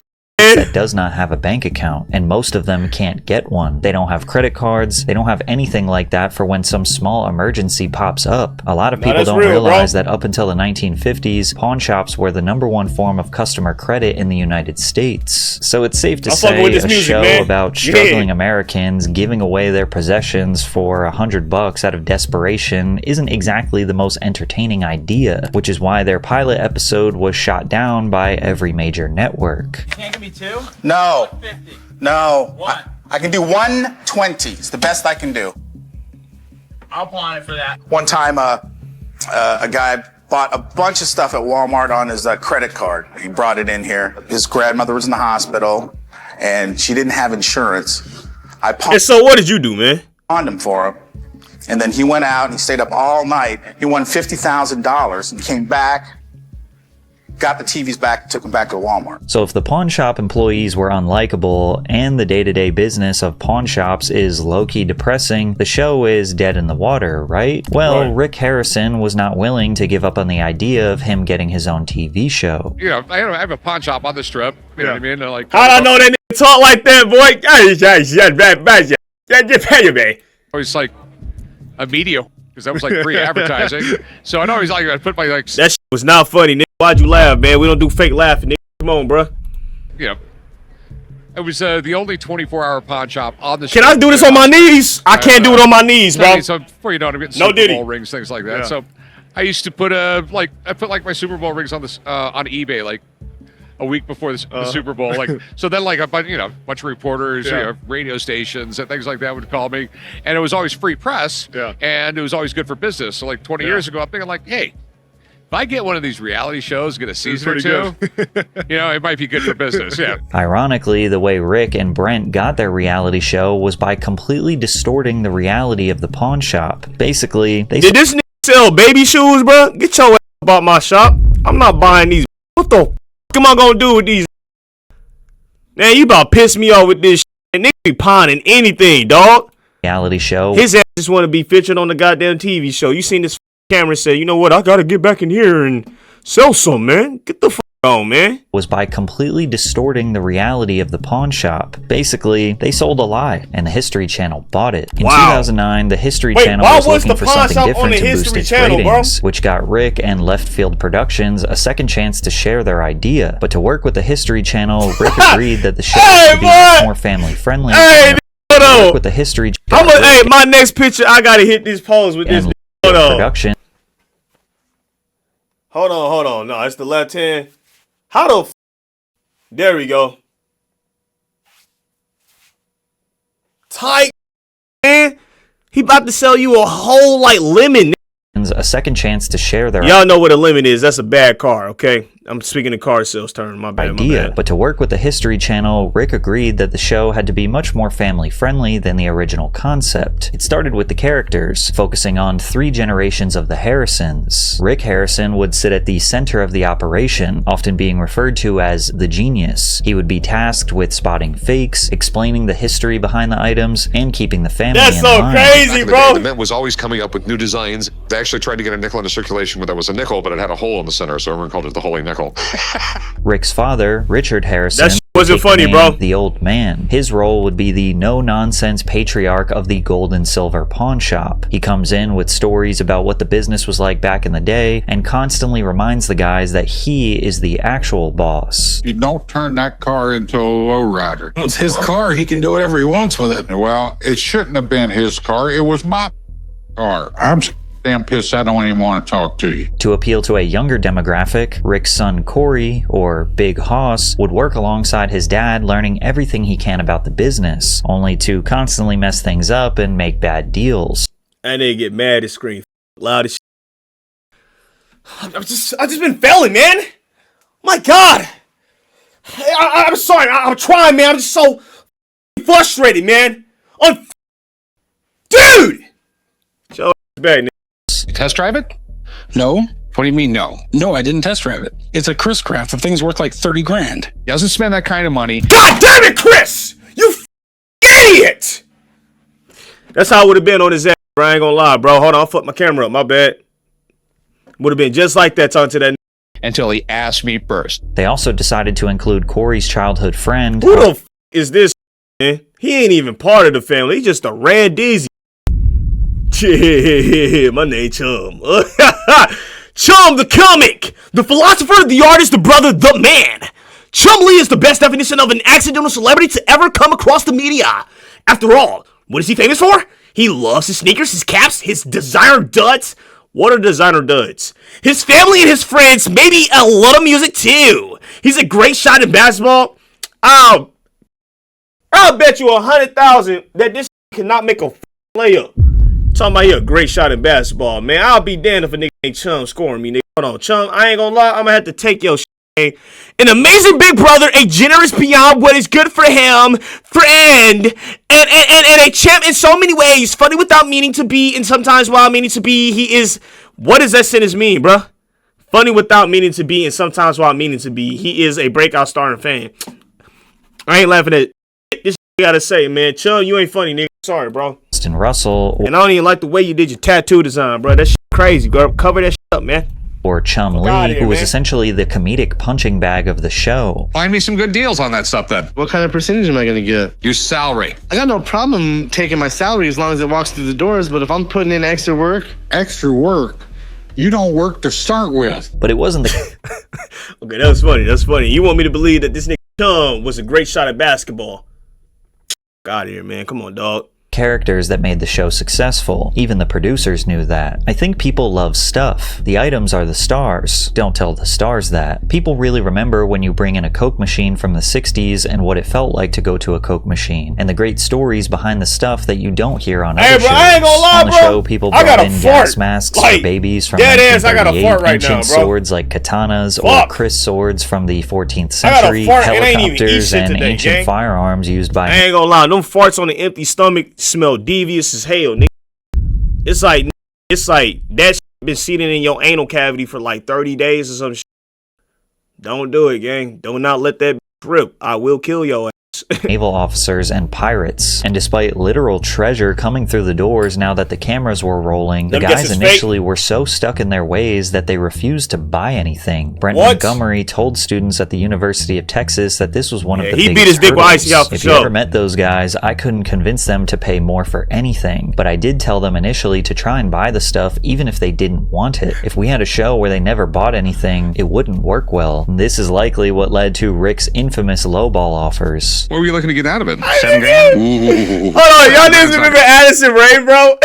that does not have a bank account, and most of them can't get one. They don't have credit cards. They don't have anything like that for when some small emergency pops up. A lot of people don't realize that up until the 1950s, pawn shops were the #1 form of customer credit in the United States. So it's safe to say a show about struggling Americans giving away their possessions for $100 out of desperation isn't exactly the most entertaining idea, which is why their pilot episode was shot down by every major network.
Can't give me two? No. No. I can do 120. It's the best I can do.
I'll pawn it for that.
One time, a guy bought a bunch of stuff at Walmart on his credit card. He brought it in here. His grandmother was in the hospital, and she didn't have insurance.
And so what did you do, man?
Pawned him for him. And then he went out and he stayed up all night. He won $50,000 and came back got the TVs back, took them back to Walmart.
So if the pawn shop employees were unlikable and the day-to-day business of pawn shops is low-key depressing, the show is dead in the water, right? Well, Rick Harrison was not willing to give up on the idea of him getting his own TV show.
You know, I have a pawn shop on the strip. You know what I mean? They're like,
I don't know that nigga talk like that, boy.
Always like a media, because that was like free advertising. So I'd always like, I'd put my like.
That shit was not funny, nigga. Why'd you laugh, man? We don't do fake laughing, nigga. Come on, bro.
You know, it was the only 24-hour pawn shop on the.
Can I do this on my knees? I can't do it on my knees, bro.
So before you know it, I'm getting
No
Super Bowl
diddy.
rings, things like that.
Yeah.
So I used to put I put like my Super Bowl rings on this on eBay like a week before the Super Bowl. Like so then like a bunch of reporters, radio stations and things like that would call me, and it was always free press. Yeah. And it was always good for business. So like 20 years ago, I'm thinking like, hey, if I get one of these reality shows, get a season or two, it might be good for business. Yeah.
Ironically, the way Rick and Brent got their reality show was by completely distorting the reality of the pawn shop. Basically, they
did this nigga sell baby shoes, bro? Get your ass about my shop. I'm not buying these. What the fuck am I gonna do with these? Man, you about to piss me off with this shit. Nigga be pawning anything, dog.
Reality show.
His ass just want to be featured on the goddamn TV show. You seen this camera say, you know what? I gotta get back in here and sell some, man. Get the fuck on, man.
Was by completely distorting the reality of the pawn shop. Basically, they sold a lie, and the History Channel bought it. In 2009, the History Channel was looking for something different to boost its ratings, which got Rick and Left Field Productions a second chance to share their idea. But to work with the History Channel, Rick agreed that the show would be much more family-friendly.
Hold on.
With the History
Channel. Hey, my next picture, I gotta hit this pose with this. Hold on.
Production.
Hold on. No, it's the left hand. How the there we go. Tight, man. He about to sell you a whole like lemon.
A second chance to share their
Y'all know what a lemon is. That's a bad car, okay? I'm speaking in car sales term. My bad.
But to work with the History Channel, Rick agreed that the show had to be much more family-friendly than the original concept. It started with the characters, focusing on 3 generations of the Harrisons. Rick Harrison would sit at the center of the operation, often being referred to as the genius. He would be tasked with spotting fakes, explaining the history behind the items, and keeping the family in line.
Crazy, bro!
The Mint was always coming up with new designs. They actually tried to get a nickel into circulation where there was a nickel, but it had a hole in the center, so everyone called it the Holy Nickel.
Rick's father, Richard Harrison,
that wasn't funny, bro.
The Old Man. His role would be the no-nonsense patriarch of the gold and silver pawn shop. He comes in with stories about what the business was like back in the day and constantly reminds the guys that he is the actual boss.
You don't turn that car into a lowrider. It's his car. He can do whatever he wants with it. Well, it shouldn't have been his car. It was my car. I'm damn pissed I don't even want to talk to you.
To appeal to a younger demographic, Rick's son Corey, or Big Hoss, would work alongside his dad, learning everything he can about the business, only to constantly mess things up and make bad deals.
And they get mad and scream loud as shit. I've just been failing, man. My God. I'm sorry. I'm trying, man. I'm just so frustrated, man. Dude! Show back, nigga.
You test drive it? No. What do you mean, no? No, I didn't test drive it. It's a Chris craft. The thing's worth like 30 grand.
He doesn't spend that kind of money.
God damn it, Chris! You idiot! That's how it would have been on his ass, bro. I ain't gonna lie, bro. Hold on, I fucked my camera up. My bad. Would have been just like that talking to that
until he asked me first.
They also decided to include Corey's childhood friend.
Who the is this, man? He ain't even part of the family. He's just a randeezy. Yeah, my name Chum. Chum the comic, the philosopher, the artist, the brother, the man. Chum Lee is the best definition of an accidental celebrity to ever come across the media. After all, what is he famous for? He loves his sneakers, his caps, his designer duds. What are designer duds? His family and his friends, maybe a lot of music too. He's a great shot in basketball. I'll bet you 100,000 that this cannot make a layup. Talking about he a great shot in basketball, man. I'll be damned if a nigga ain't Chum scoring me, nigga. Hold on, Chum, I ain't gonna lie, I'm gonna have to take your shit. An amazing big brother, a generous beyond what is good for him, friend, and a champ in so many ways. Funny without meaning to be, and sometimes while meaning to be, he is. What does that sentence mean, bruh? Funny without meaning to be, and sometimes without meaning to be. He is a breakout star and fan. I ain't laughing at this. You gotta say, man, Chum, you ain't funny, nigga. Sorry, bro.
Austin Russell,
and I don't even like the way you did your tattoo design, bro. That shit crazy, girl. Cover that shit up, man.
Or Chum Lee, who was essentially the comedic punching bag of the show.
Find me some good deals on that stuff then.
What kind of percentage am I going to get?
Your salary.
I got no problem taking my salary as long as it walks through the doors, but if I'm putting in extra work...
Extra work? You don't work to start with.
But it wasn't the...
Okay, that was funny. That's funny. You want me to believe that this nigga Chum was a great shot at basketball? Get out of here, man. Come on, dog.
Characters that made the show successful. Even the producers knew that. I think people love stuff. The items are the stars. Don't tell the stars that. People really remember when you bring in a Coke machine from the 60s and what it felt like to go to a Coke machine. And the great stories behind the stuff that you don't hear on other shows.
I ain't gonna lie,
on the show, people brought in gas masks for babies from 1938, ancient swords like katanas or Chris swords from the 14th century, helicopters, and ancient firearms used by...
I ain't gonna lie, them farts on the empty stomach smell devious as hell, nigga. It's like that shit been sitting in your anal cavity for like 30 days or some shit. Don't do it, gang. Do not let that rip. I will kill your ass.
Naval officers and pirates. And despite literal treasure coming through the doors now that the cameras were rolling, the guys initially were so stuck in their ways that they refused to buy anything. Brent Montgomery told students at the University of Texas that this was one of the biggest
beat his dick with icy out for
If you ever met those guys, I couldn't convince them to pay more for anything, but I did tell them initially to try and buy the stuff even if they didn't want it. If we had a show where they never bought anything, it wouldn't work well. This is likely what led to Rick's infamous lowball offers.
What were you looking to get out of it?
$7 grand? Hold on, y'all niggas remember Addison Rae, bro?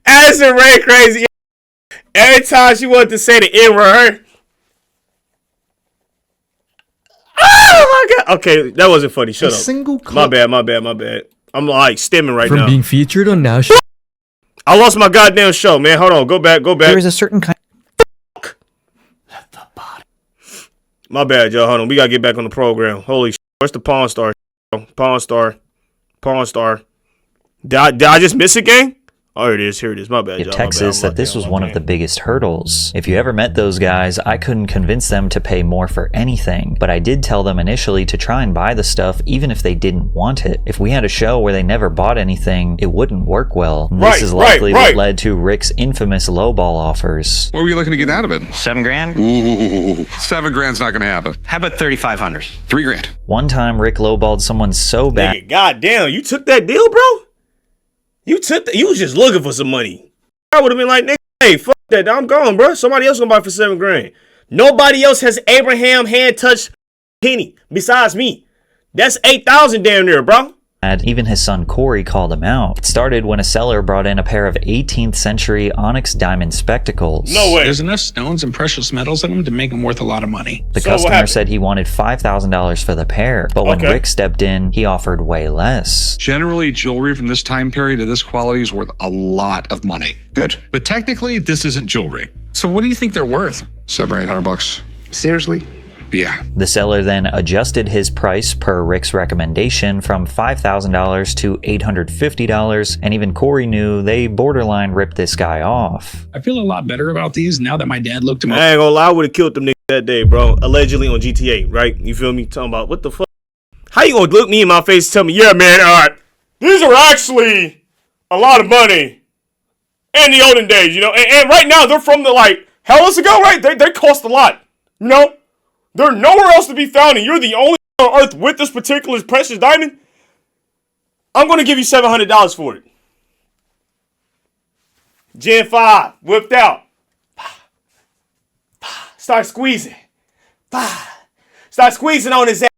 Addison Rae crazy. Every time she wanted to say the N-word. Oh my god. Okay, that wasn't funny. Shut up. My bad. I'm like stimming right now.
From being featured on National.
I lost my goddamn show, man. Hold on. Go back.
There is a certain kind.
My bad, y'all. Hold on. We gotta get back on the program. Holy shit. Where's the Pawn Star? Pawn Star. Did I just miss a game? Oh, here it is. My bad, y'all.
Texas that this was one of the biggest hurdles. If you ever met those guys, I couldn't convince them to pay more for anything, but I did tell them initially to try and buy the stuff even if they didn't want it. If we had a show where they never bought anything, it wouldn't work well. This is likely what led to Rick's infamous lowball offers.
What were you looking to get out of it?
$7 grand?
Ooh, $7 grand's not gonna happen.
How about 3,500?
$3 grand.
One time Rick lowballed someone so bad.
Nigga, goddamn, you took that deal, bro? You was just looking for some money. I would have been like, nigga, hey, fuck that. I'm gone, bro. Somebody else gonna buy for $7 grand. Nobody else has Abraham hand touched penny besides me. That's 8,000 damn near, bro.
Even his son Corey called him out. It started when a seller brought in a pair of 18th century onyx diamond spectacles.
No way.
There's enough stones and precious metals in them to make them worth a lot of money.
The customer said he wanted $5,000 for the pair, but when Rick stepped in, he offered way less.
Generally, jewelry from this time period of this quality is worth a lot of money. Good. But technically, this isn't jewelry.
So what do you think they're worth?
$700 or $800.
Seriously?
Yeah.
The seller then adjusted his price per Rick's recommendation from $5,000 to $850, and even Corey knew they borderline ripped this guy off.
I feel a lot better about these now that my dad looked him up.
I ain't gonna lie, I would have killed them niggas that day, bro. Allegedly on GTA, right? You feel me? Talking about what the fuck? How you gonna look me in my face and tell me, yeah, man, all right, these are actually a lot of money in the olden days, you know? And right now, they're from the, like, hellas ago, right? They cost a lot, you know? They're nowhere else to be found, and you're the only on Earth with this particular precious diamond. I'm going to give you $700 for it. Gen 5, whipped out. Start squeezing. Start squeezing on his ass.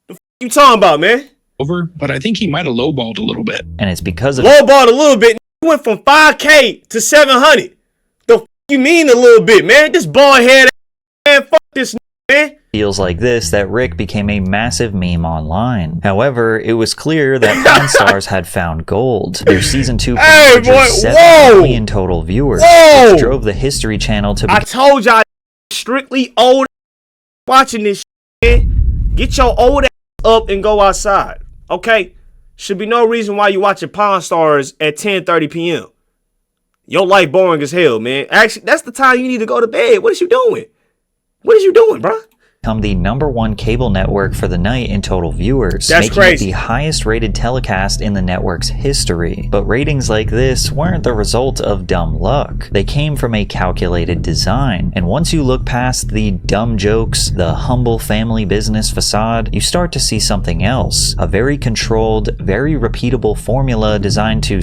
The f*** you talking about, man?
But I think he might have lowballed a little bit.
And it's because of...
Lowballed a little bit. He went from 5K to 700. The f*** you mean a little bit, man? This bald head man, fuck this man.
Feels like this that Rick became a massive meme online. However, it was clear that Pawn Stars had found gold. Their season 2 featured 7 million total viewers, which drove the History Channel to...
I told y'all, strictly old watching this shit, man. Get your old ass up and go outside, okay? Should be no reason why you watching Pawn Stars at 10:30 p.m. Your life boring as hell, man. Actually, that's the time you need to go to bed. What is you doing? What is you doing, bro?
Become the #1 cable network for the night in total viewers,
That's
making
crazy.
it the highest rated telecast in the network's history. But ratings like this weren't the result of dumb luck. They came from a calculated design. And once you look past the dumb jokes, the humble family business facade, you start to see something else. A very controlled, very repeatable formula designed to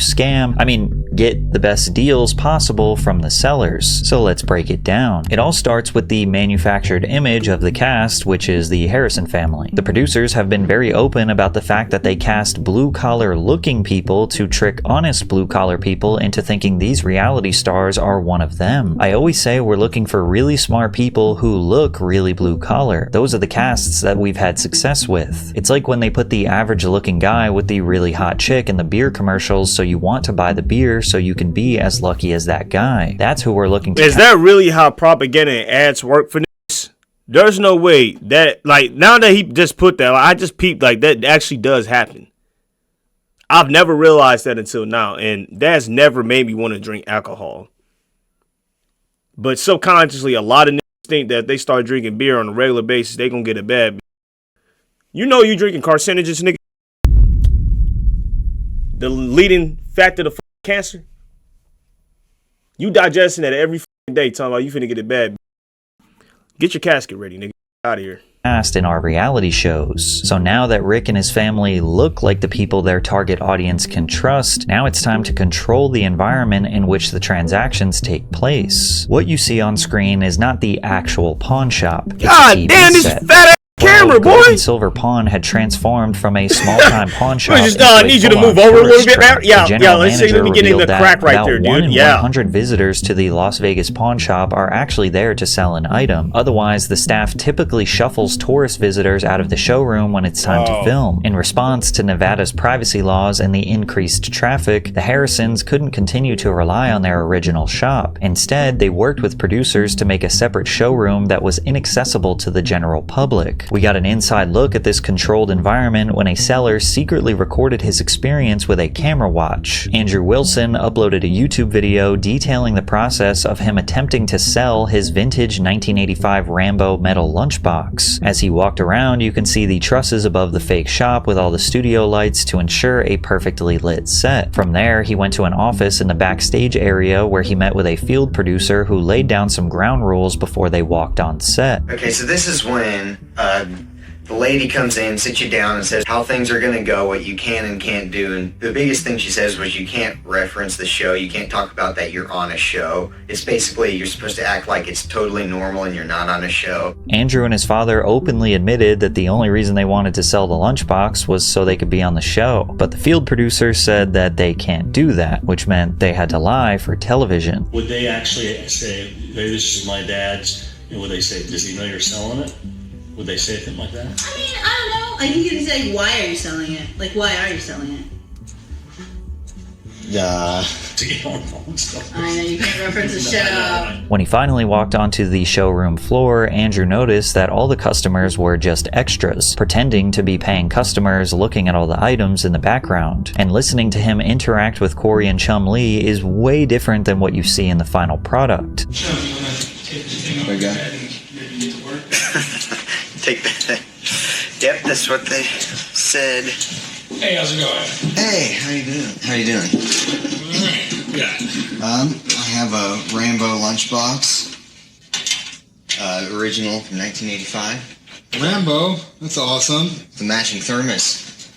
get the best deals possible from the sellers. So let's break it down. It all starts with the manufactured image of the cast, which is the Harrison family. The producers have been very open about the fact that they cast blue-collar looking people to trick honest blue-collar people into thinking these reality stars are one of them. I always say we're looking for really smart people who look really blue-collar. Those are the casts that we've had success with. It's like when they put the average-looking guy with the really hot chick in the beer commercials, so you want to buy the beer so you can be as lucky as that guy. That's who we're looking to.
Is that really how propaganda and ads work for this? There's no way that, like, now that he just put that, I just peeped, like, that actually does happen. I've never realized that until now, and that's never made me want to drink alcohol. But subconsciously, a lot of niggas think that if they start drinking beer on a regular basis, they gonna get a bad. You know you drinking carcinogens, nigga. The leading factor to cancer. You digesting that every day, talking about you finna get it bad. Get your casket ready, nigga. Out of here.
In our reality shows. So now that Rick and his family look like the people their target audience can trust, now it's time to control the environment in which the transactions take place. What you see on screen is not the actual pawn shop.
God damn, this fat ass camera, boy!
Gold and Silver Pawn had transformed from a small-time pawn shop.
I need you to move over a little bit, man. Yeah, let's see. Let me get in the crack right there, dude.
1 in 100 visitors to the Las Vegas pawn shop are actually there to sell an item. Otherwise, the staff typically shuffles tourist visitors out of the showroom when it's time to film. In response to Nevada's privacy laws and the increased traffic, the Harrisons couldn't continue to rely on their original shop. Instead, they worked with producers to make a separate showroom that was inaccessible to the general public. We got an inside look at this controlled environment when a seller secretly recorded his experience with a camera watch. Andrew Wilson uploaded a YouTube video detailing the process of him attempting to sell his vintage 1985 Rambo metal lunchbox. As he walked around, you can see the trusses above the fake shop with all the studio lights to ensure a perfectly lit set. From there, he went to an office in the backstage area where he met with a field producer who laid down some ground rules before they walked on set.
Okay, so this is when the lady comes in, sits you down, and says how things are going to go, what you can and can't do. And the biggest thing she says was you can't reference the show. You can't talk about that you're on a show. It's basically you're supposed to act like it's totally normal and you're not on a show.
Andrew and his father openly admitted that the only reason they wanted to sell the lunchbox was so they could be on the show. But the field producer said that they can't do that, which meant they had to lie for television.
Would they actually say, hey, this is my dad's, and would they say, does he know you're selling it? Would they say something like that?
I mean, I don't know. I think you can say, why are you selling it? Like, why are you selling it?
To get on phone stuff.
I know, you can't reference the show.
When he finally walked onto the showroom floor, Andrew noticed that all the customers were just extras, pretending to be paying customers looking at all the items in the background. And listening to him interact with Corey and Chum Lee is way different than what you see in the final product.
There you go. Take that. Yep, that's what they said.
Hey, how's it going?
Hey, how you doing? How you doing?
Alright, yeah.
I have a Rambo lunchbox. Original from 1985.
Rambo? That's awesome.
The matching thermos.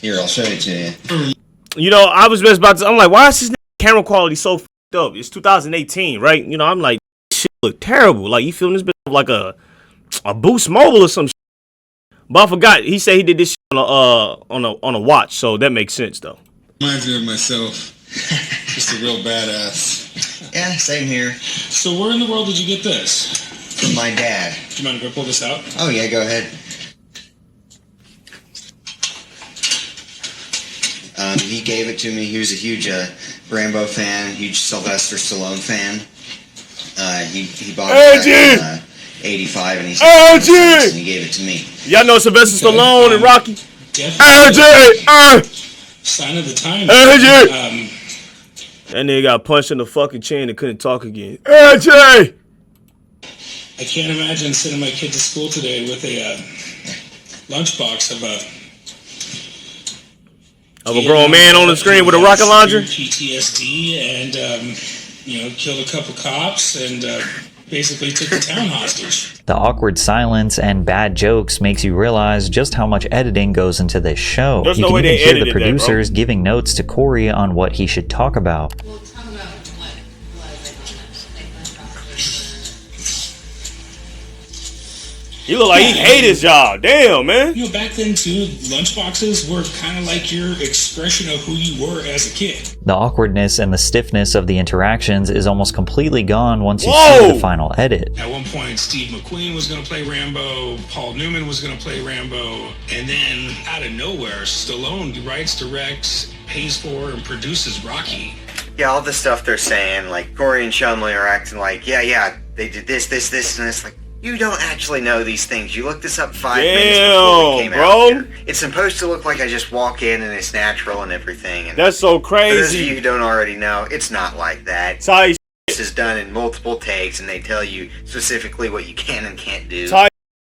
Here, I'll show it to you.
You know, I was just about to, I'm like, why is this camera quality so f***ed up? It's 2018, right? You know, I'm like, this shit look terrible. Like, you feeling this bit like a Boost Mobile or some shit. But I forgot, he said he did this shit on a watch, so that makes sense, though.
Reminds me of myself. Just a real badass.
Yeah, same here.
So where in the world did you get this?
From my dad.
Do you mind to go pull this out?
Oh, yeah, go ahead. He gave it to me. He was a huge Rambo fan, huge Sylvester Stallone fan. He bought it back in 85 and he gave it to me.
Y'all know Sylvester Stallone and Rocky?
Sign of the time.
That nigga got punched in the fucking chin and couldn't talk again. AJ!
I can't imagine sending my kid to school today with a lunchbox
of a grown man on the screen with a rocket launcher.
PTSD and killed a couple cops and basically took the town hostage.
The awkward silence and bad jokes makes you realize just how much editing goes into this show.
There's
You
no
can
way
even
they
hear the
edited that, bro.
producers giving notes to Corey on what he should talk about.
He look like he hate his job. Damn, man.
You know, back then too, lunchboxes were kind of like your expression of who you were as a kid.
The awkwardness and the stiffness of the interactions is almost completely gone once you see the final edit.
At one point, Steve McQueen was going to play Rambo, Paul Newman was going to play Rambo, and then out of nowhere, Stallone writes, directs, pays for, and produces Rocky.
Yeah, all the stuff they're saying, like Corey and Shumley are acting like, yeah, they did this, and this. Like, you don't actually know these things. You looked this up 5 minutes before we came out here. It's supposed to look like I just walk in and it's natural and everything. And
that's so crazy.
For those of you who don't already know, it's not like that. This is done in multiple takes, and they tell you specifically what you can and can't do.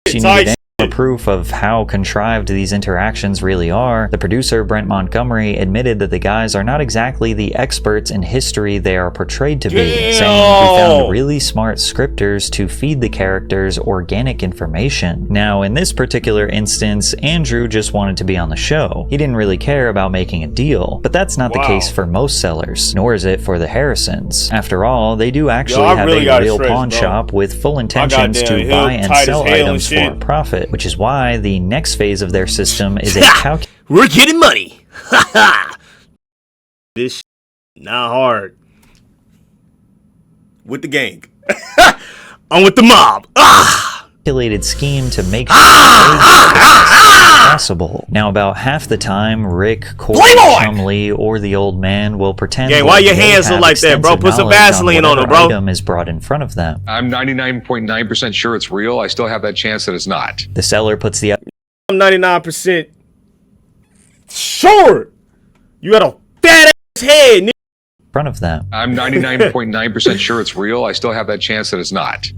You need proof of how contrived these interactions really are. The producer, Brent Montgomery, admitted that the guys are not exactly the experts in history they are portrayed to be, saying we found really smart scripters to feed the characters organic information. Now, in this particular instance, Andrew just wanted to be on the show. He didn't really care about making a deal, but that's not the case for most sellers, nor is it for the Harrisons. After all, they do actually have a real pawn shop with full intentions to buy and sell items for a profit, which is why the next phase of their system is a
we're getting money. This not hard. With the gang. I'm with the mob.
calculated scheme to make possible. Now, about half the time, Rick, Corey, Chumley, or the old man will pretend
why your hands look like that, bro? Put some Vaseline on them, bro.
Item is brought in front of them.
I'm 99.9% sure it's real. I still have that chance that it's not.
The seller puts the...
I'm 99% sure. You got a fat ass head, nigga.
Front of them.
I'm 99.9% sure it's real. I still have that chance that it's not.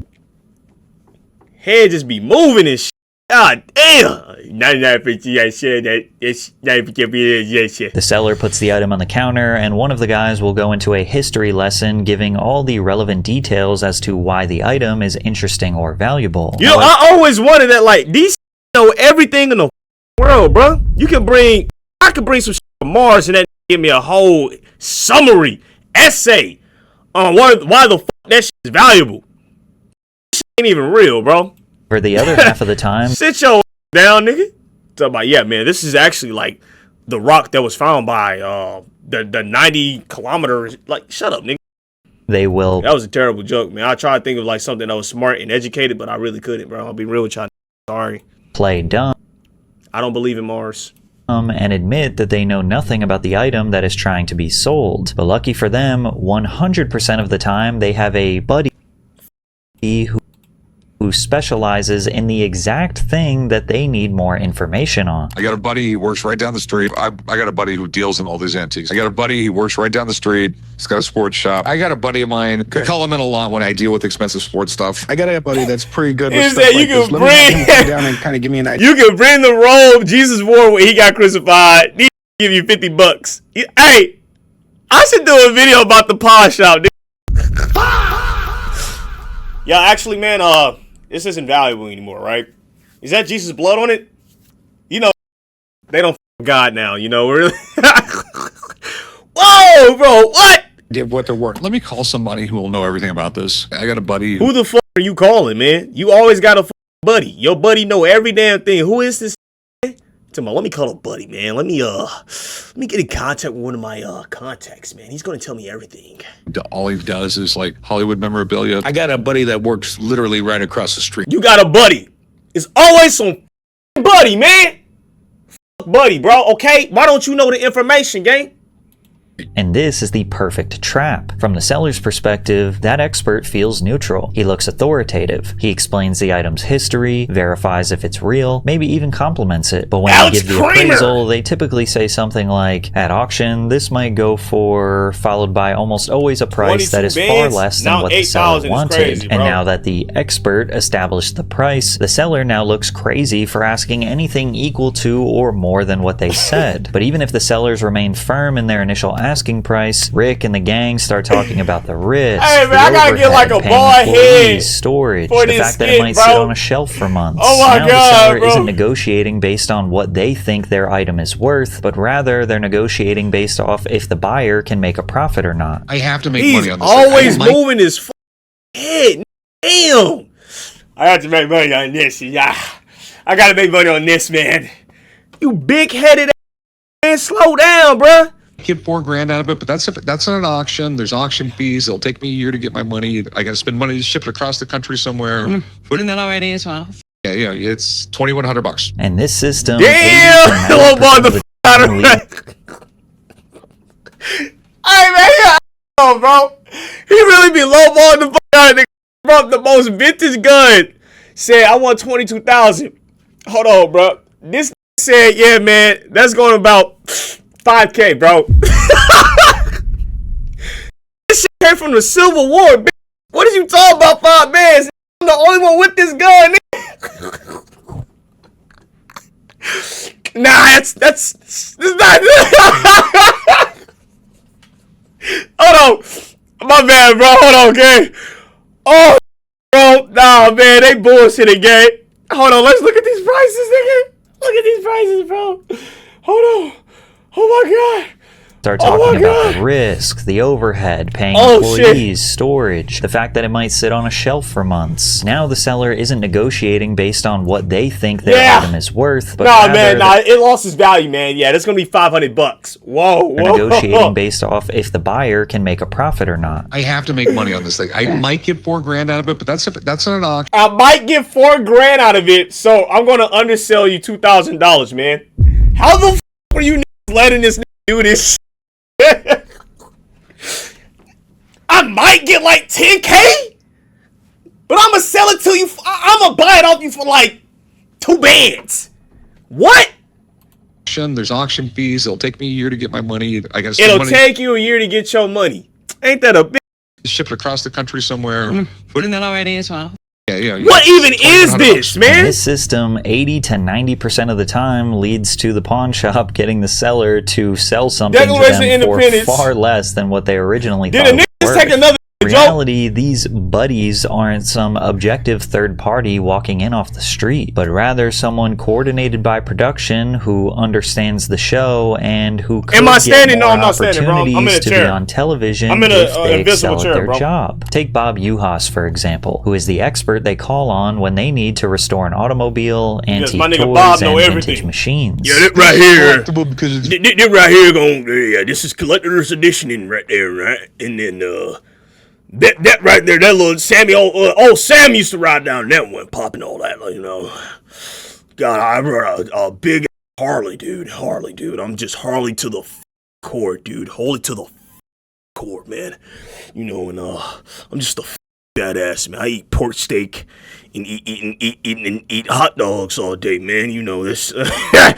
Head just be moving and shit. God damn. 99% sure that it's 99% shit.
The seller puts the item on the counter, and one of the guys will go into a history lesson giving all the relevant details as to why the item is interesting or valuable.
You know, I always wanted that, like, these know everything in the world, bro. I could bring some shit from Mars and that give me a whole summary essay on why the fuck that shit is valuable. This shit ain't even real, bro.
For the other half of the time,
sit your down, nigga. Talk about, yeah, man, this is actually like the rock that was found by the 90 kilometers. Like, shut up, nigga.
They will.
That was a terrible joke, man. I tried to think of like something that was smart and educated, but I really couldn't, bro. I'll be real with y'all. Sorry.
Play dumb.
I don't believe in Mars.
And admit that they know nothing about the item that is trying to be sold. But lucky for them, 100% of the time they have a buddy who specializes in the exact thing that they need more information on.
I got a buddy who works right down the street. I got a buddy who deals in all these antiques. I got a buddy who works right down the street. He's got a sports shop. I got a buddy of mine. I call him in a lot when I deal with expensive sports stuff.
I got a buddy that's pretty good with
Is
stuff
that
like
you
this.
can
Let me have him
bring
come down and kind of give me an idea.
You can bring the robe Jesus wore when he got crucified. He give you $50. Hey, I should do a video about the pawn shop, dude. Yeah, actually, man, this isn't valuable anymore, right? Is that Jesus' blood on it? You know, they don't f God now, you know, really. Whoa, bro, what?
Did what they're worth. Let me call somebody who will know everything about this. I got a buddy
Who the fuck are you calling, man? You always got a buddy. Your buddy know every damn thing. Who is this? Let me call a buddy, man. Let me get in contact with one of my contacts, man. He's gonna tell me everything.
All he does is like Hollywood memorabilia.
I got a buddy that works literally right across the street.
You got a buddy. It's always some buddy, man. Buddy, bro. Okay, why don't you know the information, gang?
And this is the perfect trap. From the seller's perspective, that expert feels neutral. He looks authoritative. He explains the item's history, verifies if it's real, maybe even compliments it. But when they give the appraisal, they typically say something like, at auction, this might go for, followed by almost always a price that is far less than what the seller wanted.
Crazy,
and now that the expert established the price, the seller now looks crazy for asking anything equal to or more than what they said. But even if the sellers remain firm in their initial asking price, Rick and the gang start talking about the risk,
hey, man, I gotta get like a bald head
storage,
for
the
this
fact that
skit,
it might
bro.
sit on a shelf for months.
Oh my
now
God,
the seller
bro.
isn't negotiating based on what they think their item is worth, but rather they're negotiating based off if the buyer can make a profit or not.
I have to make
He's
money on this.
always moving his head. Damn. I have to make money on this. Yeah. I gotta make money on this, man. You big-headed man, slow down, bruh.
Get $4,000 out of it, but that's not an auction. There's auction fees. It'll take me a year to get my money. I got to spend money to ship it across the country somewhere.
Putting that already as well.
Yeah, it's $2,100.
And this system,
damn, lowball the out of it. Hey man, yeah, oh, bro. He really be lowballing the out of the bro. The most vintage gun said, "I want 22,000." Hold on, bro. This said, "Yeah, man, that's going about 5K, bro." This shit came from the Civil War. Bitch. What is you talking about, 5 bands? I'm the only one with this gun. Nah, that's not. Hold on, my bad, bro. Hold on, okay. Oh, bro, nah, man, they bullshit again. Hold on, let's look at these prices, nigga. Look at these prices, bro. Hold on. Oh my God.
Start talking about the risk, the overhead, paying employees, storage, the fact that it might sit on a shelf for months. Now the seller isn't negotiating based on what they think their item is worth, but
it lost its value, man. Yeah, that's gonna be $500. Whoa.
Negotiating based off if the buyer can make a profit or not.
I have to make money on this thing. I might get $4,000 out of it, but that's not an auction.
I might get $4,000 out of it, so I'm gonna undersell you $2,000, man. How the f are you letting this do this? I might get like 10K, but I'm gonna sell it to you. I'm gonna buy it off you for like 2 bands. What?
There's auction fees. It'll take me a year to get my money. I got.
It'll take you a year to get your money. Ain't that a bitch?
Ship it across the country somewhere.
Putting that already as well.
Yeah.
What even is this, man?
And this system, 80 to 90% of the time, leads to the pawn shop getting the seller to sell something to them for far less than what they originally thought it was worth. In reality, these buddies aren't some objective third party walking in off the street, but rather someone coordinated by production who understands the show and who could get more opportunities to be on television if they excel at their job. Take Bob Uhas, for example, who is the expert they call on when they need to restore an automobile, antique toys, and vintage machines.
Yeah, that right here. This right here, this is collector's edition right there, right? And then, that right there, that little Sammy, old Sam used to ride down that one, popping all that, you know. God, I rode a big Harley, dude. I'm just Harley to the core, dude. Harley to the core, man. You know, and I'm just a badass, man. I eat pork steak and eat hot dogs all day, man. You know this. I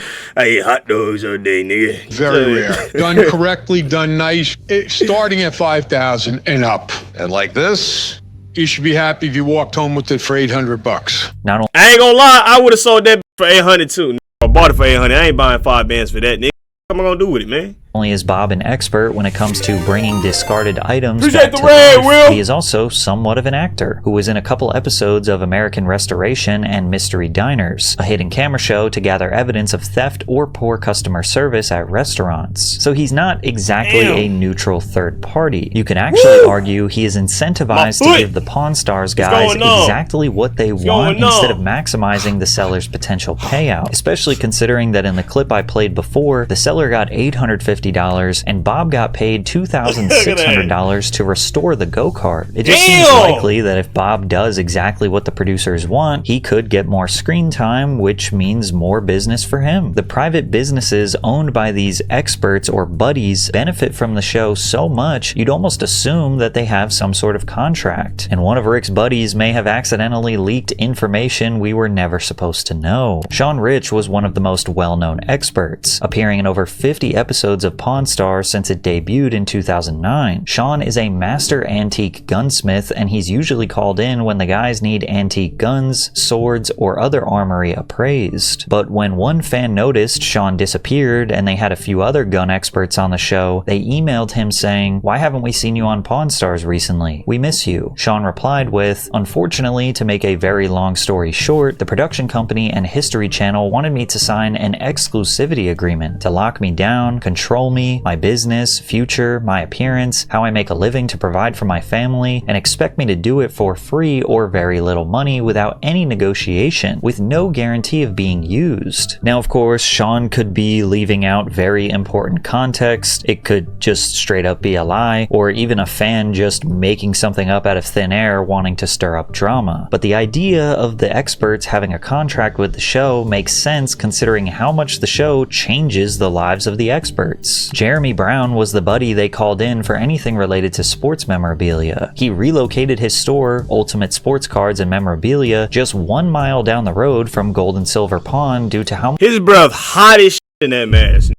eat hot dogs all day, nigga.
Very rare. Done correctly, done nice. Starting at 5,000 and up.
And like this,
you should be happy if you walked home with it for $800.
I ain't gonna lie, I would have sold that for 800 too. I bought it for 800. I ain't buying 5 bands for that, nigga. What am I gonna do with it, man?
Only is Bob an expert when it comes to bringing discarded items
Appreciate
back
the
to
red,
life.
Will.
He is also somewhat of an actor who was in a couple episodes of American Restoration and Mystery Diners, a hidden camera show to gather evidence of theft or poor customer service at restaurants. So he's not exactly a neutral third party. You can actually argue he is incentivized to give the Pawn Stars guys exactly what they want instead of maximizing the seller's potential payout, especially considering that in the clip I played before, the seller got $850 $250, and Bob got paid $2,600 to restore the go-kart. It just seems likely that if Bob does exactly what the producers want, he could get more screen time, which means more business for him. The private businesses owned by these experts or buddies benefit from the show so much, you'd almost assume that they have some sort of contract. And one of Rick's buddies may have accidentally leaked information we were never supposed to know. Sean Rich was one of the most well-known experts, appearing in over 50 episodes of Pawn Stars since it debuted in 2009. Sean is a master antique gunsmith, and he's usually called in when the guys need antique guns, swords, or other armory appraised. But when one fan noticed Sean disappeared and they had a few other gun experts on the show, they emailed him saying, "Why haven't we seen you on Pawn Stars recently? We miss you." Sean replied with, "Unfortunately, to make a very long story short, the production company and History Channel wanted me to sign an exclusivity agreement to lock me down, control me, my business, future, my appearance, how I make a living to provide for my family, and expect me to do it for free or very little money without any negotiation, with no guarantee of being used." Now, of course, Sean could be leaving out very important context. It could just straight up be a lie, or even a fan just making something up out of thin air wanting to stir up drama. But the idea of the experts having a contract with the show makes sense considering how much the show changes the lives of the experts. Jeremy Brown was the buddy they called in for anything related to sports memorabilia. He relocated his store, Ultimate Sports Cards and Memorabilia, just 1 mile down the road from Gold and Silver Pawn due to how
his breath hot as shit in that mask.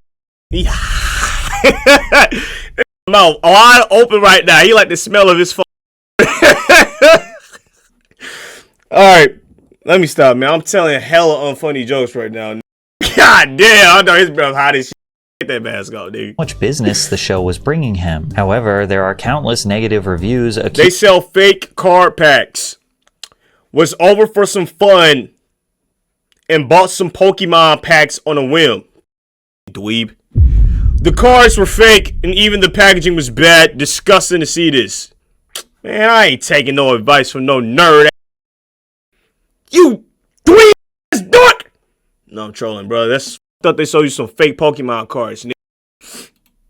He mouth wide open right now. He like the smell of his phone. Alright, let me stop, man. I'm telling hella unfunny jokes right now. God damn, I know his breath hot as shit. Get that mask off, nigga.
much business the show was bringing him. However, there are countless negative reviews.
They sell fake card packs. Was over for some fun and bought some Pokemon packs on a whim. Dweeb. The cards were fake and even the packaging was bad. Disgusting to see this. Man, I ain't taking no advice from no nerd. You dweeb ass dork. No, I'm trolling, bro. That's thought they sold you some fake Pokemon cards.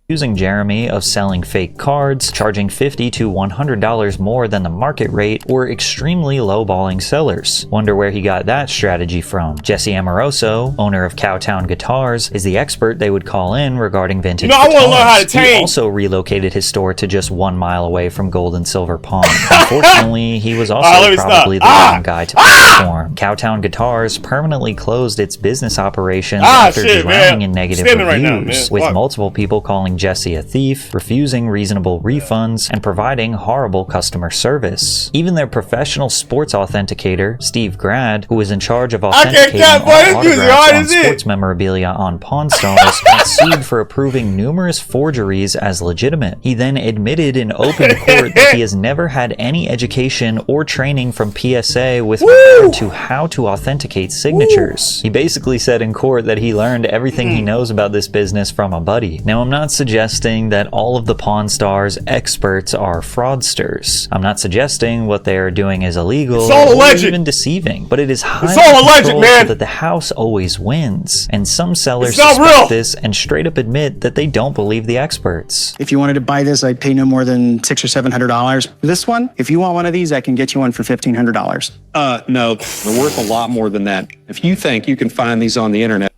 Accusing Jeremy of selling fake cards, charging $50 to $100 more than the market rate, or extremely lowballing sellers. Wonder where he got that strategy from. Jesse Amoroso, owner of Cowtown Guitars, is the expert they would call in regarding vintage guitars.
I want to learn how to tame.
He also relocated his store to just 1 mile away from Gold and Silver Pawn. Unfortunately, he was also probably the wrong guy to perform. Cowtown Guitars permanently closed its business operations after drowning in negative reviews, with multiple people calling Jesse a thief, refusing reasonable refunds, and providing horrible customer service. Even their professional sports authenticator, Steve Grad, who was in charge of authenticating all autographs on sports memorabilia on Pawn Stars, got sued for approving numerous forgeries as legitimate. He then admitted in open court that he has never had any education or training from PSA with regard to how to authenticate signatures. He basically said in court that he learned everything he knows about this business from a buddy. Now, I'm not suggesting that all of the Pawn Stars experts are fraudsters. I'm not suggesting what they are doing is illegal or even deceiving, but it is highly controlled so that the house always wins. And some sellers suspect this and straight up admit that they don't believe the experts.
If you wanted to buy this, I'd pay no more than $600 or $700. This one, if you want one of these, I can get you one for $1,500.
No, they're worth a lot more than that. If you think you can find these on the internet.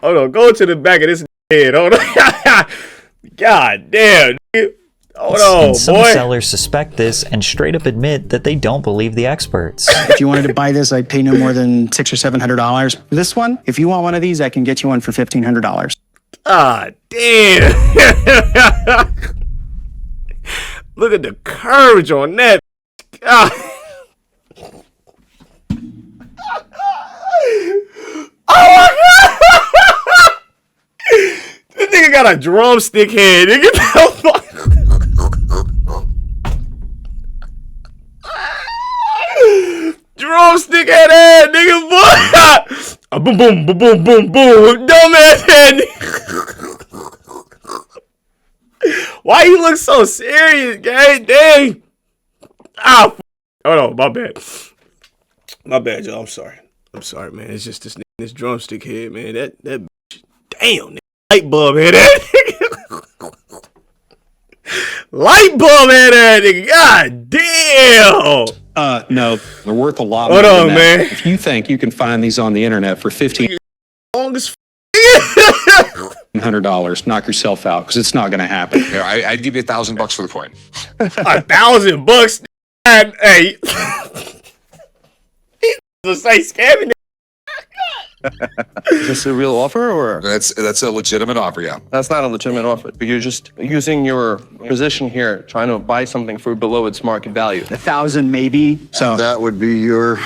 Hold on, go to the back of this head. Hold on. God damn, dude. Hold on,
and some sellers suspect this and straight up admit that they don't believe the experts.
If you wanted to buy this, I'd pay no more than $600 or $700. This one, if you want one of these, I can get you one for $1,500.
Ah, damn. Look at the courage on that. God. Oh my God. This nigga got a drumstick head. Nigga, drumstick head, nigga, boy. Boom, boom, boom, boom, boom, boom. Dumbass head. Why you look so serious, gang? Dang. Ah, hold on, my bad. My bad, y'all. I'm sorry. I'm sorry, man. It's just this drumstick head, man. That bitch. Damn, nigga. light bulb head ass nigga. Light bulb head ass nigga. God damn.
No, they're worth a lot
Hold
more
on,
than that.
man.
If you think you can find these on the internet for $1,500, knock yourself out, because it's not going to happen.
Yeah, I'd give you $1,000 for the coin.
$1,000. Hey. He's say scamming.
Is this a real offer or?
That's a legitimate offer, yeah.
That's not a legitimate offer, but you're just using your position here, trying to buy something for below its market value.
1,000 maybe. So
that would be your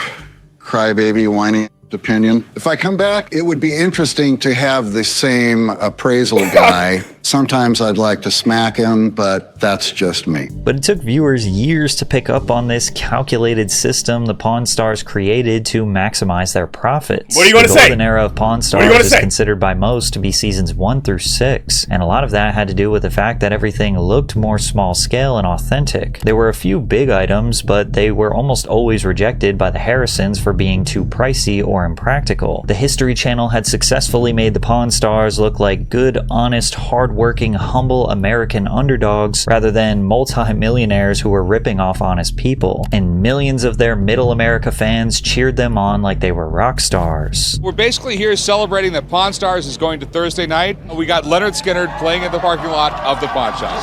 crybaby whining opinion. If I come back, it would be interesting to have the same appraisal guy. Sometimes I'd like to smack him, but that's just me.
But it took viewers years to pick up on this calculated system the Pawn Stars created to maximize their profits.
What are you going to say?
The golden era of Pawn Stars is considered by most to be seasons 1 through 6, and a lot of that had to do with the fact that everything looked more small scale and authentic. There were a few big items, but they were almost always rejected by the Harrisons for being too pricey or impractical. The History Channel had successfully made the Pawn Stars look like good, honest, hard-working, humble American underdogs rather than multi-millionaires who were ripping off honest people. And millions of their middle America fans cheered them on like they were rock stars.
We're basically here celebrating that Pawn Stars is going to Thursday night. We got Leonard Skinner playing in the parking lot of the pawn shop.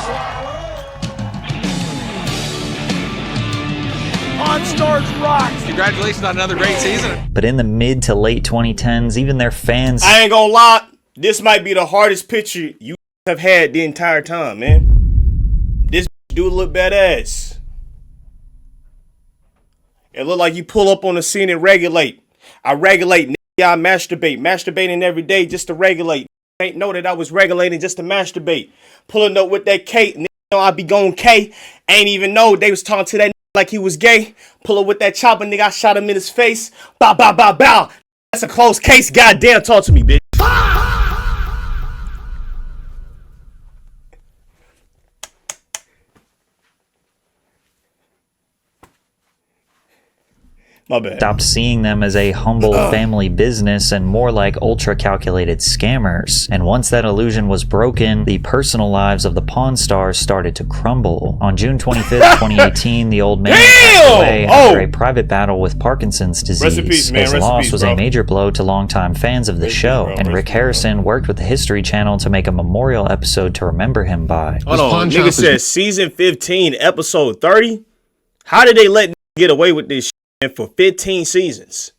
Pawn Stars rocks! Congratulations on another great season.
But in the mid to late 2010s, even their fans...
I ain't gonna lie, this might be the hardest picture you have had the entire time, man. This dude look badass. It look like you pull up on the scene and regulate. I regulate, nigga, I masturbate. Masturbating every day just to regulate. Ain't know that I was regulating just to masturbate. Pulling up with that K, nigga, know I be going K. Ain't even know they was talking to that nigga like he was gay. Pull up with that chopper, nigga, I shot him in his face. Bow, bow, bow, bow. That's a closed case. Goddamn, talk to me, bitch. My bad.
Stopped seeing them as a humble family business and more like ultra-calculated scammers. And once that illusion was broken, the personal lives of the Pawn Stars started to crumble. On June 25th, 2018, the old man passed away after a private battle with Parkinson's disease. His loss was a major blow to longtime fans of the show, and Rick Harrison worked with the History Channel to make a memorial episode to remember him by.
Hold on, nigga said season 15, episode 30? How did they let get away with this shit for 15 seasons?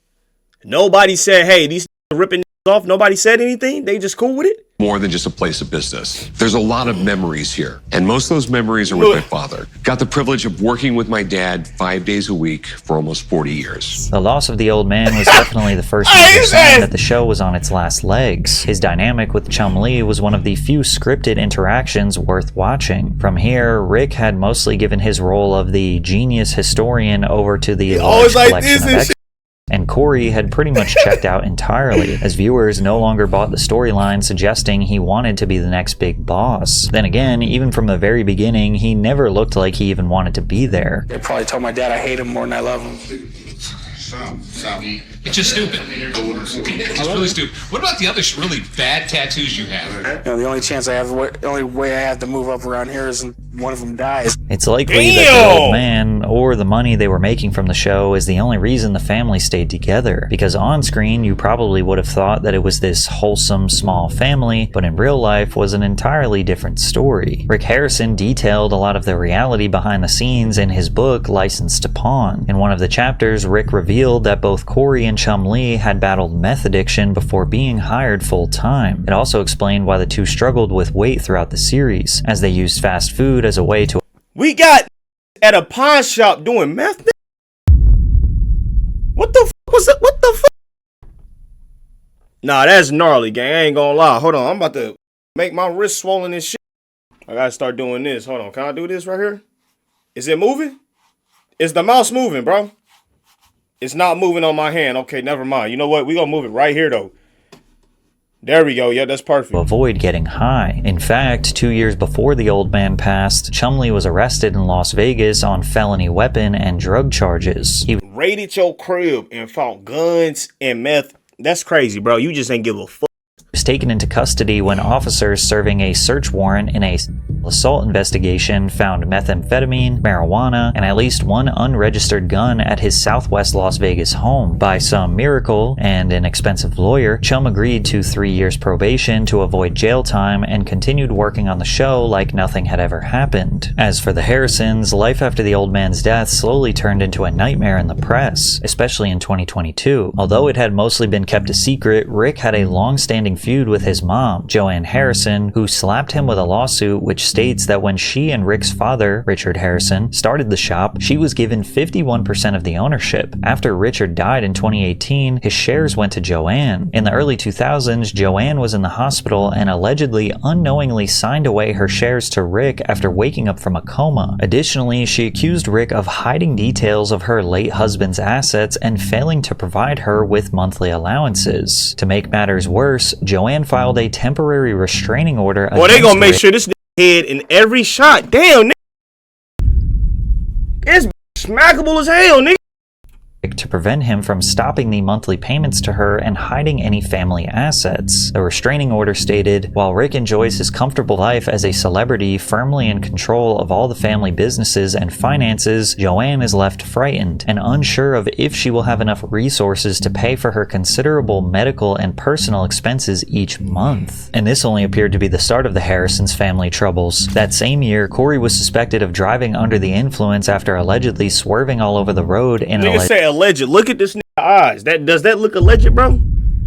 Nobody said, hey, these are ripping off. Nobody said anything. They just cool with it.
More than just a place of business. There's a lot of memories here, and most of those memories are with my father. Got the privilege of working with my dad 5 days a week for almost 40 years.
The loss of the old man was definitely the first major sign that the show was on its last legs. His dynamic with Chum Lee was one of the few scripted interactions worth watching. From here, Rick had mostly given his role of the genius historian over to the large collection of extras. And Corey had pretty much checked out entirely, as viewers no longer bought the storyline suggesting he wanted to be the next big boss. Then again, even from the very beginning, he never looked like he even wanted to be there.
I probably told my dad I hate him more than I love him.
It's just stupid. It's really stupid. What about the other really bad tattoos you have?
You know, the only chance I have, the only way I have to move up around here is one of them dies.
It's likely that the old man, or the money they were making from the show, is the only reason the family stayed together. Because on screen, you probably would have thought that it was this wholesome, small family, but in real life was an entirely different story. Rick Harrison detailed a lot of the reality behind the scenes in his book, Licensed to Pawn. In one of the chapters, Rick revealed that both Corey and Chum Lee had battled meth addiction before being hired full-time. It also explained why the two struggled with weight throughout the series, as they used fast food as a way to...
We got at a pawn shop doing meth? What the fuck was that? What the fuck? Nah, that's gnarly, gang. I ain't gonna lie. Hold on, I'm about to make my wrist swollen and shit. I gotta start doing this. Hold on, can I do this right here? Is it moving? Is the mouse moving, bro? It's not moving on my hand. Okay, never mind. You know what? We gonna move it right here, though. There we go. Yeah, that's perfect.
To avoid getting high. In fact, 2 years before the old man passed, Chum Lee was arrested in Las Vegas on felony weapon and drug charges. He
raided your crib and found guns and meth. That's crazy, bro. You just ain't give a fuck.
was taken into custody when officers serving a search warrant in a assault investigation found methamphetamine, marijuana, and at least one unregistered gun at his southwest Las Vegas home. By some miracle and an expensive lawyer, Chum agreed to 3 years probation to avoid jail time and continued working on the show like nothing had ever happened. As for the Harrisons, life after the old man's death slowly turned into a nightmare in the press, especially in 2022. Although it had mostly been kept a secret, Rick had a long-standing feud with his mom, Joanne Harrison, who slapped him with a lawsuit which states that when she and Rick's father, Richard Harrison, started the shop, she was given 51% of the ownership. After Richard died in 2018, his shares went to Joanne. In the early 2000s, Joanne was in the hospital and allegedly unknowingly signed away her shares to Rick after waking up from a coma. Additionally, she accused Rick of hiding details of her late husband's assets and failing to provide her with monthly allowances. To make matters worse, Joanne filed a temporary restraining order against
Well, they gonna make
Rick.
sure this head in every shot. Damn, nigga. It's smackable as hell, nigga.
To prevent him from stopping the monthly payments to her and hiding any family assets. The restraining order stated, while Rick enjoys his comfortable life as a celebrity firmly in control of all the family businesses and finances, Joanne is left frightened and unsure of if she will have enough resources to pay for her considerable medical and personal expenses each month. And this only appeared to be the start of the Harrisons' family troubles. That same year, Corey was suspected of driving under the influence after allegedly swerving all over the road in an
alleged. Look at this nigga eyes. Does that look alleged, bro?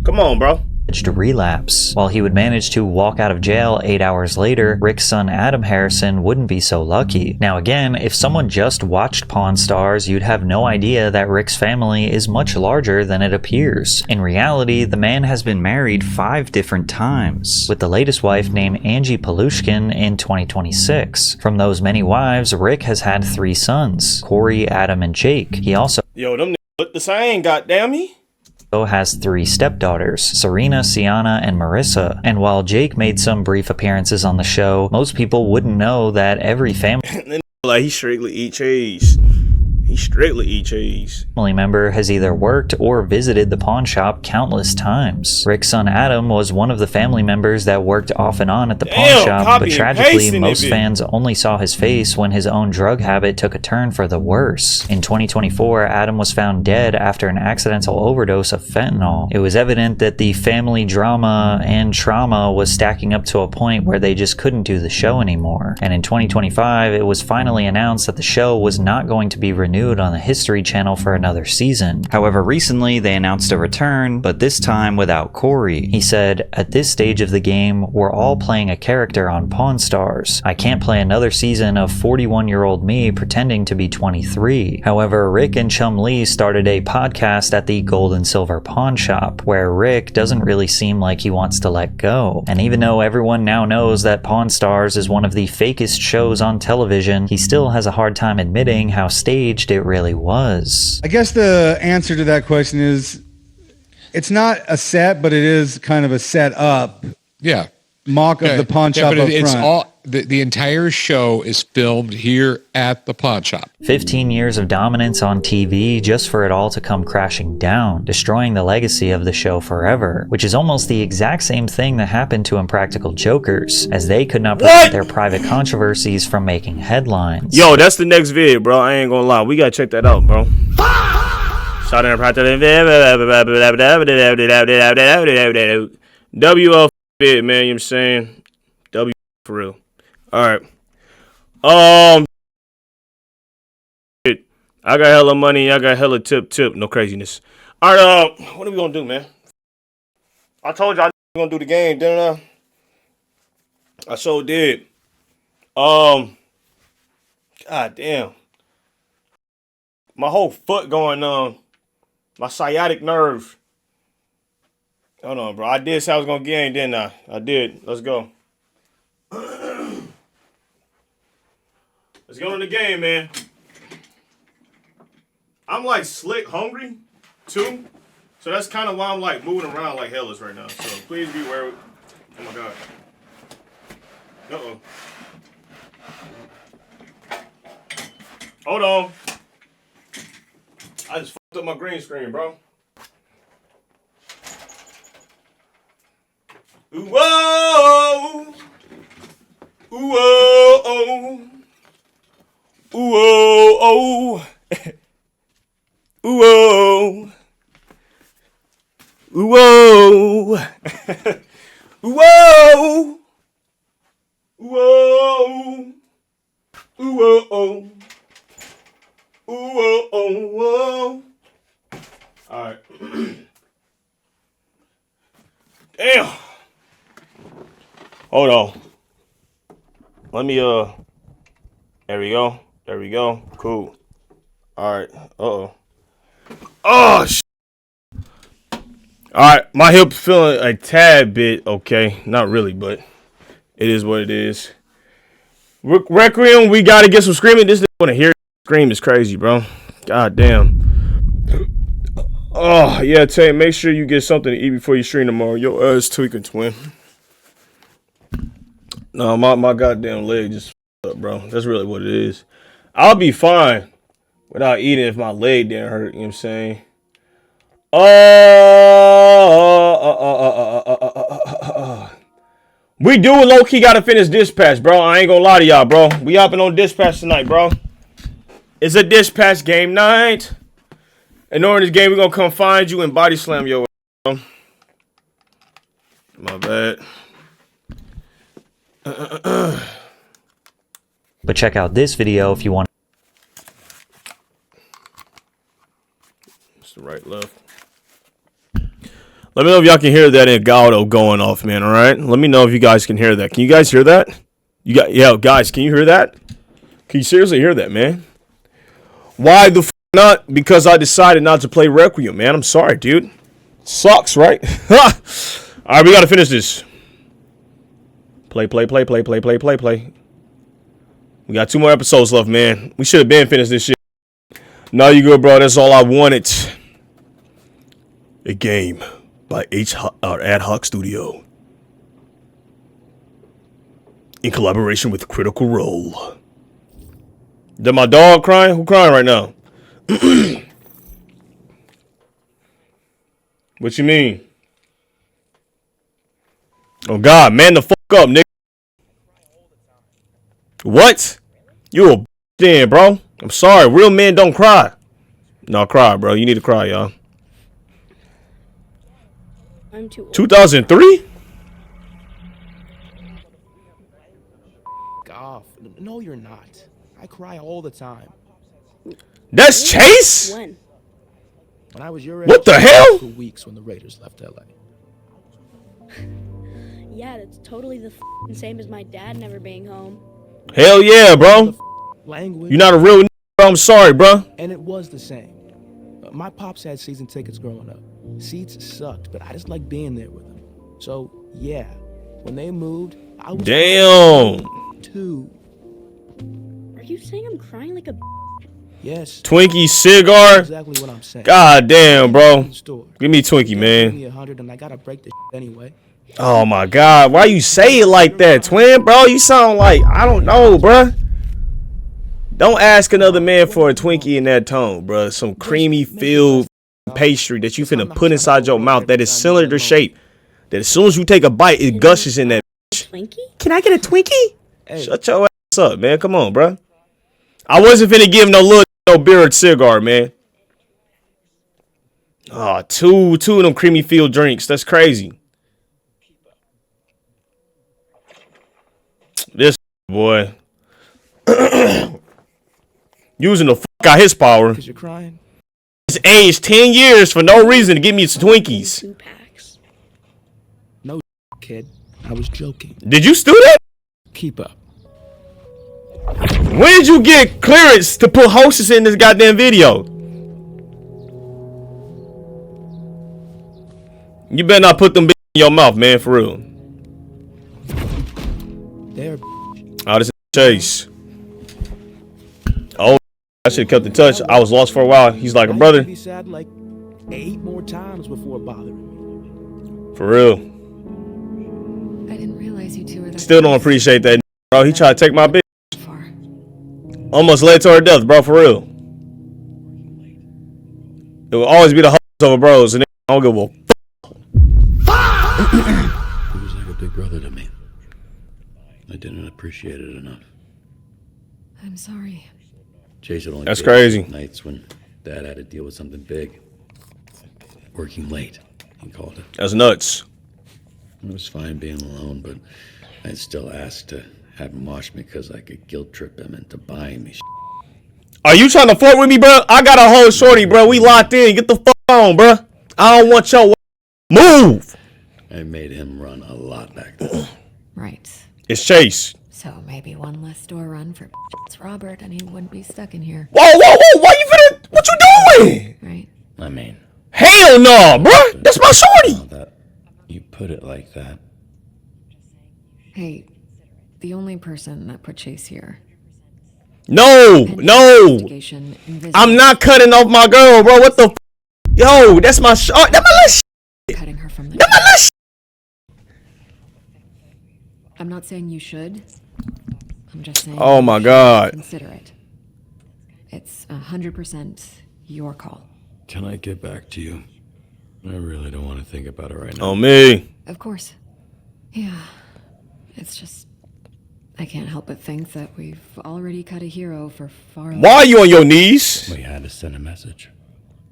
Come on, bro.
Relapse. While he would manage to walk out of jail 8 hours later, Rick's son Adam Harrison wouldn't be so lucky. Now again, if someone just watched Pawn Stars, you'd have no idea that Rick's family is much larger than it appears. In reality, the man has been married 5 different times, with the latest wife named Angie Palushkin in 2026. From those many wives, Rick has had 3 sons, Corey, Adam, and Jake. He also
them look the same, goddamn me.
Has 3 stepdaughters, Serena, Sienna, and Marissa. And while Jake made some brief appearances on the show, most people wouldn't know that every family
like he strictly eat cheese. He strictly eat cheese.
Family member has either worked or visited the pawn shop countless times. Rick's son Adam was one of the family members that worked off and on at the pawn shop, but tragically most fans only saw his face when his own drug habit took a turn for the worse. In 2024, Adam was found dead after an accidental overdose of fentanyl. It was evident that the family drama and trauma was stacking up to a point where they just couldn't do the show anymore. And in 2025, it was finally announced that the show was not going to be renewed on the History Channel for another season. However, recently they announced a return, but this time without Corey. He said, "At this stage of the game, we're all playing a character on Pawn Stars. I can't play another season of 41-year-old me pretending to be 23. However, Rick and Chum Lee started a podcast at the Gold and Silver Pawn Shop, where Rick doesn't really seem like he wants to let go. And even though everyone now knows that Pawn Stars is one of the fakest shows on television, he still has a hard time admitting how staged it really was."
I guess the answer to that question is it's not a set, but it is kind of a set up.
Yeah.
Mock of the pawn shop
but
up
it's
front.
all the entire show is filmed here at the pawn shop.
15 years of dominance on TV just for it all to come crashing down, destroying the legacy of the show forever, which is almost the exact same thing that happened to Impractical Jokers, as they could not prevent their private controversies from making headlines.
Yo, that's the next vid, bro. I ain't gonna lie. We gotta check that out, bro. Shout out WL vid, man. You know what I'm saying? W for real. All right. I got hella money. I got hella tip. No craziness. All right. What are we gonna do, man? I told you I was gonna do the game, didn't I? I so did. God damn. My whole foot going my sciatic nerve. Hold on, bro. I did say I was gonna game, didn't I? I did. Let's go. Let's go in the game, man. I'm like slick hungry too. So that's kind of why I'm like moving around like hellas right now. So please be aware. Oh my god. Uh-oh. Hold on. I just fucked up my green screen, bro. Whoa. Whoa. Whoa. Whoa. Whoa. Whoa. Whoa. Whoa. Whoa. All right. Damn. Hold on. Let me there we go. There we go. Cool. All right. Uh-oh. Oh shit. All right, my hip feeling a tad bit okay. Not really, but it is what it is. Requiem, we gotta get some screaming. This nigga wanna hear scream is crazy, bro. God damn. Oh yeah, Tay, make sure you get something to eat before you stream tomorrow. Yo, ass tweaking, twin. No, my goddamn leg just up, bro. That's really what it is. I'll be fine without eating if my leg didn't hurt. You know what I'm saying? We do low-key gotta finish dispatch, bro. I ain't gonna lie to y'all, bro. We hopping on dispatch tonight, bro. It's a dispatch game night. And during this game, we're gonna come find you and body slam your ass, bro. My bad.
But check out this video if you want.
It's the right, left. Let me know if y'all can hear that Engaudo going off, man, all right? Let me know if you guys can hear that. Can you guys hear that? Yeah, guys, can you hear that? Can you seriously hear that, man? Why the f not? Because I decided not to play Requiem, man. I'm sorry, dude. Sucks, right? All right, we got to finish this. Play. We got 2 more episodes left, man. We should have been finished this shit. No, you good, bro. That's all I wanted. A game by Ad Hoc Studio in collaboration with Critical Role. Is my dog crying? Who crying right now? What you mean? Oh God, man, the fuck up, nigga. What? You a then, bro? I'm sorry. Real men don't cry. No, cry, bro. You need to cry, y'all.
I'm too old.
2003?
Off. No, you're not. I cry all the time.
That's Chase?
When I was your age,
What the hell?
For weeks when the Raiders left LA. Yeah, that's totally the same as my dad never being home.
Hell yeah, bro.
Language.
You're not a real nigga, bro. I'm sorry, bro.
And it was the same. My pops had season tickets growing up. Seats sucked, but I just liked being there with them. So, yeah, when they moved, I was
Damn.
too.
Are you saying I'm crying like a
Yes.
Twinkie cigar?
Exactly what I'm saying.
God damn, bro. Give me Twinkie,
Give
man.
me 100 and I gotta break this anyway.
Oh my God. Why you say it like that, twin, bro? You sound like, I don't know, bro. Don't ask another man for a Twinkie in that tone, bro. Some creamy filled pastry that you finna put inside your mouth that is cylinder shaped. That as soon as you take a bite, it gushes in that bitch.
Twinkie?
Can I get a Twinkie? Hey. Shut your ass up, man. Come on, bro. I wasn't finna give no little no beer or cigar, man. Oh, two of them creamy filled drinks. That's crazy. This boy. Using the fuck out his power.
Because you're crying.
He's aged 10 years for no reason to give me some Twinkies.
2 packs.
No, kid. I was joking.
Did you steal that?
Keep up.
When did you get clearance to put hostess in this goddamn video? You better not put them in your mouth, man, for real.
There.
Oh, this is Chase. Oh, I should have kept in touch. I was lost for a while. He's like a brother.
Be sad like 8 more times before bothering me.
For real.
I didn't realize you two were that.
Still don't appreciate that, bro. He tried to take my bitch. Almost led to her death, bro, for real. It will always be the host over bros, and I don't give a fuck.
big brother to me. I didn't appreciate it enough.
I'm sorry.
Chase had only
That's
paid
crazy.
nights when Dad had to deal with something big. Working late, he called it.
That's nuts.
It was fine being alone, but I'd still ask to have him watch me because I could guilt trip him into buying me.
Are you trying to flirt with me, bro? I got a whole shorty, bro. We locked in. Get the fuck on, bro. I don't want your move.
I made him run a lot back then.
Right.
It's Chase.
So maybe one less door run for Robert, and he wouldn't be stuck in here.
Whoa, whoa, whoa! Why you finna? What you doing?
Right.
I mean,
hell no, bro. That's my shorty.
That you put it like that.
Hey, the only person that put Chase here.
No. I'm not cutting off my girl, bro. What the? Yo, that's my short. That's my little.
Cutting her from the.
That's my little.
I'm not saying you should. I'm just saying.
Oh my God.
Consider it. It's 100% your call.
Can I get back to you? I really don't want to think about it right now.
Oh me.
Of course. Yeah. It's just I can't help but think that we've already cut a hero for far.
Why are you on your knees?
We had to send a message.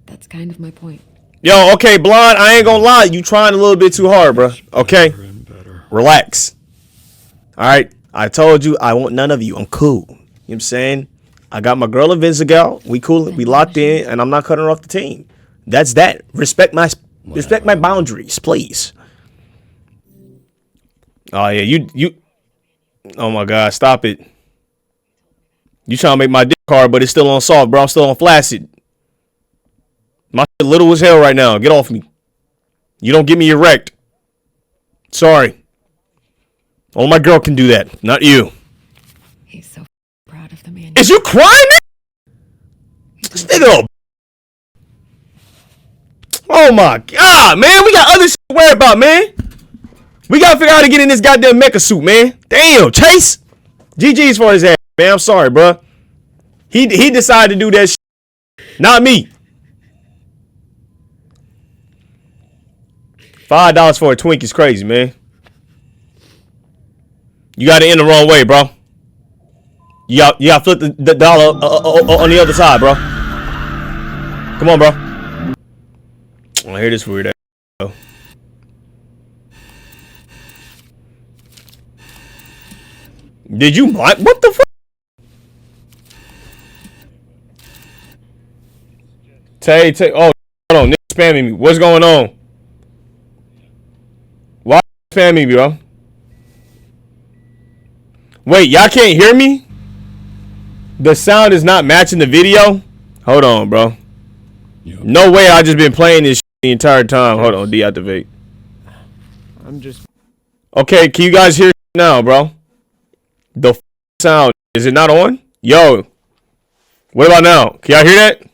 That's kind of my point.
Yo, okay, Blonde, I ain't gonna lie. You trying a little bit too hard, bro. Okay? Relax. All right? I told you I want none of you. I'm cool. You know what I'm saying? I got my girl Invincible. We cool. We locked in, and I'm not cutting her off the team. That's that. Respect my boundaries, please. Oh, yeah. You. Oh, my God. Stop it. You trying to make my dick hard, but it's still on soft, bro. I'm still on flaccid. My shit little as hell right now. Get off me. You don't get me erect. Sorry. Only my girl can do that, not you.
He's so proud of the man.
Is you crying? This nigga. Oh my God, man. We got other shit to worry about, man. We gotta figure out how to get in this goddamn mecha suit, man. Damn, Chase. GG's for his ass, man. I'm sorry, bro. He decided to do that shit. Not me. $5 for a Twink is crazy, man. You got it in the wrong way, bro. You got flip the dollar on the other side, bro. Come on, bro. I hear this weird ass. Did you what the fuck? Tay. Oh, hold on. Nigga spamming me. What's going on? Why spamming me, bro? Wait, y'all can't hear me? The sound is not matching the video? Hold on, bro. No way I just been playing this shit the entire time. Hold on, deactivate.
I'm just...
Okay, can you guys hear now, bro? The sound, is it not on? Yo, what about now? Can y'all hear that?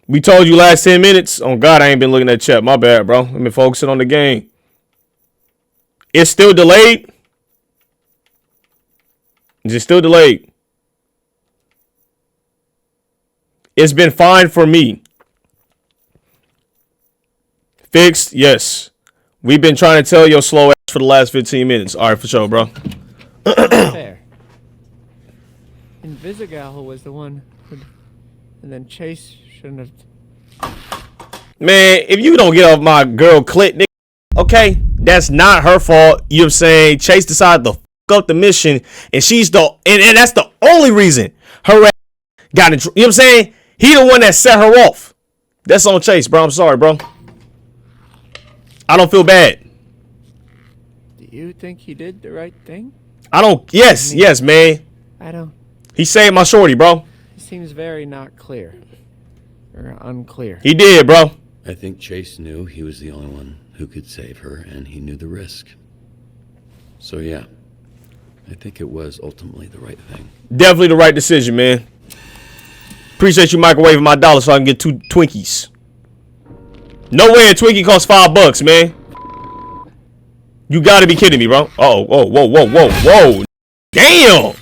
We told you last 10 minutes. Oh, God, I ain't been looking at chat. My bad, bro. I've been focusing on the game. It's still delayed? Is it still delayed? It's been fine for me. Fixed? Yes. We've been trying to tell your slow ass for the last 15 minutes. All right, for sure, bro.
There. Invisible was the one who... And then Chase shouldn't have...
Man, if you don't get off my girl clit, nigga, okay? That's not her fault. You know what I'm saying? Chase decided to fuck up the mission, and she's the... And that's the only reason her ass got in... You know what I'm saying? He the one that set her off. That's on Chase, bro. I'm sorry, bro. I don't feel bad.
Do you think he did the right thing?
I don't... Yes, man.
I don't...
He saved my shorty, bro.
It seems very not clear. Or unclear.
He did, bro.
I think Chase knew he was the only one who could save her, and he knew the risk. So yeah, I think it was ultimately the right thing.
Definitely the right decision, man. Appreciate you microwaving my dollar so I can get 2 Twinkies. No way a Twinkie costs $5, man. You gotta be kidding me, bro. Oh, whoa. Damn.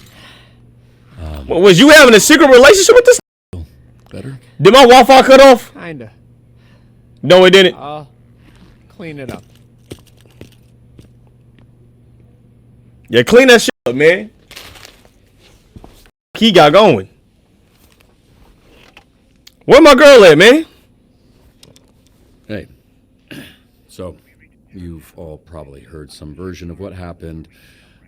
Was you having a secret relationship with this?
Better?
Did my Wi-Fi cut off?
Kinda.
No, it didn't.
I'll clean it up.
Yeah, clean that shit up, man. He got going. Where my girl at, man?
Hey, so you've all probably heard some version of what happened.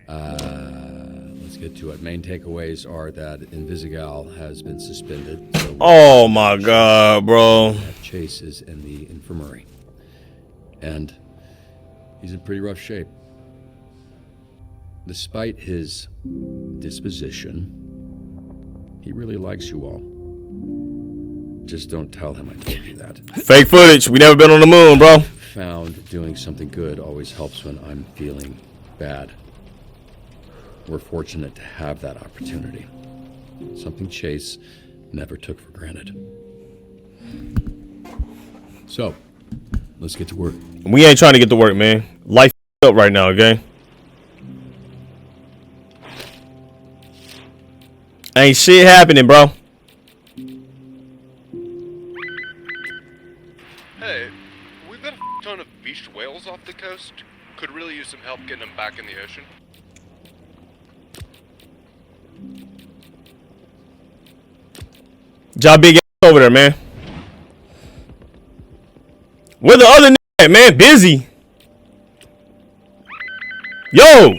Let's get to it. Main takeaways are that Invisigal has been suspended. So
oh my God, bro.
Chase is in the infirmary. And he's in pretty rough shape. Despite his disposition, he really likes you all. Just don't tell him I told you that.
Fake footage. We never been on the moon, bro.
Found doing something good always helps when I'm feeling bad. We're fortunate to have that opportunity. Something Chase never took for granted. So, let's get to work.
We ain't trying to get to work, man. Life up right now, okay? Ain't shit happening, bro.
Hey, we've got a ton of beached whales off the coast. Could really use some help getting them back in the ocean.
Job big ass over there, man. Where the other at, man? Busy. Yo.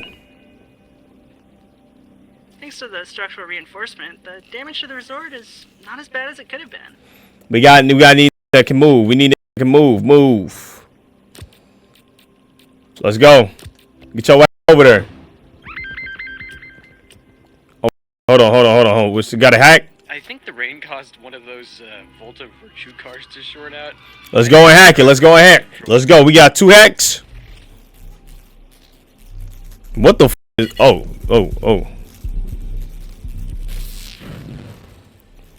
Thanks to the structural reinforcement, the damage to the resort is not as bad as it could have been.
We got need that can move. We need that can move. Let's go. Get your ass over there. Oh, hold on. We got a hack.
I think the rain caused one of those Volta Virtue cars to short out.
Let's go and hack it. Let's go. We got 2 hacks. What the f is... Oh.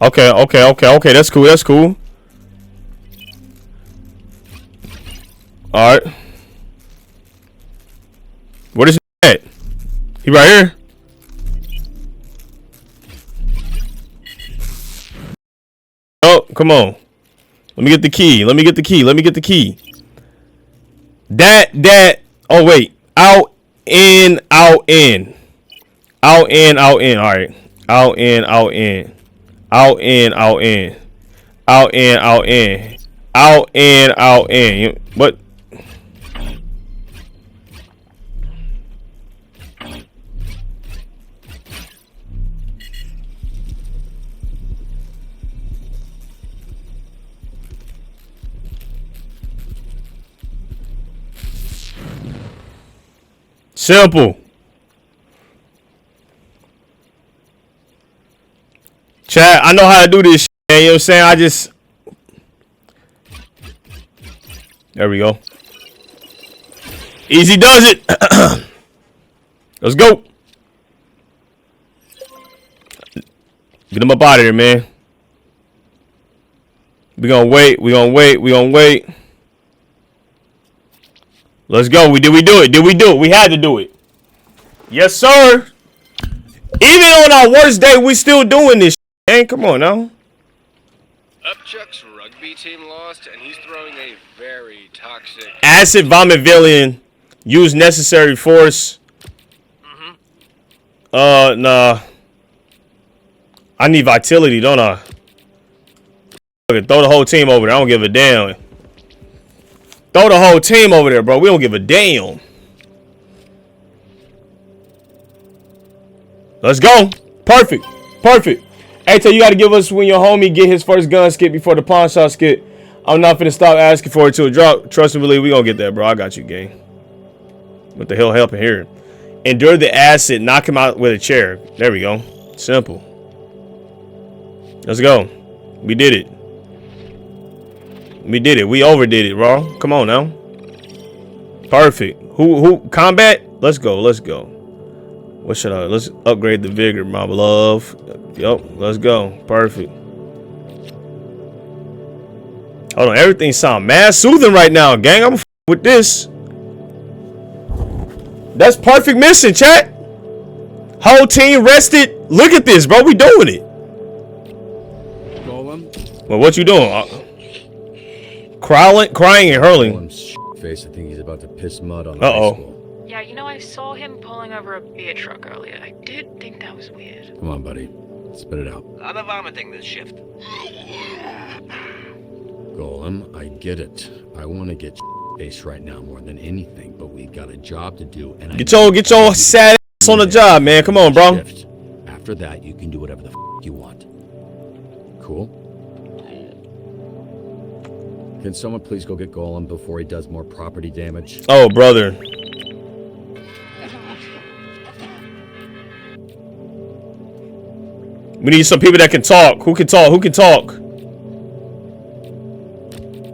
Okay. That's cool. All right. What is he at? He right here. Oh, come on. Let me get the key. That. Oh, wait. Out, in. All right. Out, in. What? Simple. Chat, I know how to do this shit, man. You know what I'm saying? There we go. Easy does it. Let's go. Get him up out of here, man. We gonna wait. Let's go. Did we do it? We had to do it. Yes, sir. Even on our worst day, we still doing this shit, man. Come on now.
Upchuck's rugby team lost, and he's throwing a very toxic...
Acid vomit villain. Use necessary force. Nah. I need vitality, don't I? Okay, throw the whole team over there. I don't give a damn. Throw the whole team over there, bro. We don't give a damn. Let's go. Perfect. Hey, you got to give us when your homie get his first gun skit before the pawn shop skit. I'm not finna stop asking for it till it drop. Trust and believe we gonna get that, bro. I got you, gang. What the hell helping here? Endure the acid. Knock him out with a chair. There we go. Simple. Let's go. We did it. We overdid it, bro. Come on now. Perfect. Who combat? Let's go. What should I? Let's upgrade the vigor, my love. Yup. Let's go. Perfect. Hold on. Everything sound mad soothing right now, gang. I'm with this. That's perfect mission, chat. Whole team rested. Look at this, bro. We doing it. Well, what you doing? Crying and hurling.
Face, I think he's about to piss mud on.
Uh-oh.
Yeah, you know, I saw him pulling over a beer truck earlier. I did think that was weird.
Come on, buddy. Spit it out.
A lot of vomiting this shift.
Golem, I get it. I want to get face right now more than anything, but we've got a job to do. And
get your sad ass on the job, man. Come on, bro.
After that, you can do whatever the you want. Cool? Can someone please go get Golem before he does more property damage?
Oh, brother. We need some people that can talk. Who can talk? Who can talk?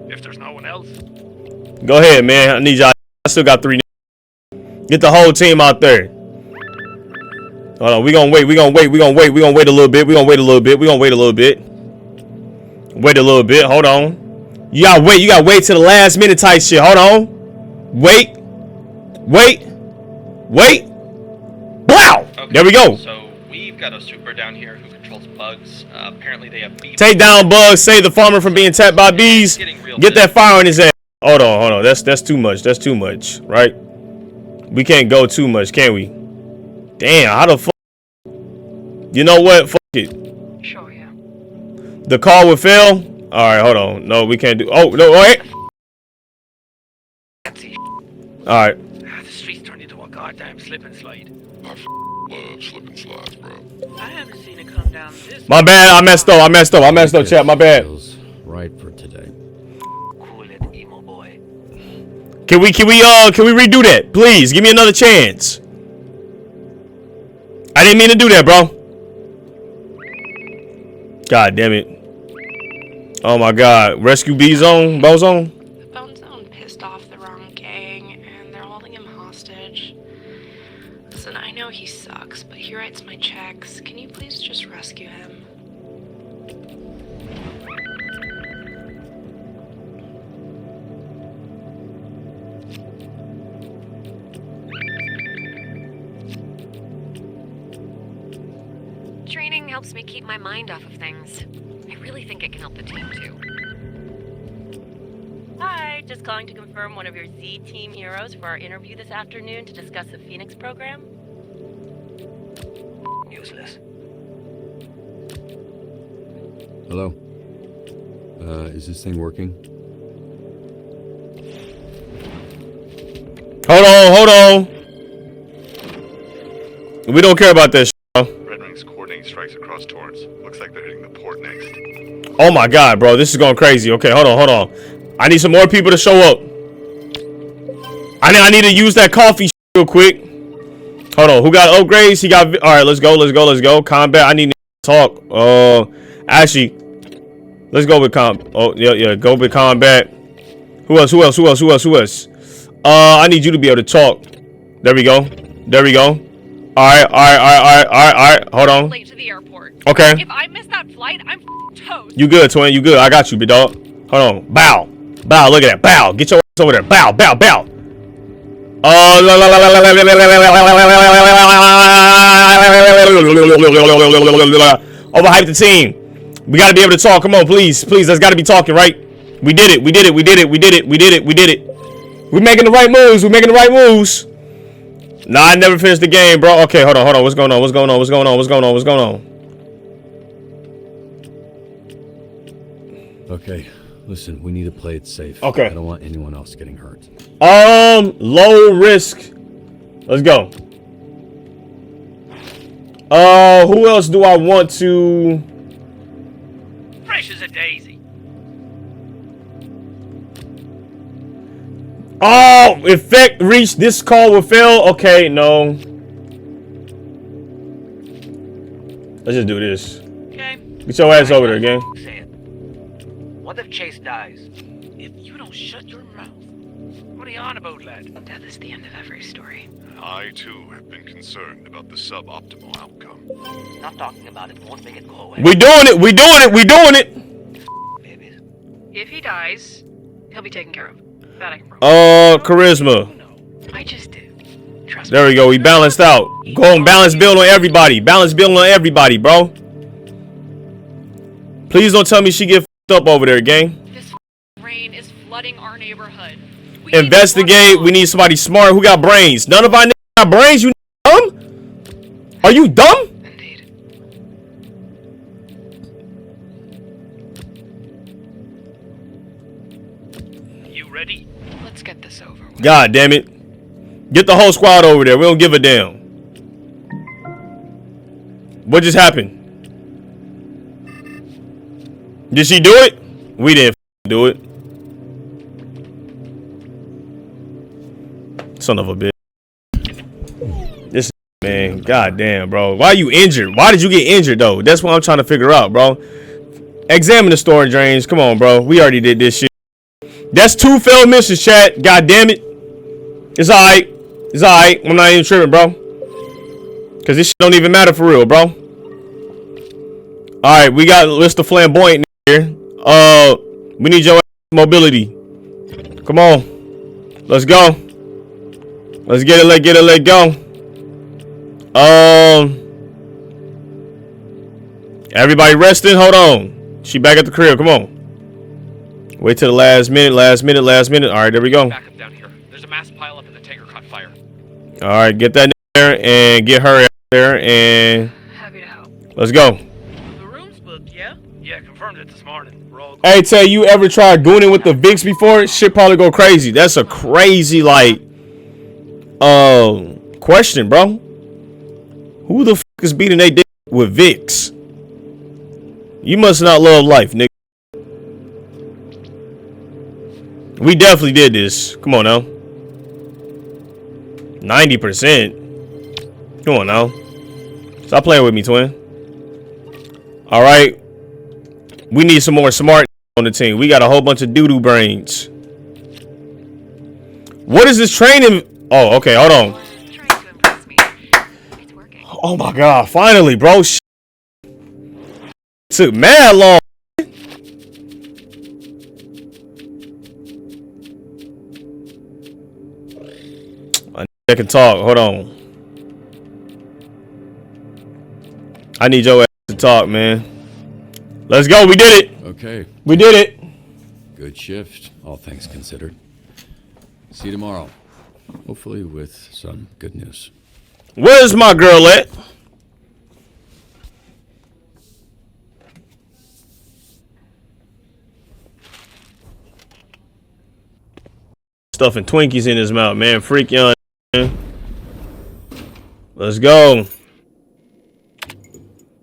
If there's no one else.
Go ahead, man. I need y'all. I still got 3. Get the whole team out there. Hold on. We gonna wait. We gonna wait. We gonna wait. We gonna wait a little bit. We gonna wait a little bit. We gonna wait a little bit. Wait a little bit. Hold on. You gotta wait. You gotta wait to the last minute type shit. Hold on. Wait. Wait. Wait. Wow.
Okay,
there we go.
So we've got a super down here who controls bugs. Apparently they have bees.
Take down bugs. Save the farmer from being tapped by bees. Get that fire in his ass. Hold on. Hold on. That's too much. That's too much. Right? We can't go too much, can we? Damn. How the fuck? You know what? Fuck it.
Sure, yeah.
The call would fail. All right, hold on. No, we can't do. Oh no, wait. All right.
The streets turned into a goddamn slip and slide.
I love slip and slides, bro.
I haven't seen it come down this.
My bad. I messed up. I messed up. I messed up, chat. My bad.
Right for today.
Cool it, emo boy.
Can we redo that, please? Give me another chance. I didn't mean to do that, bro. God damn it. Oh my God. Rescue B zone? Bo zone?
The Bone Zone pissed off the wrong gang, and they're holding him hostage. Listen, I know he sucks, but he writes my checks. Can you please just rescue him?
Training helps me keep my mind off of things. I really think it can help the team too.
Hi, just calling to confirm one of your Z Team heroes for our interview this afternoon to discuss the Phoenix program.
Useless.
Hello? Is this thing working?
Hold on, hold on. We don't care about this.
Red Wing's coordinating strikes across Torrance. Looks like they're hitting the port next.
Oh my God, bro, this is going crazy. Okay, hold on, hold on. I need some more people to show up. I need to use that coffee real quick. Hold on, who got upgrades? He got. All right, let's go, let's go, let's go. Combat. I need to talk. Actually, let's go with Oh, yeah, go with combat. Who else? Who else? Who else? Who else? Who else? I need you to be able to talk. There we go. There we go. All right. Hold on.
Late to the airport.
Okay.
If I miss that flight, I'm toast.
You good, twin? You good? I got you, big dog. Hold on. Bow. Bow. Look at that. Bow. Get your ass over there. Bow. Bow. Bow. Overhype the team. We gotta be able to talk. Come on, please. Please, that's gotta be talking, right? We did it. We did it. We did it. We did it. We did it. We did it. We're making the right moves. We're making the right moves. Nah, I never finished the game, bro. Okay, hold on, hold on. What's going on? What's going on? What's going on? What's going on? What's going on?
Okay, listen, we need to play it safe.
Okay.
I don't want anyone else getting hurt.
Low risk. Let's go. Who else do I want to?
Fresh as a daisy.
Oh, effect reach. This call will fail. Okay, no. Let's just do this.
Okay.
Get your ass over there, gang.
Say it. What if Chase dies? If you don't shut your mouth. What are you on about, lad?
Death is the end of every story.
I, too, have been concerned about the suboptimal outcome.
Not talking about it won't make it go away.
We doing it. We doing it. We doing it.
If he dies, he'll be taken care of. That I can promise.
Charisma.
I just did. Trust
There we go. We balanced out. Go and balance build on everybody. Balance build on everybody, bro. Please don't tell me she get f***ed up over there, gang.
This rain is flooding our neighborhood.
Investigate. We need somebody smart who got brains. None of our niggas got brains. You dumb? Are you dumb?
You ready? Let's get this over with.
God damn it. Get the whole squad over there. We don't give a damn. What just happened? Did she do it? We didn't do it. Son of a bitch. This man, god damn, bro. Why are you injured? Why did you get injured though? That's what I'm trying to figure out, bro. Examine the storage drains. Come on, bro. We already did this shit. That's 2 failed missions, chat. God damn it. It's alright. It's alright. I'm not even tripping, bro. Cause this shit don't even matter for real, bro. Alright, we got Mr. Flamboyant here. We need your mobility. Come on. Let's go. Let's get it, let go. Everybody resting? Hold on. She back at the crib. Come on. Wait till the last minute. All right, there we go.
Back up down here. There's a mass pile up and the tanker caught fire.
All right, get that there and get her out there and
Happy to help.
let's go.
The room's booked, yeah?
Yeah, confirmed it this morning. We're all
Hey, tell you ever tried gooning with the Vicks before? Shit probably go crazy. That's a crazy question, bro. Who the fuck is beating they dick with Vicks? You must not love life, nigga. We definitely did this. Come on now. 90%. Come on now. Stop playing with me, twin. All right. We need some more smart on the team. We got a whole bunch of doo-doo brains. What is this training? Oh, okay. Hold on. Oh my God. Finally, bro. Took mad long. I can talk. Hold on. I need your ass to talk, man. Let's go. We did it.
Okay.
We did it.
Good shift, all things considered. See you tomorrow. Hopefully with some good news.
Where's my girl at? Stuffing Twinkies in his mouth, man. Freak young, man. Let's go.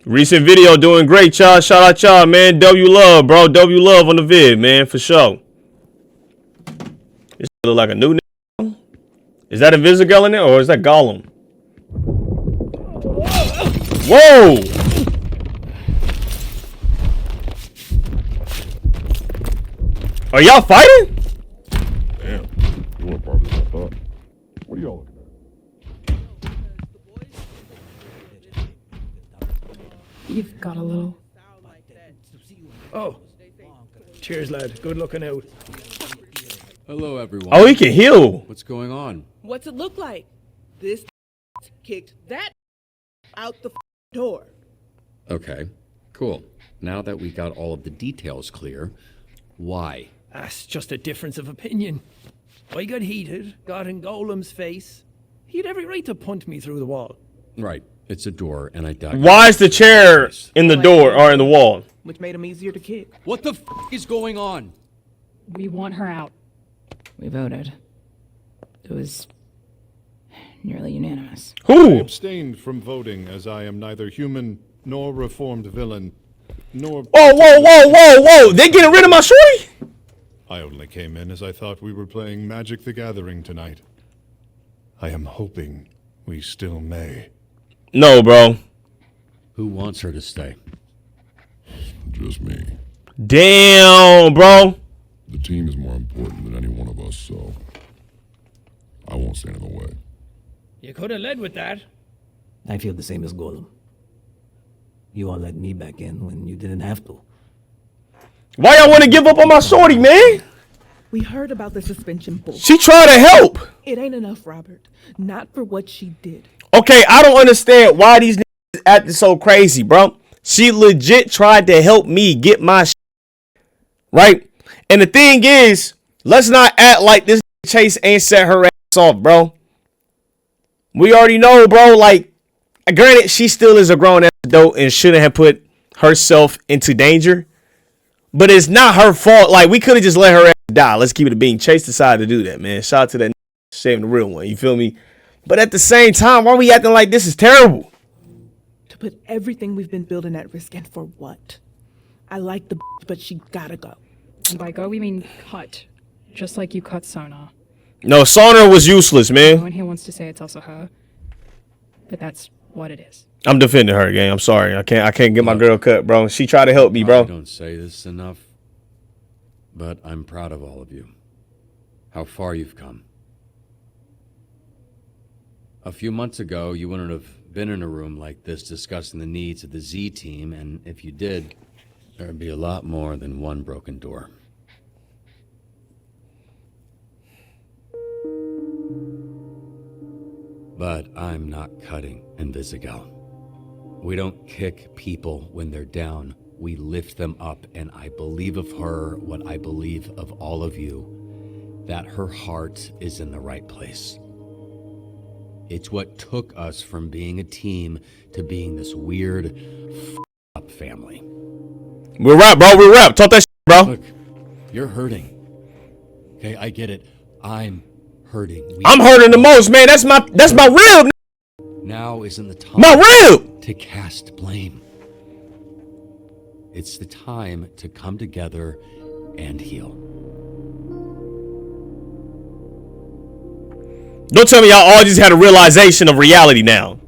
Recent video doing great, y'all. Shout out y'all, man. W love, bro. W love on the vid, man, for sure. This look like a new nigga. Is that Invisible in there or is that Gollum? Whoa! Are y'all fighting?
Damn, you weren't part of this, I thought. What are y'all looking at?
You've got a little. Oh. Cheers, lad. Good looking out.
Hello, everyone.
Oh, he can heal.
What's going on?
What's it look like? This kicked that out the door.
Okay, cool. Now that we got all of the details clear, why?
That's just a difference of opinion. I got heated, got in Golem's face. He had every right to punt me through the wall.
Right, it's a door, and I died.
Why is the chair in the door or in the wall?
Which made him easier to kick.
What the is going on?
We want her out. We voted. It was nearly unanimous.
I
Who?
abstained from voting as I am neither human nor reformed villain, nor...
Whoa. They getting rid of my shorty?
I only came in as I thought we were playing Magic the Gathering tonight. I am hoping we still may.
No, bro.
Who wants her to stay?
Just me.
Damn, bro.
The team is more important than any one of us, so I won't stand in the way.
You could have led with that.
I feel the same as Golem. You all let me back in when you didn't have to.
Why y'all want to give up on my shorty, man?
We heard about the suspension bullshit.
She tried to help.
It ain't enough, Robert. Not for what she did.
Okay, I don't understand why these niggas acting so crazy, bro. She legit tried to help me get my shit, right? And the thing is, let's not act like this Chase ain't set her ass off, bro. We already know, bro. Like, granted, she still is a grown ass adult and shouldn't have put herself into danger. But it's not her fault. Like, we could have just let her ass die. Let's keep it a bean. Chase decided to do that, man. Shout out to that saving the real one. You feel me? But at the same time, why are we acting like this is terrible?
To put everything we've been building at risk, and for what? I like the but she gotta go.
And by go, we mean cut. Just like you cut Sona.
No, Sona was useless, man.
No one here wants to say it's also her. But that's what it is.
I'm defending her, gang. I'm sorry. I can't get my girl cut, bro. She tried to help me, bro.
I don't say this enough, but I'm proud of all of you. How far you've come. A few months ago, you wouldn't have been in a room like this discussing the needs of the Z team, and if you did, there'd be a lot more than one broken door. But I'm not cutting Invisible. We don't kick people when they're down. We lift them up, and I believe of her what I believe of all of you, that her heart is in the right place. It's what took us from being a team to being this weird up family.
We're rap, bro. We're rap. Talk that shit, bro.
Look, you're hurting. Okay, I get it. I'm hurting.
I'm hurting the most, man. That's my rib.
Now isn't the time
my rib
to cast blame. It's the time to come together and heal.
Don't tell me y'all all just had a realization of reality now.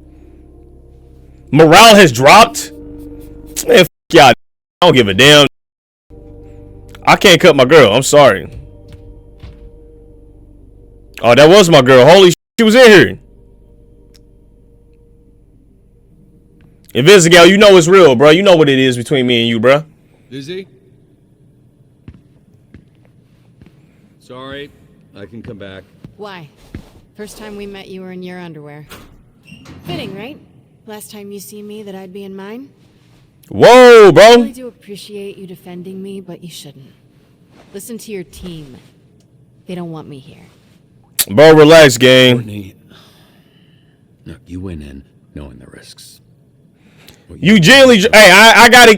Morale has dropped. Man, y'all. I don't give a damn. I can't cut my girl. I'm sorry. Oh, that was my girl. Holy shit, she was in here. Invincible, you know it's real, bro. You know what it is between me and you, bro.
Lizzie? Sorry, I can come back.
Why? First time we met, you were in your underwear. Fitting, right? Last time you see me, that I'd be in mine?
Whoa, bro.
I really do appreciate you defending me, but you shouldn't. Listen to your team. They don't want me here.
Bro, relax, gang.
Courtney, look, you went in knowing the risks.
You genuinely, hey,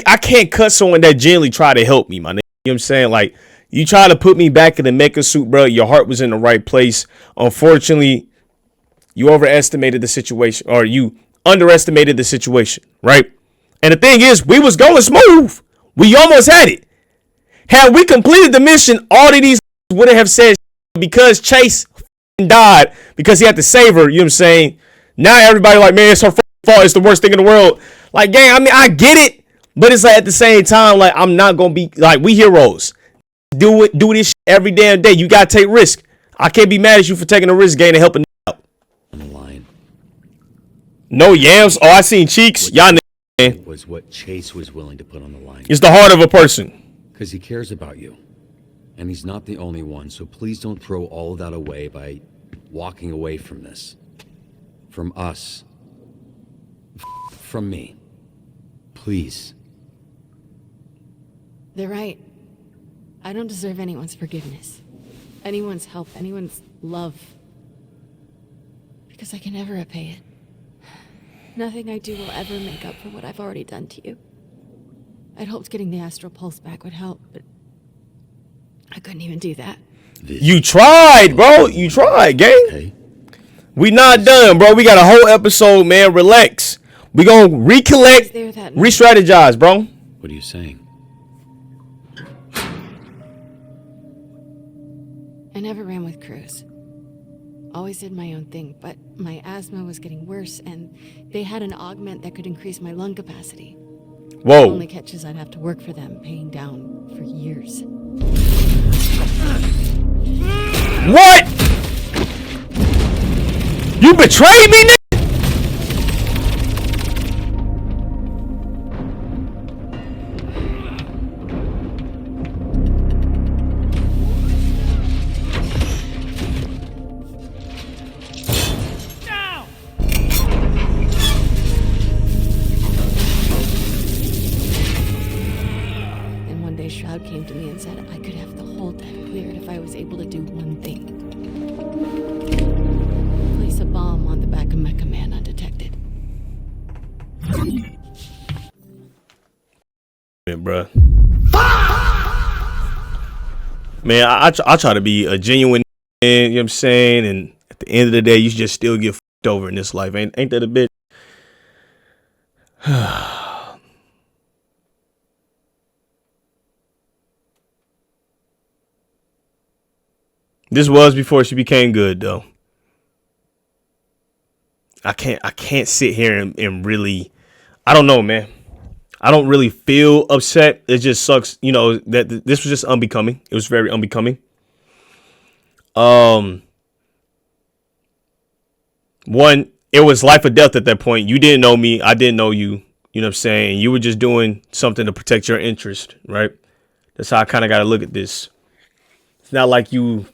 I can't cut someone that genuinely try to help me, my nigga. You know what I'm saying? Like, you try to put me back in the mecha suit, bro. Your heart was in the right place. Unfortunately, you overestimated the situation, or you underestimated the situation, right? And the thing is, we was going smooth. We almost had it. Had we completed the mission, all of these wouldn't have said because Chase died because he had to save her. You know what I'm saying? Now everybody like, man, it's her fault. It's the worst thing in the world. Like, gang, I mean, I get it, but it's like at the same time, like, I'm not gonna be like, we heroes. Do this shit every damn day. You gotta take risk. I can't be mad at you for taking a risk, gang, and helping out.
On the line.
No yams. Oh, I seen cheeks. Y'all niggas,
was what Chase was willing to put on the line.
It's the heart of a person.
Because he cares about you. And he's not the only one, so please don't throw all of that away by walking away from this. From us. From me. Please.
They're right. I don't deserve anyone's forgiveness. Anyone's help, anyone's love. Because I can never repay it. Nothing I do will ever make up for what I've already done to you. I'd hoped getting the astral pulse back would help, but I couldn't even do that.
You tried, bro. You tried, gang.
Okay.
We not done, bro. We got a whole episode, man. Relax. We gonna recollect, re-strategize, bro.
What are you saying?
I never ran with crews. Always did my own thing, but my asthma was getting worse, and they had an augment that could increase my lung capacity.
Whoa.
The only catch is I'd have to work for them, paying down for years.
What? You betrayed me, nigga?
Then one day Shroud came to me and said I could have the whole deck cleared if I was able to do one thing.
man, bro. Man, I try to be a genuine man, you know what I'm saying? And at the end of the day, you just still get fucked over in this life. Ain't that a bitch? This was before she became good, though. I can't sit here and really, I don't know, man. I don't really feel upset. It just sucks, you know, that this was just unbecoming. It was very unbecoming. One, it was life or death at that point. You didn't know me. I didn't know you. You know what I'm saying? You were just doing something to protect your interest, right? That's how I kind of got to look at this. It's not like you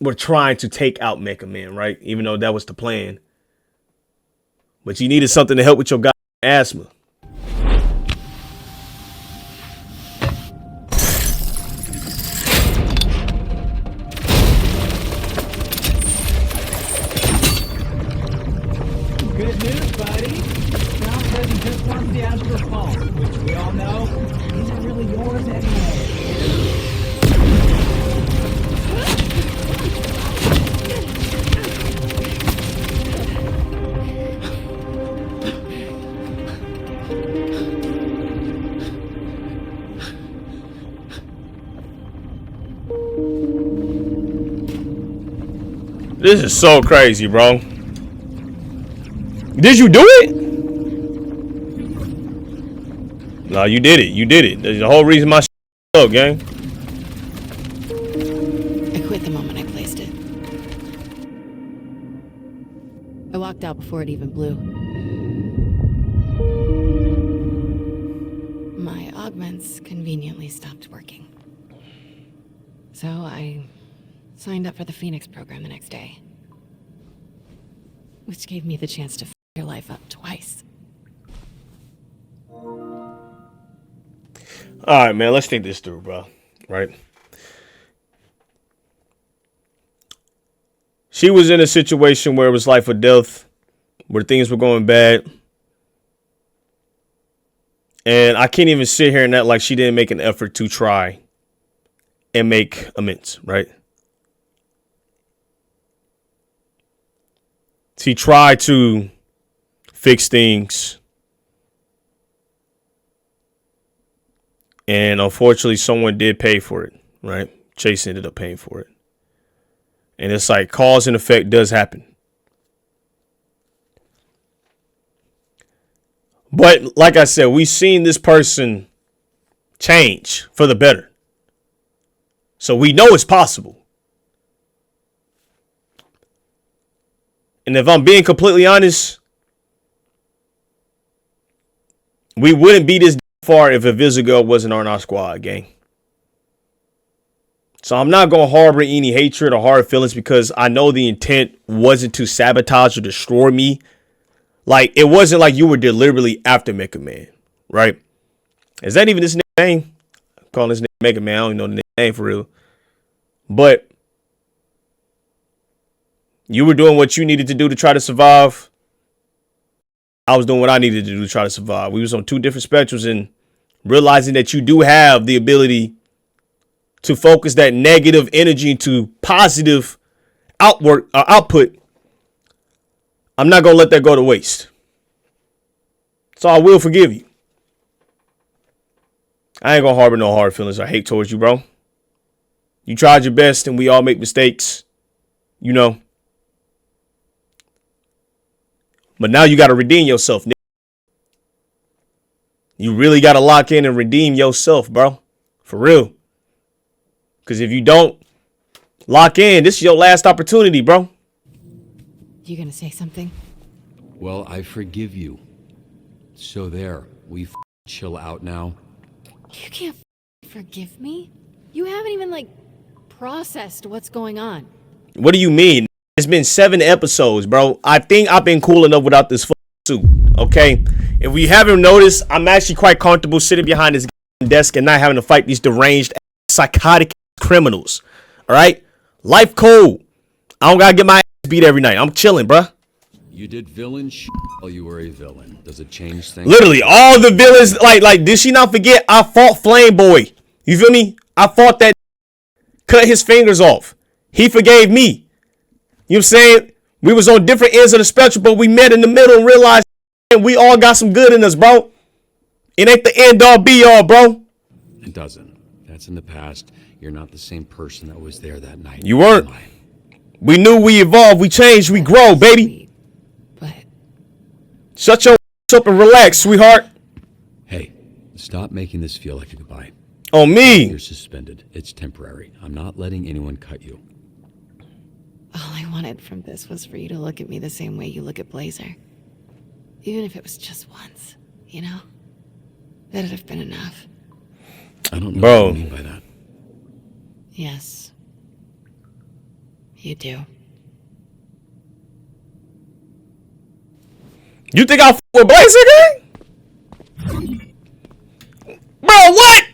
were trying to take out Mecha Man, right? Even though that was the plan. But you needed something to help with your goddamn asthma.
Good news, buddy. Now says he just wants the astral pulse, which we all know isn't really yours anyway.
This is so crazy, bro. Did you do it? No, you did it. You did it. That's the whole reason my up, gang.
I quit the moment I placed it. I walked out before it even blew. My augments conveniently stopped working. So I signed up for the Phoenix program the next day. Which gave me the chance to f your life up twice.
All right, man, let's think this through, bro. Right? She was in a situation where it was life or death, where things were going bad. And I can't even sit here and act like she didn't make an effort to try and make amends, right? She tried to fix things. And unfortunately, someone did pay for it, right? Chase ended up paying for it. And it's like cause and effect does happen. But like I said, we've seen this person change for the better. So we know it's possible. And if I'm being completely honest, we wouldn't be this far if Invisible wasn't on our squad, gang. So I'm not going to harbor any hatred or hard feelings because I know the intent wasn't to sabotage or destroy me. Like, it wasn't like you were deliberately after Mecha Man, right? Is that even his name? I'm calling his name Mecha Man. I don't even know the name for real. But you were doing what you needed to do to try to survive. I was doing what I needed to do to try to survive. We was on two different spectrums, and realizing that you do have the ability to focus that negative energy into positive output, I'm not going to let that go to waste. So I will forgive you. I ain't going to harbor no hard feelings or hate towards you, bro. You tried your best, and we all make mistakes, you know. But now you got to redeem yourself, nigga. You really got to lock in and redeem yourself, bro. For real. Because if you don't lock in, this is your last opportunity, bro.
You gonna say something?
Well, I forgive you. So there, we chill out now.
You can't forgive me? You haven't even, like, processed what's going on.
What do you mean? It's been 7 episodes, bro. I think I've been cool enough without this suit, okay? If we haven't noticed, I'm actually quite comfortable sitting behind this desk and not having to fight these deranged, psychotic criminals, all right? Life cool. I don't gotta get my ass beat every night. I'm chilling, bro.
You did villain shit while you were a villain. Does it change things?
Literally, all the villains, like, did she not forget? I fought Flame Boy. You feel me? I fought that, cut his fingers off. He forgave me. You know what I'm saying? We was on different ends of the spectrum, but we met in the middle and realized we all got some good in us, bro. It ain't the end all be all, bro.
It doesn't. That's in the past. You're not the same person that was there that night.
You weren't. We knew, we evolved, we changed, we grow, baby.
But
shut your up and relax, sweetheart.
Hey, stop making this feel like a goodbye.
On me.
You're suspended. It's temporary. I'm not letting anyone cut you.
All I wanted from this was for you to look at me the same way you look at Blazer. Even if it was just once, you know? That'd have been enough.
I don't know what you mean by that.
Yes. You do.
You think I'll f with Blazer again? Bro, what?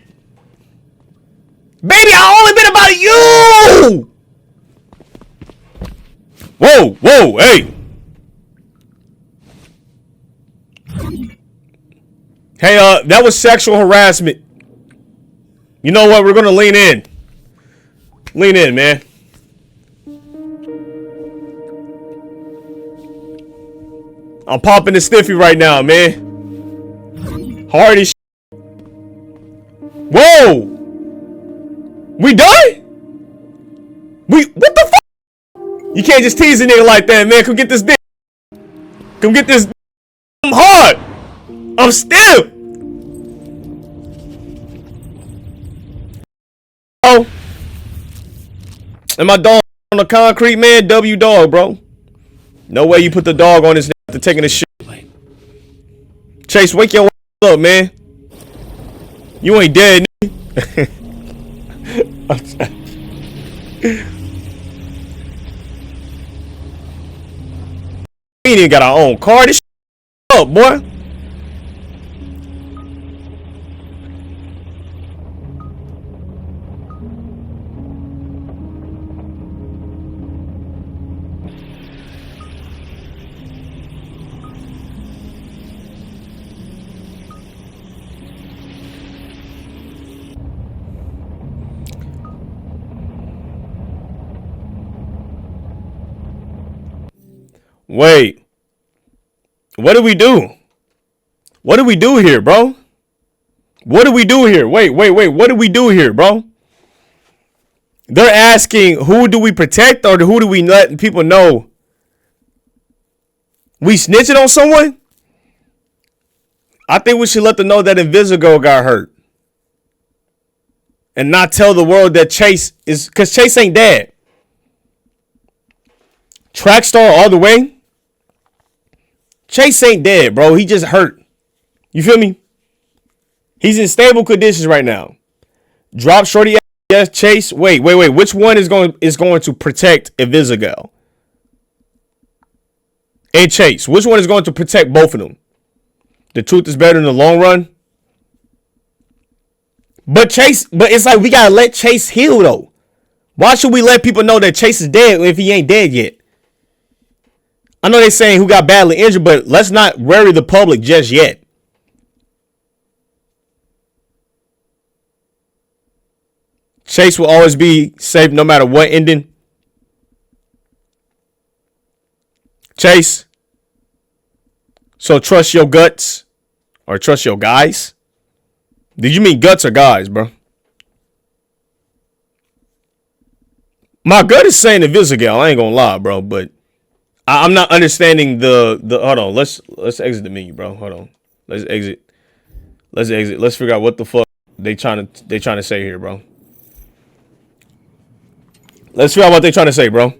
Baby, I only been about you! Whoa, whoa, hey. Hey, that was sexual harassment. You know what? We're gonna lean in. Lean in, man. I'm popping the stiffy right now, man. Hard as shit. Whoa! We done? What the fuck? You can't just tease a nigga like that, man. Come get this dick. Come get this. I'm hard. I'm stiff. Oh. And my dog on the concrete, man. W dog, bro. No way you put the dog on his neck after taking a shit. Chase, wake your ass up, man. You ain't dead, nigga. We ain't even got our own car. This shit up, boy. Wait. What do we do? What do we do here, bro? What do we do here? Wait. What do we do here, bro? They're asking, who do we protect or who do we let people know? We snitching on someone? I think we should let them know that Invisible got hurt. And not tell the world that Chase is, because Chase ain't dead. Track star all the way. Chase ain't dead, bro. He just hurt. You feel me? He's in stable conditions right now. Drop shorty. Yes, Chase. Wait. Which one is going to protect Invisible? And Chase. Which one is going to protect both of them? The truth is better in the long run. But it's like we gotta let Chase heal though. Why should we let people know that Chase is dead if he ain't dead yet? I know they're saying who got badly injured, but let's not worry the public just yet. Chase will always be safe no matter what ending. Chase. So trust your guts or trust your guys. Did you mean guts or guys, bro? My gut is saying Invisible. I ain't gonna lie, bro, but I'm not understanding the hold on. Let's exit the menu, bro. Hold on. Let's exit. Let's figure out what the fuck they trying to say here, bro. Let's figure out what they trying to say, bro.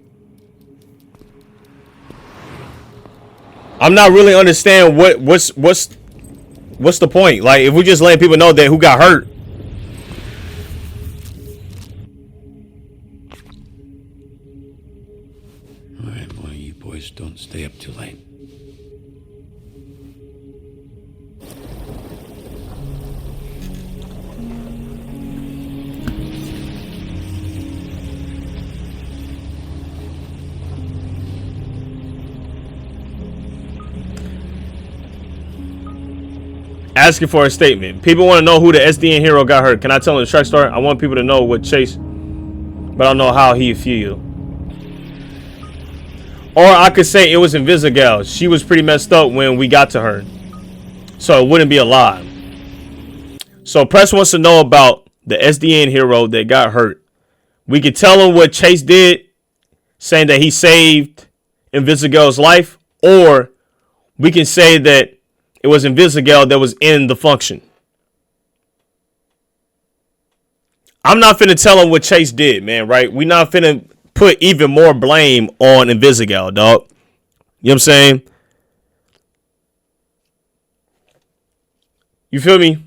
I'm not really understanding what's the point? Like, if we just letting people know that who got hurt.
All right, well, you boys don't stay up too late.
Asking for a statement. People want to know who the SDN hero got hurt. Can I tell them the track story? I want people to know what Chase, but I don't know how he feel. Or I could say it was Invisible. She was pretty messed up when we got to her, so it wouldn't be a lie. So Press wants to know about the SDN hero that got hurt. We could tell him what Chase did, saying that he saved Invisible's life, or we can say that it was Invisible that was in the function. I'm not finna tell him what Chase did, man, right? We not finna put even more blame on Invisible, dog. You know what I'm saying? You feel me?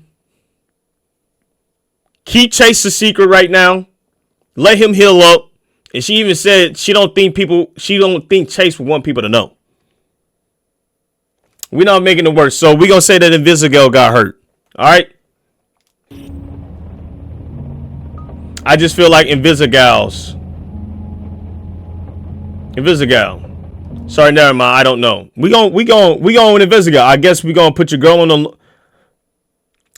Keep Chase a secret right now. Let him heal up. And she even said she don't think Chase would want people to know. We're not making it worse. So we're going to say that Invisible got hurt. All right? I just feel like Invisible. Sorry, never mind. I don't know. We going with Invisible. I guess we going to put your girl on the...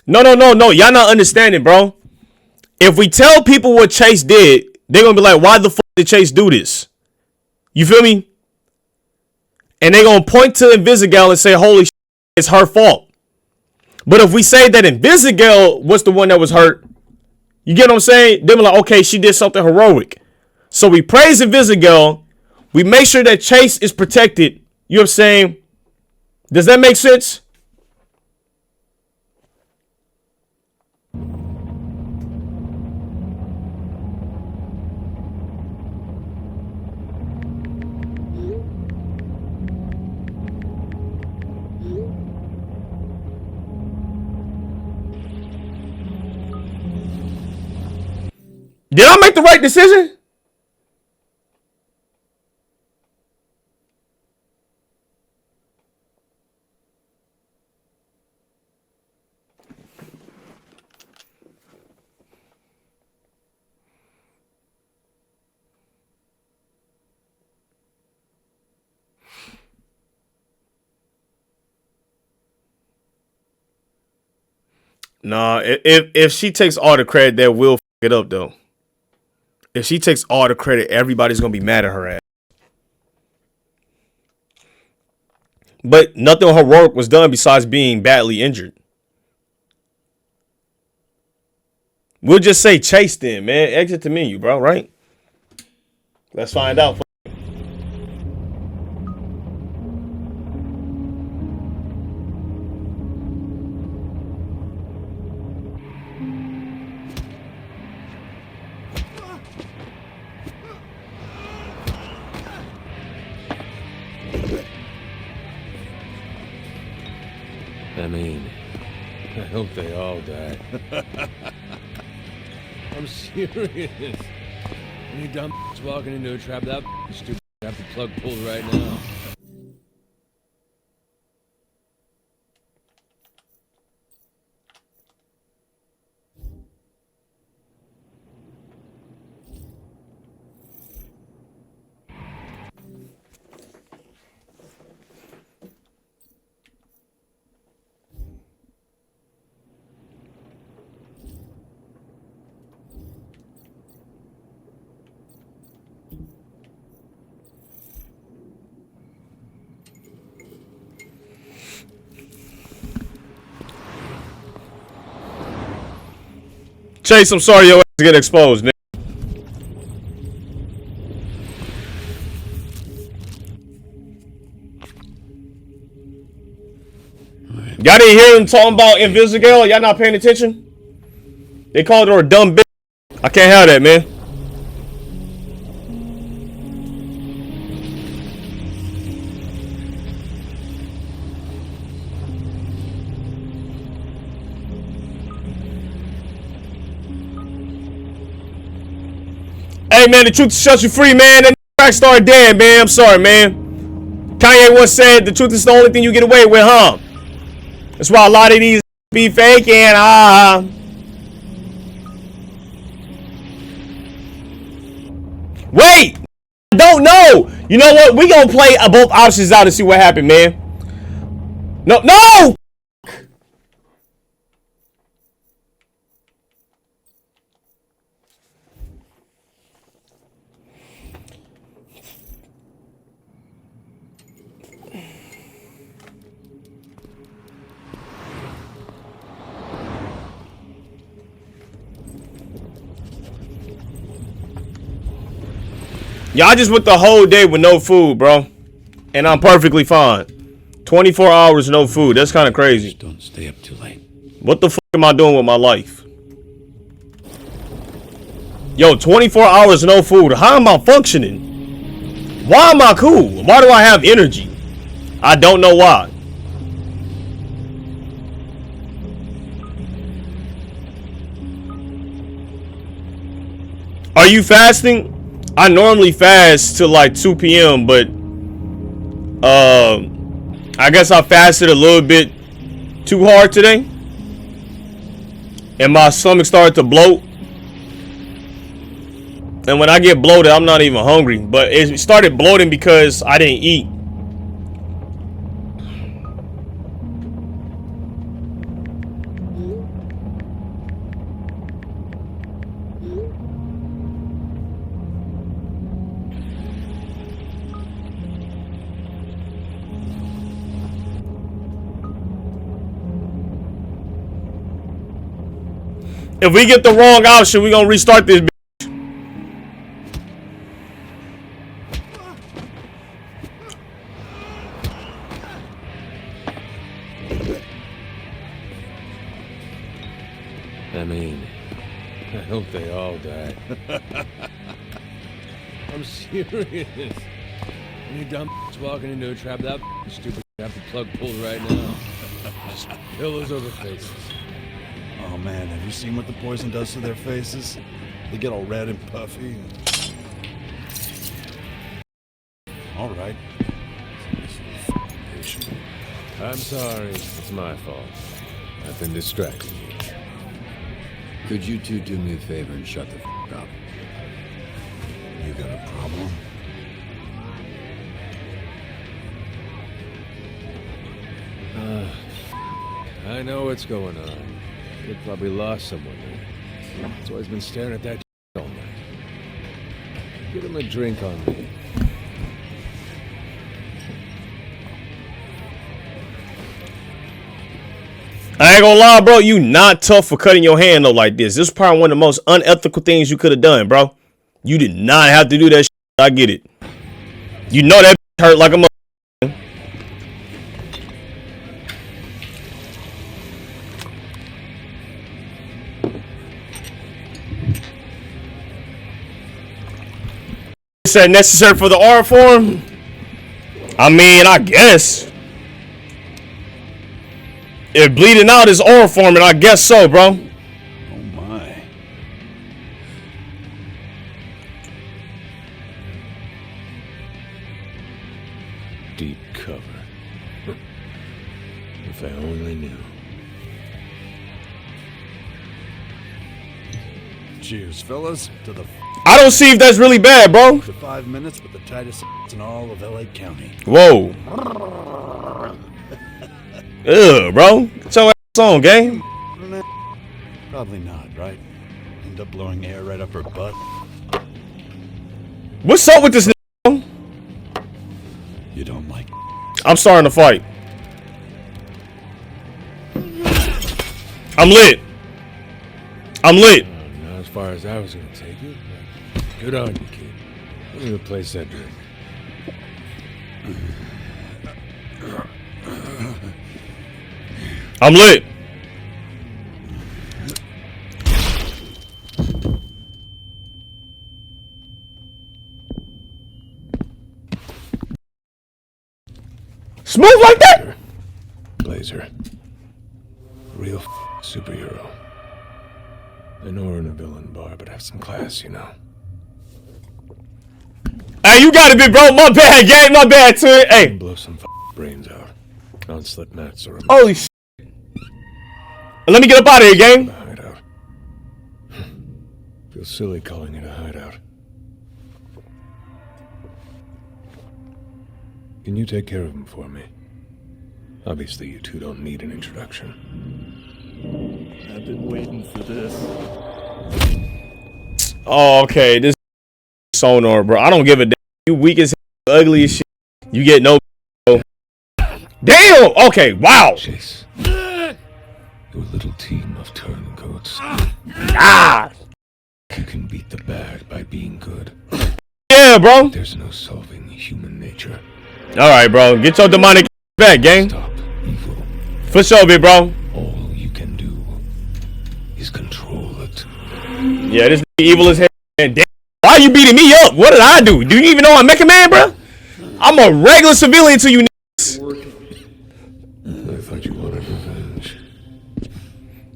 No. Y'all not understanding, bro. If we tell people what Chase did, they're going to be like, why the fuck did Chase do this? You feel me? And they're going to point to Invisible and say, holy shit, it's her fault. But if we say that Invisible was the one that was hurt, you get what I'm saying? They'll be like, okay, she did something heroic. So we praise Invisible. We make sure that Chase is protected. You know what I'm saying? Does that make sense? Did I make the right decision? Nah, if she takes all the credit, that will f it up though. If she takes all the credit, everybody's gonna be mad at her ass. But nothing heroic was done besides being badly injured. We'll just say Chase then, man. Exit the menu, bro, right? Let's find out.
I mean, I hope they all die. I'm serious. Any dumb walking into a trap, that stupid have the plug pulled right now.
Chase, I'm sorry your ass get exposed, nigga. Y'all didn't hear him talking about Invisible? Y'all not paying attention? They called her a dumb bitch. I can't have that, man. Hey, man, the truth sets you free, man. That track star dead, man. I'm sorry, man. Kanye once said the truth is the only thing you get away with, huh? That's why a lot of these be faking. Wait! I don't know. You know what? We gonna play both options out and see what happened, man. No! Y'all just went the whole day with no food, bro. And I'm perfectly fine. 24 hours, no food. That's kind of crazy.
Just don't stay up too late.
What the fuck am I doing with my life? Yo, 24 hours, no food. How am I functioning? Why am I cool? Why do I have energy? I don't know why. Are you fasting? I normally fast till like 2 p.m. but I guess I fasted a little bit too hard today. And my stomach started to bloat. And when I get bloated, I'm not even hungry. But it started bloating because I didn't eat. If we get the wrong option, we're gonna restart this bitch.
I mean, I hope they all die. I'm serious. Any dumb walking into a trap, that stupid have the plug pulled right now. Just pillows over faces.
Oh man, have you seen what the poison does to their faces? They get all red and puffy. All right.
I'm sorry. It's my fault. I've been distracting you.
Could you two do me a favor and shut the f up?
You got a problem?
I know what's going on. Kid probably lost someone there. That's why he's been staring at that all night. Get him a drink on me.
I ain't gonna lie, bro. You not tough for cutting your hand though like this. This is probably one of the most unethical things you could have done, bro. You did not have to do that shit. I get it. You know that hurt like a mother. Is that necessary for the art form? I mean, I guess. If bleeding out is oral forming, I guess so, bro.
Oh my.
Deep cover. If I only knew.
Cheers, fellas, to the
I don't see if that's really bad, bro.
to 5 minutes with the tightest in all of LA County.
Whoa. Ugh, bro. Get your ass on, gang.
Probably not, right? End up blowing air right up her butt.
What's up with this nigga?
You don't like it.
I'm starting to fight. I'm lit. I'm lit.
Not as far as I was gonna take it. Good on you, kid. Let me replace that drink.
I'm lit. Smooth like that?
Blazer. Real superhero. I know we're in a villain bar, but have some class, you know.
Hey, you got it, big bro. My bad, gang. My bad, too. Hey.
Blow some brains out. On slip mats or
holy shit. Let me get up out of here, gang.
Hideout. Feels silly calling it a hideout. Can you take care of him for me? Obviously, you two don't need an introduction.
I've been waiting for this.
Oh, okay. This sonar, bro. I don't give a damn. You weak as hell, ugly as shit. You get no. Damn. Okay. Wow.
Chase. Your little team of turncoats.
Ah.
You can beat the bad by being good.
Yeah, Yeah, bro.
There's no solving human nature.
All right, bro. Get your demonic back, gang.
Stop evil.
For sure, big bro.
All you can do is control it.
Yeah, this evil as hell. Man, damn. Why are you beating me up? What did I do? Do you even know I'm Mecha Man, bro? I'm a regular civilian to you niggas.
I thought you wanted revenge.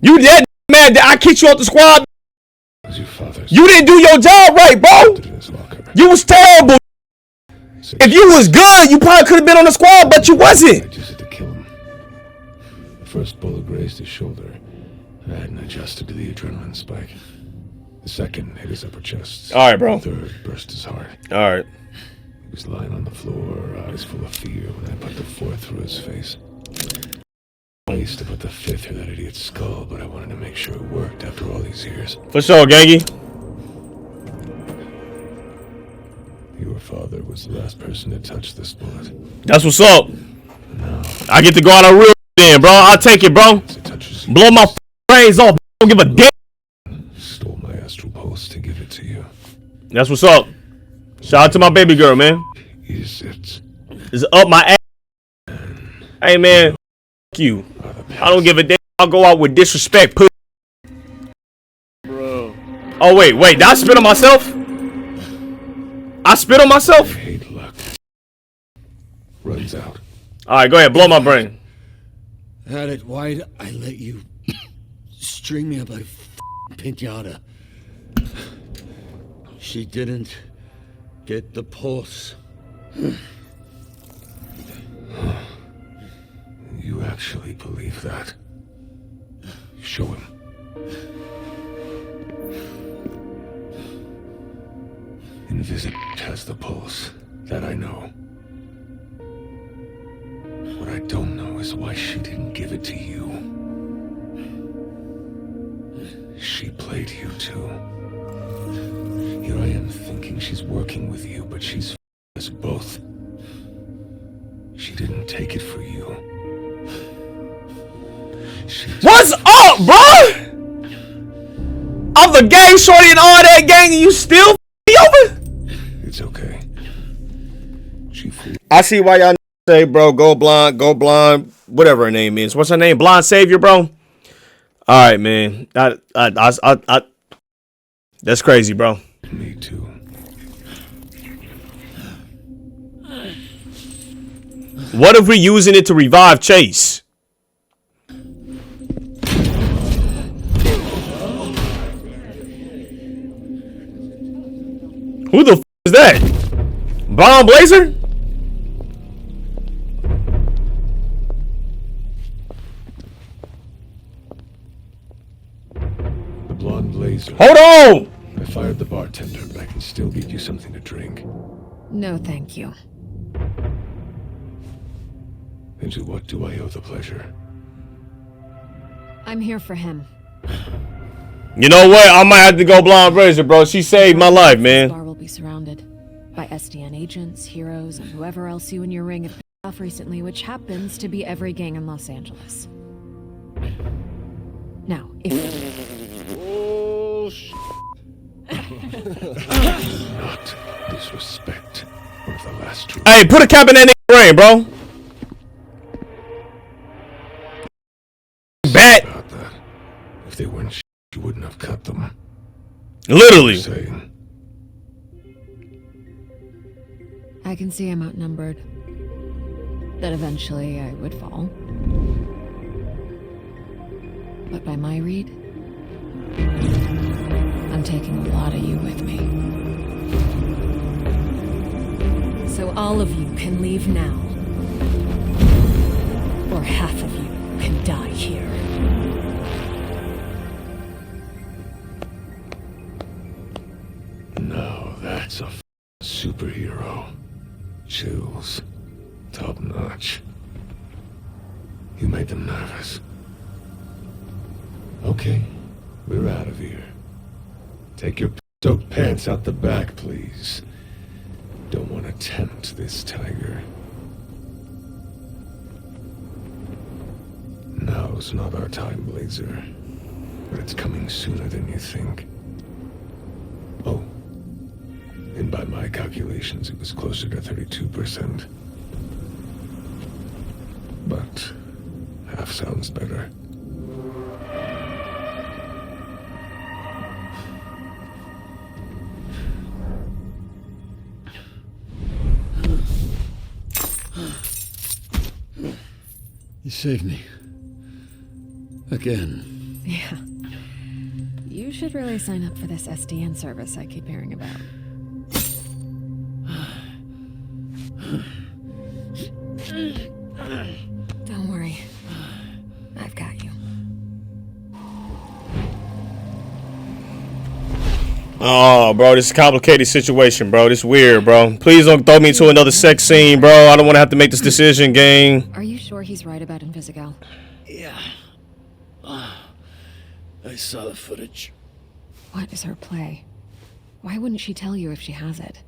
You that man that I kicked you off the squad.
It was your father's.
You didn't do your job right, bro. You was terrible. If you was good, you probably could have been on the squad, but you wasn't.
I just had to kill him. The first bullet grazed his shoulder. I hadn't adjusted to the adrenaline spike. The second hit his upper chest.
All right, bro.
The third burst his heart.
All right.
He was lying on the floor, eyes full of fear, when I put the fourth through his face. I used to put the fifth through that idiot's skull, but I wanted to make sure it worked after all these years.
For sure, gangy.
Your father was the last person to touch this bullet.
That's what's up. I get to go out on real then, bro. I'll take it, bro. Blow my brains off. Don't give a damn.
Stole my astral pulse to give it to you.
That's what's up. Shout out to my baby girl, man.
Is it?
It's up my ass. Hey, man. F you. I don't give a damn. I'll go out with disrespect.
Bro.
Oh, wait. Did I spit on myself? I spit on myself?
I hate luck. Runs out.
All right, go ahead. Blow my brain.
Had it wide, I let you string me up like a pinata. She didn't get the pulse.
You actually believe that? Show him. Invincible has the pulse. That I know. What I don't know is why she didn't give it to you. She played you too. Here I am thinking she's working with you, but she's us both. She didn't take it for you.
What's up, bro? I'm the gang shorty and all that gang, and you still me over?
It's okay.
I see why y'all say, bro, go blind, whatever her name is. What's her name? Blonde Savior, bro. All right, man. That's crazy, bro.
Me too.
What if we're using it to revive Chase? Who the f is that? Blonde Blazer?
The blonde blazer.
Hold on!
I fired the bartender, but I can still get you something to drink.
No, thank you.
And to what do I owe the pleasure?
I'm here for him.
You know what? I might have to go Blonde Blazer, bro. She saved my life, man.
This bar will be surrounded by SDN agents, heroes, and whoever else you and your ring have picked off recently, which happens to be every gang in Los Angeles. Now, if...
Oh, Not disrespect. One of the last true.
Hey, put a cap in that nigga's brain, bro. Bat.
About that. If they weren't you wouldn't have cut them.
Literally.
I can see I'm outnumbered. That eventually I would fall. But by my read, I'm taking a lot of you with me. So all of you can leave now. Or half of you can die here.
Now that's a superhero. Chills. Top notch. You made them nervous. Okay, we're out of here. Take your soaked pants out the back, please. Don't want to tempt this tiger. Now's not our time, Blazer. But it's coming sooner than you think. Oh, and By my calculations, it was closer to 32%. But half sounds better.
You saved me. Again.
Yeah. You should really sign up for this SDN service I keep hearing about. Don't worry. I've got you.
Oh, bro, this is a complicated situation, bro. This is weird, bro. Please don't throw me into another sex scene, bro. I don't want to have to make this decision, gang.
Are you sure he's right about Invisible?
Yeah. I saw the footage.
What is her play? Why wouldn't she tell you if she has it?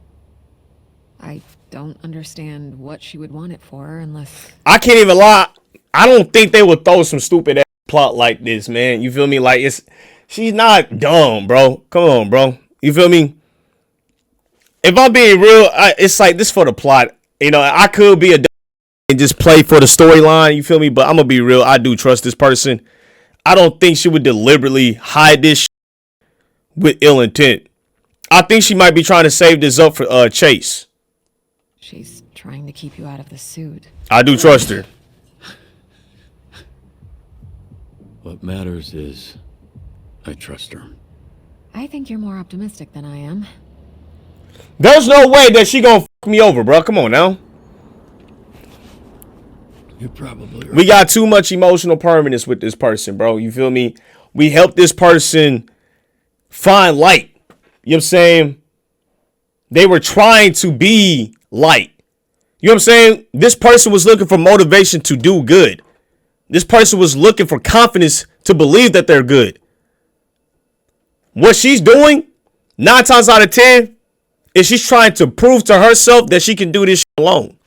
I don't understand what she would want it for unless...
I can't even lie. I don't think they would throw some stupid ass plot like this, man. You feel me? Like, she's not dumb, bro. Come on, bro. You feel me? If I'm being real, it's like this for the plot. You know, I could be a dumb and just play for the storyline. You feel me? But I'm gonna be real. I do trust this person. I don't think she would deliberately hide this with ill intent. I think she might be trying to save this up for Chase.
She's trying to keep you out of the suit.
I do trust her.
What matters is I trust her.
I think you're more optimistic than I am.
There's no way that she gonna fuck me over, bro. Come on now.
You're probably right.
We got too much emotional permanence with this person, bro. You feel me? We helped this person find light. You know what I'm saying? They were trying to be light. You know what I'm saying? This person was looking for motivation to do good. This person was looking for confidence to believe that they're good. What she's doing, 9 times out of 10, is she's trying to prove to herself that she can do this alone.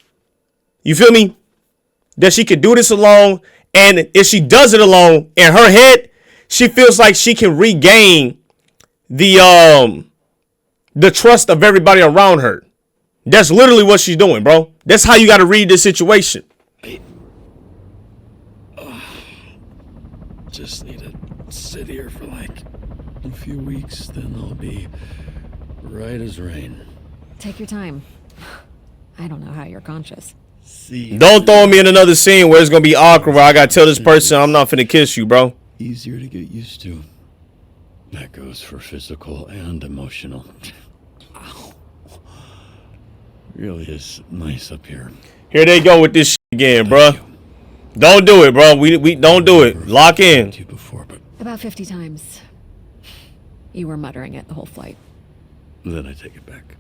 You feel me? That she can do this alone. And if she does it alone, in her head, she feels like she can regain the trust of everybody around her. That's literally what she's doing, bro. That's how you got to read this situation.
Just need to sit here for like a few weeks, then I'll be right as rain.
Take your time. I don't know how you're conscious.
Don't throw me in another scene where it's going to be awkward where I got to tell this person I'm not finna kiss you, bro.
Easier to get used to. That goes for physical and emotional. Ow. Really is nice up here.
Here they go with this shit again, bro. Don't do it, bro. We don't do it. Lock in.
About 50 times. You were muttering it the whole flight.
Then I take it back.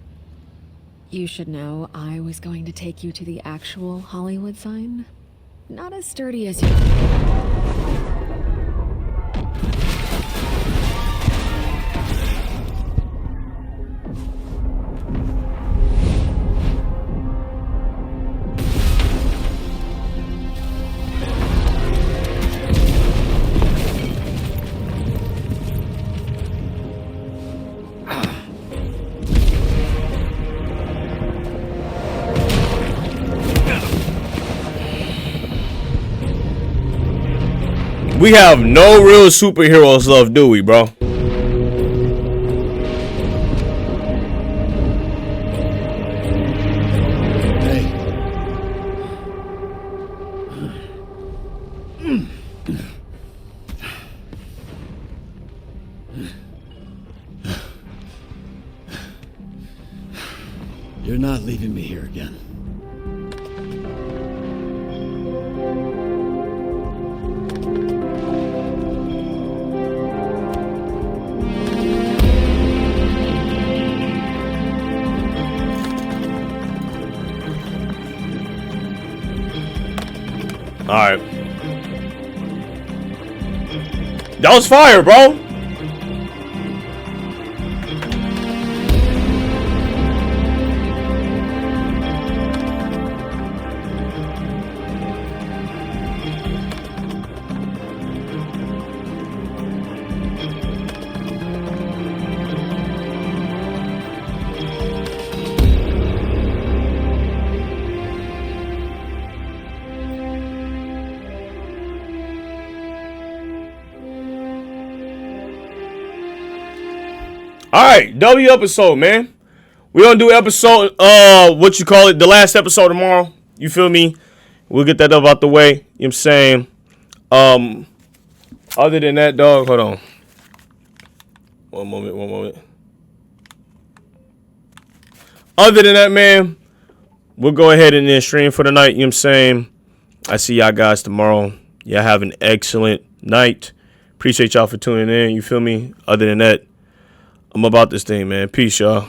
You should know I was going to take you to the actual Hollywood sign. Not as sturdy as you.
We have no real superhero love, do we, bro?
You're not leaving me here again.
All right. That was fire, bro. All right, W episode, man. We're gonna do episode, the last episode tomorrow. You feel me? We'll get that up out the way. You know what I'm saying? Other than that, dog, hold on. One moment. Other than that, man, we'll go ahead and then stream for the night. You know what I'm saying? I see y'all guys tomorrow. Y'all have an excellent night. Appreciate y'all for tuning in. You feel me? Other than that, I'm about this thing, man. Peace, y'all.